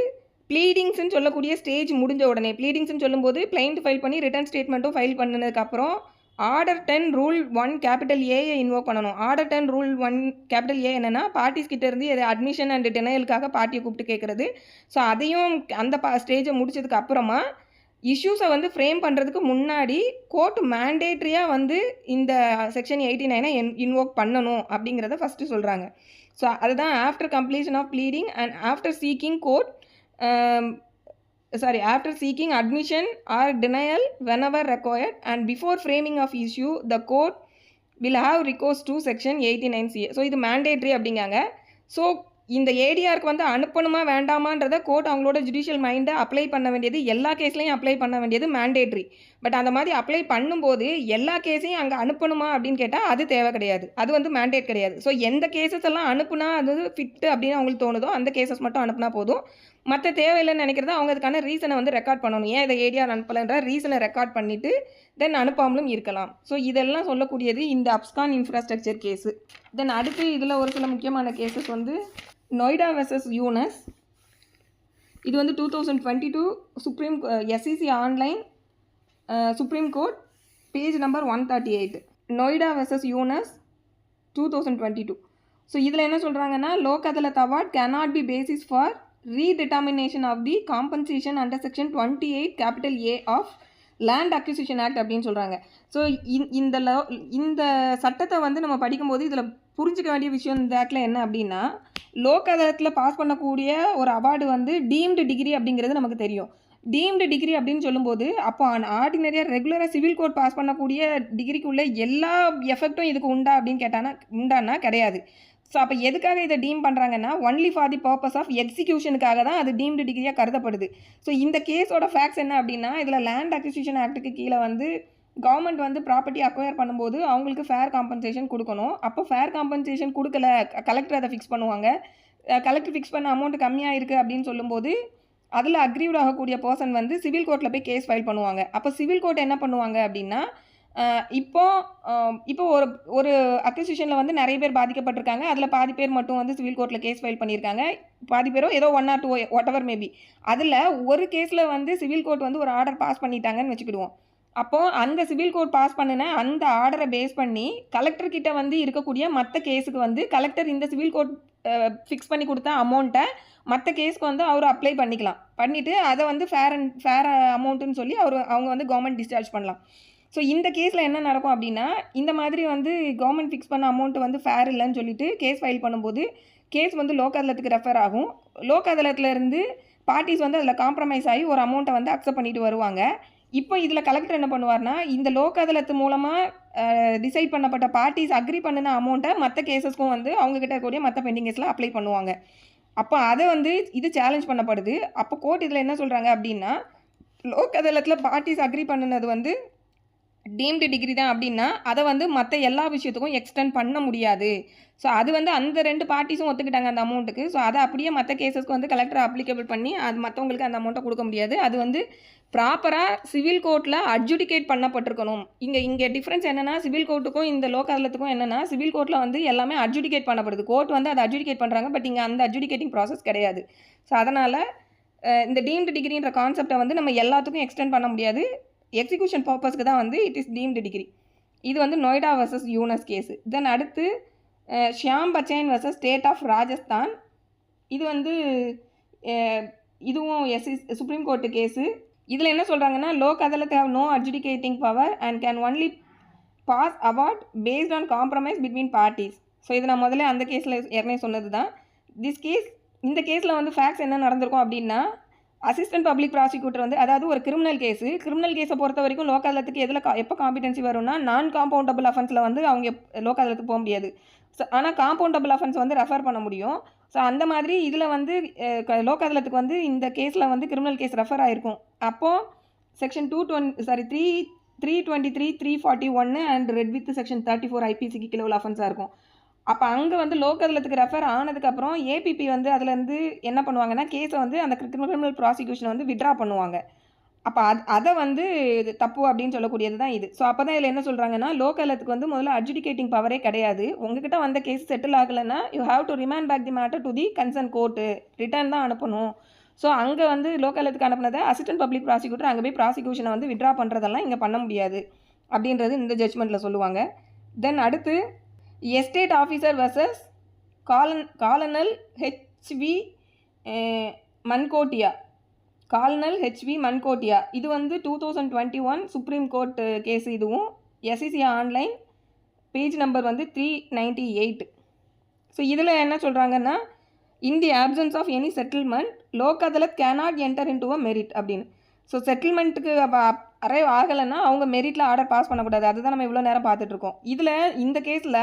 ப்ளீடிங்ஸ்ன்னு சொல்லக்கூடிய ஸ்டேஜ் முடிஞ்ச உடனே, ப்ளீடிங்ஸ்ன்னு சொல்லும்போது பிளைண்ட் ஃபைல் பண்ணி ரிட்டர்ன் ஸ்டேட்மெண்ட்டும் ஃபைல் பண்ணதுக்கப்புறம் ஆர்டர் 10 ரூல் 1 கேபிட்டல் ஏயை இன்வோக் பண்ணணும். ஆர்டர் 10 ரூல் 1 கேபிட்டல் ஏ என்னென்னா பார்ட்டிஸ் கிட்ட இருந்து எது அட்மிஷன் அண்ட் டினையலுக்காக பார்ட்டியை கூப்பிட்டு கேட்குறது. ஸோ அதையும் அந்த ஸ்டேஜை முடிச்சதுக்கு அப்புறமா இஷ்யூஸை வந்து ஃப்ரேம் பண்ணுறதுக்கு முன்னாடி கோர்ட் மேண்டேட்ரியாக வந்து இந்த செக்ஷன் 89 இன்வோக் பண்ணணும் அப்படிங்கிறத ஃபஸ்ட்டு சொல்கிறாங்க. ஸோ அதுதான் after completion of pleading and after seeking after seeking admission or denial whenever required and before framing of issue, the court will have recourse to section 89CA. So இது mandatory அப்படிங்காங்க. So இந்த ஏடிஆருக்கு வந்து அனுப்பணுமா வேண்டாமான்றதை court அவங்களோட judicial மைண்டை apply பண்ண வேண்டியது, எல்லா கேஸ்லையும் apply பண்ண வேண்டியது மேண்டேட்ரி. பட் அந்த மாதிரி அப்ளை பண்ணும்போது எல்லா கேஸையும் அங்கே அனுப்பணுமா அப்படின்னு கேட்டால் அது தேவை கிடையாது, அது வந்து மேண்டேட் கிடையாது. ஸோ எந்த கேசஸ் எல்லாம் அனுப்புனா அது ஃபிட்டு அப்படின்னு அவங்களுக்கு தோணுதோ அந்த கேசஸ் மட்டும் அனுப்புனா போதும். மற்ற தேவையில்லைன்னு நினைக்கிறத அவங்க அதுக்கான ரீசனை வந்து ரெக்கார்ட் பண்ணணும். ஏன் இதை ஏடிஆர் அனுப்பலைன்ற ரீசனை ரெக்கார்ட் பண்ணிவிட்டு தென் அனுப்பாமலும் இருக்கலாம். ஸோ இதெல்லாம் சொல்லக்கூடியது இந்த அப்ஸ்கான் இன்ஃப்ராஸ்ட்ரக்சர் கேஸு. தென் அடுத்து இதில் ஒரு சில முக்கியமான கேசஸ் வந்து நொய்டா வெர்சஸ் யூனஸ். இது வந்து 2022 supreme SEC online supreme court page number 138. Noida versus Yunus 2022. So இதில் என்ன சொல்கிறாங்கன்னா, Lok Adalat award cannot be basis for redetermination of the compensation under section 28 capital A of land acquisition act அப்படின்னு சொல்கிறாங்க. ஸோ இந்த சட்டத்தை வந்து நம்ம படிக்கும்போது இதில் புரிஞ்சிக்க வேண்டிய விஷயம் இந்த ஆக்டில் என்ன அப்படின்னா, லோக் அதாலத்தில் பாஸ் பண்ணக்கூடிய ஒரு அவார்டு வந்து டீம்டு டிகிரி அப்படிங்கிறது நமக்கு தெரியும். டீம்டு டிகிரி அப்படின்னு சொல்லும்போது அப்போ ஆர்டினரியாக ரெகுலராக சிவில் கோர்ட் பாஸ் பண்ணக்கூடிய டிகிரிக்குள்ளே எல்லா எஃபெக்டும் இதுக்கு உண்டா அப்படின்னு உண்டானா கிடையாது. ஸோ அப்போ எதுக்காக இதை டீம் பண்ணுறாங்கன்னா, only for the purpose of எக்ஸிக்யூஷனுக்காக தான் அது டீம்டு டிகிரியாக கருதப்படுது. ஸோ இந்த கேஸோட ஃபேக்ட்ஸ் என்ன அப்படின்னா, இதில் லேண்ட் அக்விசிஷன் ஆக்ட்டுக்கு கீழே வந்து கவர்மெண்ட் வந்து ப்ராப்பர்ட்டி அக்வயர் பண்ணும்போது அவங்களுக்கு ஃபேர் காம்பன்சேஷன் கொடுக்கணும். அப்போ ஃபேர் காம்பன்சேஷன் கொடுக்கல, கலெக்டர் அதை ஃபிக்ஸ் பண்ணுவாங்க. கலெக்டர் ஃபிக்ஸ் பண்ண அமௌண்ட் கம்மியாக இருக்குது அப்படின்னு சொல்லும்போது அதில் அக்ரீவ்ட் ஆகக்கூடிய பர்சன் வந்து சிவில் கோர்ட்டில் போய் கேஸ் ஃபைல் பண்ணுவாங்க. அப்போ சிவில் கோர்ட் என்ன பண்ணுவாங்க அப்படின்னா, இப்போ ஒரு அக்விசிஷனில் வந்து நிறைய பேர் பாதிக்கப்பட்டிருக்காங்க. அதில் பாதி பேர் மட்டும் வந்து சிவில் கோர்ட்டில் கேஸ் ஃபைல் பண்ணியிருக்காங்க. பாதி பேரோ ஏதோ 1 or 2 வாட் எவர் மேபி. அதில் ஒரு கேஸில் வந்து சிவில் கோர்ட் வந்து ஒரு ஆர்டர் பாஸ் பண்ணிட்டாங்கன்னு வச்சுக்கிடுவோம். அப்போது அந்த சிவில் கோர்ட் பாஸ் பண்ணின அந்த ஆர்டரை பேஸ் பண்ணி கலெக்டர்கிட்ட வந்து இருக்கக்கூடிய மற்ற கேஸுக்கு வந்து கலெக்டர் இந்த சிவில் கோர்ட் ஃபிக்ஸ் பண்ணி கொடுத்த அமௌண்ட்டை மற்ற கேஸ்க்கு வந்து அவர் அப்ளை பண்ணிக்கலாம். பண்ணிவிட்டு அதை வந்து ஃபேர் அமௌண்ட்டுன்னு சொல்லி அவங்க வந்து கவர்மெண்ட் டிஸ்சார்ஜ் பண்ணலாம். ஸோ இந்த கேஸில் என்ன நடக்கும் அப்படின்னா, இந்த மாதிரி வந்து கவர்மெண்ட் ஃபிக்ஸ் பண்ண அமௌண்ட்டு வந்து ஃபேர் இல்லைன்னு சொல்லிட்டு கேஸ் ஃபைல் பண்ணும்போது கேஸ் வந்து லோக் அதாலத்துக்கு ரெஃபர் ஆகும். லோக் அதாலத்துலேருந்து பார்ட்டிஸ் வந்து அதில் காம்ப்ரமைஸ் ஆகி ஒரு அமௌண்ட்டை வந்து அக்செப்ட் பண்ணிட்டு வருவாங்க. இப்போ இதில் கலெக்டர் என்ன பண்ணுவார்னா, இந்த லோக் அதாலத்து மூலமாக டிசைட் பண்ணப்பட்ட பார்ட்டிஸ் அக்ரி பண்ணின அமௌண்ட்டை மற்ற கேஸஸ்க்கும் வந்து அவங்கக்கிட்ட இருக்கக்கூடிய மற்ற பெண்டிங் கேஸில் அப்ளை பண்ணுவாங்க. அப்போ அதை வந்து இது சேலஞ்ச் பண்ணப்படுது. அப்போ கோர்ட் இதில் என்ன சொல்கிறாங்க அப்படின்னா, லோக் அதாலத்தில் பார்ட்டிஸ் அக்ரி பண்ணினது வந்து டீம்டு டிகிரி தான் அப்படின்னா அதை வந்து மற்ற எல்லா விஷயத்துக்கும் எக்ஸ்டெண்ட் பண்ண முடியாது. ஸோ அது வந்து அந்த 2 பார்ட்டிஸும் ஒத்துக்கிட்டாங்க அந்த அமௌண்ட்டுக்கு. ஸோ அதை அப்படியே மற்ற கேஸஸ்க்கு வந்து கலெக்டர் அப்ளிகபிள் பண்ணி அது மற்றவங்களுக்கு அந்த அமௌண்ட்டை கொடுக்க முடியாது. அது வந்து ப்ராப்பராக சிவில் கோர்ட்டில் அட்ஜுடிகேட் பண்ணப்பட்டிருக்கணும். இங்கே டிஃப்ரென்ஸ் என்னென்னா, சிவில் கோர்ட்டுக்கும் இந்த லோக் அதாலத்துக்கும் என்னென்னா, சிவில் கோர்ட்டில் வந்து எல்லாமே அட்ஜுடிகேட் பண்ணப்படுது. கோர்ட் வந்து அதை அட்ஜுடிகேட் பண்ணுறாங்க. பட் இங்கே அந்த அட்ஜுடிகேட்டிங் ப்ராசஸ் கிடையாது. ஸோ அதனால் இந்த டீம்டு டிகிரின்ற கான்செப்டை வந்து நம்ம எல்லாத்துக்கும் எக்ஸ்டெண்ட் பண்ண முடியாது. எக்ஸிக்யூஷன் பர்பஸ்க்கு தான் வந்து இட் இஸ் டீம்டு டிகிரி. இது வந்து Noida versus Yunus case. Then அடுத்து Shyam Bachchan versus state of Rajasthan. இது வந்து இதுவும் சுப்ரீம் கோர்ட்டு கேஸு. இதில் என்ன சொல்கிறாங்கன்னா, Lok Adalat have no adjudicating power and can only pass award based on compromise between parties. So இது நான் முதல்ல அந்த கேஸில் ஏற்கனவே சொன்னது தான். இந்த கேஸில் வந்து ஃபேக்ட்ஸ் என்ன நடந்திருக்கும் அப்படின்னா, அசிஸ்டன்ட் பப்ளிக் ப்ராசிக்யூட்டர் வந்து, அதாவது ஒரு கிரிமினல் கேஸை பொறுத்த வரைக்கும் லோக் அதாலத்துக்கு எப்போ காம்பிடன்சி வரும்னா, நான் காம்பவுண்டபிள் அஃபென்ஸில் வந்து அவங்க லோக் அதாலத்துக்கு போக முடியாது. ஸோ ஆனால் காம்பவுண்டபிள் அஃபென்ஸ் வந்து ரெஃபர் பண்ண முடியும். ஸோ அந்த மாதிரி இதில் வந்து லோக் அதாலத்துக்கு வந்து இந்த கேஸில் வந்து கிரிமினல் கேஸ் ரெஃபர் ஆகிருக்கும். அப்போது section 323 341 and red with section 34 ஐபிசிக்கு கீழே உள்ள அஃபென்ஸாக இருக்கும். அப்போ அங்கே வந்து லோக் அதாலத்துக்கு ரெஃபர் ஆனதுக்கப்புறம் ஏபிபி வந்து அதுலேருந்து என்ன பண்ணுவாங்கன்னா கேஸை வந்து அந்த கிரிமினல் ப்ராசிக்யூஷனை வந்து விட்ரா பண்ணுவாங்க. அப்போ அதை வந்து தப்பு அப்படின்னு சொல்லக்கூடியது தான் இது. ஸோ அப்போ தான் இதில் என்ன சொல்கிறாங்கன்னா லோக் அதாலத்துக்கு வந்து முதல்ல அட்ஜுடிகேட்டிங் பவரே கிடையாது. உங்ககிட்ட வந்த கேஸ் செட்டில் ஆகலைன்னா you have to remand back the matter to the concern court, return தான் அனுப்பணும். ஸோ அங்கே வந்து லோக் அதாலத்துக்கு அனுப்புனதை அசிஸ்டன்ட் பப்ளிக் ப்ராசிக்யூட்டர் அங்கே போய் ப்ராசிக்யூஷனை வந்து விட்ரா பண்ணுறதெல்லாம் இங்கே பண்ண முடியாது அப்படின்றது இந்த ஜட்ஜ்மெண்ட்டில் சொல்லுவாங்க. தென் அடுத்து estate officer versus colonel HV Mankotia. Colonel HV Mankotia இது வந்து 2021 சுப்ரீம் கோர்ட் கேஸ். இதுவும் எஸ்இசி ஆன்லைன் பேஜ் நம்பர் வந்து 398. ஸோ இதில் என்ன சொல்கிறாங்கன்னா in the absence of any settlement Lok Adalat cannot enter in to a merit அப்படின்னு. ஸோ செட்டில்மெண்ட்டுக்கு அரைவ் ஆகலைன்னா அவங்க மெரிட்டில் ஆர்டர் பாஸ் பண்ணக்கூடாது. அதுதான் நம்ம இவ்வளோ நேரம் பார்த்துட்ருக்கோம். இதில் இந்த கேஸில்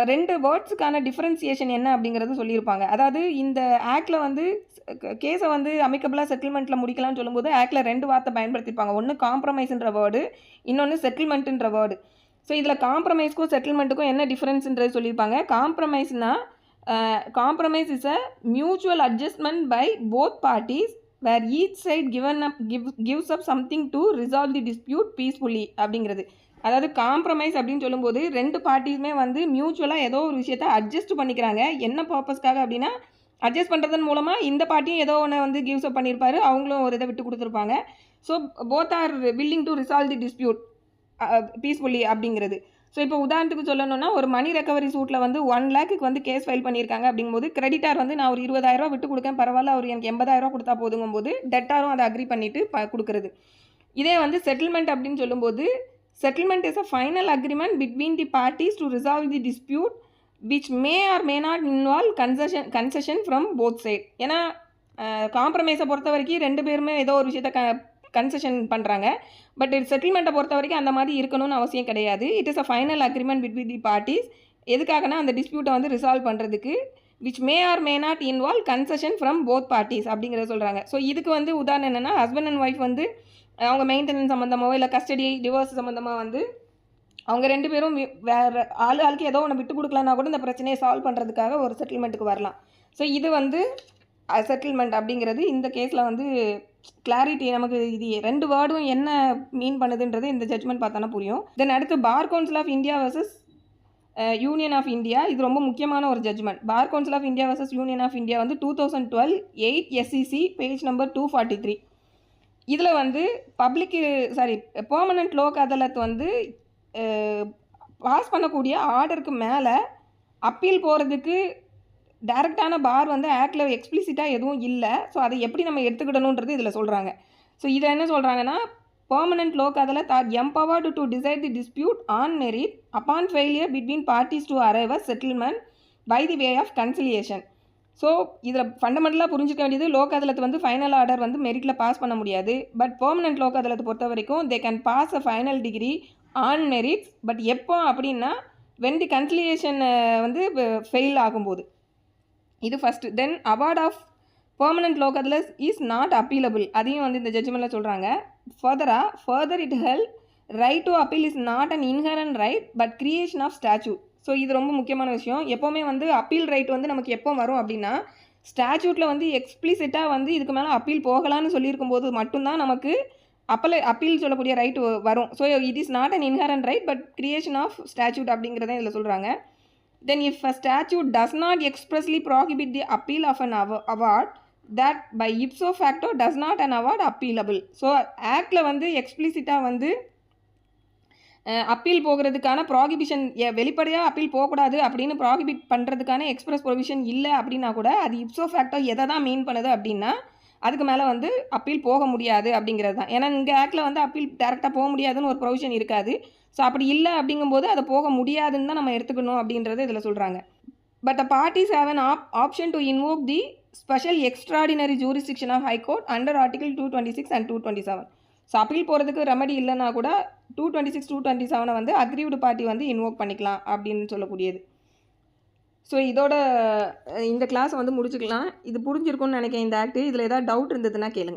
2 வேர்ட்ஸுக்கான டிஃப்ரென்சியேஷன் என்ன அப்படிங்கிறது சொல்லியிருப்பாங்க. அதாவது இந்த ஆக்டில் வந்து கேஸை வந்து அமிக்கபிளாக செட்டில்மெண்ட்டில் முடிக்கலாம்னு சொல்லும்போது ஆக்டில் 2 வார்த்தை பயன்படுத்தியிருப்பாங்க. ஒன்று காம்ப்ரமைஸ்ன்ற வேர்டு, இன்னொன்று செட்டில்மெண்ட்டுன்ற வேர்டு. ஸோ இதில் காம்ப்ரமைஸ்க்கும் செட்டில்மெண்ட்டுக்கும் என்ன டிஃப்ரென்ஸ்ன்றது சொல்லியிருப்பாங்க. Compromise is a mutual adjustment by both parties where each side gives up something to resolve the dispute peacefully அப்படிங்கிறது. அதாவது காம்ப்ரமைஸ் அப்படின்னு சொல்லும்போது 2 பார்ட்டிஸுமே வந்து மியூச்சுவலாக ஏதோ ஒரு விஷயத்தை அட்ஜஸ்ட் பண்ணிக்கிறாங்க. என்ன பர்பஸ்க்காக அப்படின்னா அட்ஜஸ்ட் பண்ணுறதன் மூலமாக இந்த பார்ட்டியும் ஏதோ ஒன்று வந்து கிவ்ஸ் அப் பண்ணியிருப்பாரு, அவங்களும் ஒரு இதை விட்டு கொடுத்துருப்பாங்க. So both are willing to resolve the dispute peacefully அப்படிங்கிறது. ஸோ இப்போ உதாரணத்துக்கு சொல்லணும்னா ஒரு மணி ரெக்கவரி சூட்டில் வந்து 1 lakhக்கு வந்து கேஸ் ஃபைல் பண்ணியிருக்காங்க. அப்படிங்கும்போது கிரெடிட்டார் வந்து நான் ஒரு 20,000 விட்டு கொடுக்கேன், பரவாயில்ல, அவர் எனக்கு 80,000 கொடுத்தா போதுங்கும்போது டெட்டாரும் அதை அக்ரி பண்ணிவிட்டு கொடுக்குறது. இதே வந்து செட்டில்மெண்ட் அப்படின்னு சொல்லும்போது settlement is a final agreement between the parties to resolve the dispute which may or may not involve concession from both sides. ஏன்னா காம்ப்ரமைஸை பொறுத்த வரைக்கும் 2 பேருமே ஏதோ ஒரு விஷயத்தை கன்செஷன் பண்ணுறாங்க. பட் செட்டில்மெண்ட்டை பொறுத்த வரைக்கும் அந்த மாதிரி இருக்கணும்னு அவசியம் கிடையாது. It is a final agreement between the parties. எதுக்காகனா அந்த டிஸ்பியூட்டை வந்து ரிசால்வ் பண்ணுறதுக்கு which may R may not involve concession from both parties அப்படிங்கிறத சொல்கிறாங்க. ஸோ இதுக்கு வந்து உதாரணம் என்னென்னா ஹஸ்பண்ட் அண்ட் ஒய்ஃப் வந்து அவங்க மெயின்டெனன்ஸ் சம்மந்தமாக இல்லை கஸ்டடி டிவோர்ஸ் சம்மந்தமாக வந்து அவங்க 2 பேரும் வேறு ஆளுக்கு ஏதோ ஒன்று விட்டு கொடுக்கலன்னா கூட இந்த பிரச்சனையை சால்வ் பண்ணுறதுக்காக ஒரு செட்டில்மெண்ட்டுக்கு வரலாம். ஸோ இது வந்து செட்டில்மெண்ட் அப்படிங்கிறது இந்த கேஸில் வந்து கிளாரிட்டி நமக்கு இது 2 வேர்டும் என்ன மீன் பண்ணுதுன்றது இந்த ஜட்ஜ்மெண்ட் பார்த்தோன்னா புரியும். தென் அடுத்து Bar Council of India versus Union of India. இது ரொம்ப முக்கியமான ஒரு judgment. Bar Council of India versus Union of India வந்து 2012 8 SEC பேஜ் நம்பர் 243. இதில் வந்து பெர்மனன்ட் லோக் அதாலத் வந்து பாஸ் பண்ணக்கூடிய ஆர்டருக்கு மேலே அப்பீல் போகிறதுக்கு டைரெக்டான பார் வந்து ஆக்டில் எக்ஸ்பிளிசிட்டாக எதுவும் இல்லை. ஸோ அதை எப்படி நம்ம எடுத்துக்கிடணுன்றது இதில் சொல்கிறாங்க. ஸோ இதை என்ன சொல்கிறாங்கன்னா permanent Lok Adalat are empowered to decide the dispute on merit upon failure between parties to arrive a settlement by the way of conciliation. So இதில் ஃபண்டமெண்டலாக புரிஞ்சிக்க வேண்டியது லோக் அதாலத் வந்து ஃபைனல் ஆர்டர் வந்து மெரிட்டில் பாஸ் பண்ண முடியாது. பட் பெர்மனன்ட் லோக் அதாலத்தை பொறுத்த வரைக்கும் they can pass a final decree on merits. But எப்போ அப்படின்னா வென் தி கன்சிலியேஷன் வந்து ஃபெயில் ஆகும்போது. இது first. Then award of permanent Lok Adalat is not appealable. அதையும் வந்து இந்த ஜட்ஜ்மெண்ட்டில் சொல்கிறாங்க. Further it held right to appeal is not an inherent right but creation of statute. So இது ரொம்ப முக்கியமான விஷயம். எப்போவுமே வந்து அப்பீல் ரைட் வந்து நமக்கு எப்போ வரும் அப்படின்னா ஸ்டாச்சூட்டில் வந்து எக்ஸ்பிளிசிட்டாக வந்து இதுக்கு மேலே அப்பீல் போகலான்னு சொல்லியிருக்கும்போது மட்டும்தான் நமக்கு அப்பீல் சொல்லக்கூடிய ரைட் வரும். So it is not an inherent right but creation of statute அப்படிங்கிறத இதில் சொல்கிறாங்க. Then if a statute does not expressly prohibit the appeal of an award, that by ipso facto does not an award appealable. So ஆக்டில் வந்து எக்ஸ்பிளிசிட்டாக வந்து appeal போகிறதுக்கான prohibition வெளிப்படையாக appeal போகக்கூடாது அப்படின்னு ப்ராகிபிட் பண்ணுறதுக்கான எக்ஸ்பிரஸ் ப்ரொவிஷன் இல்லை அப்படின்னா கூட அது இப்சோ ஃபேக்டோ எதை தான் மீன் பண்ணுது அப்படின்னா அதுக்கு மேலே வந்து அப்பீல் போக முடியாது அப்படிங்கிறது தான். ஏன்னா இங்கே ஆக்டில் வந்து அப்பீல் டேரெக்டாக போக முடியாதுன்னு ஒரு ப்ரொவிஷன் இருக்காது. ஸோ அப்படி இல்லை அப்படிங்கும்போது அதை போக முடியாதுன்னு தான் நம்ம எடுத்துக்கணும் அப்படின்றத இதில் சொல்கிறாங்க. But the parties have an option to invoke the special extraordinary jurisdiction of high court under article 226 and 227. So appeal போகிறதுக்கு ரெமடி இல்லைன்னா கூட 226 227 வந்து அக்ரீவ்டு பார்ட்டி வந்து இன்வோக் பண்ணிக்கலாம் அப்படின்னு சொல்லக்கூடியது. ஸோ இதோட இந்த கிளாஸை வந்து முடிச்சுக்கலாம். இது புரிஞ்சிருக்கும்னு நினைக்கிறேன் இந்த ஆக்ட். இதில் ஏதாவது டவுட் இருந்ததுன்னா கேளுங்க.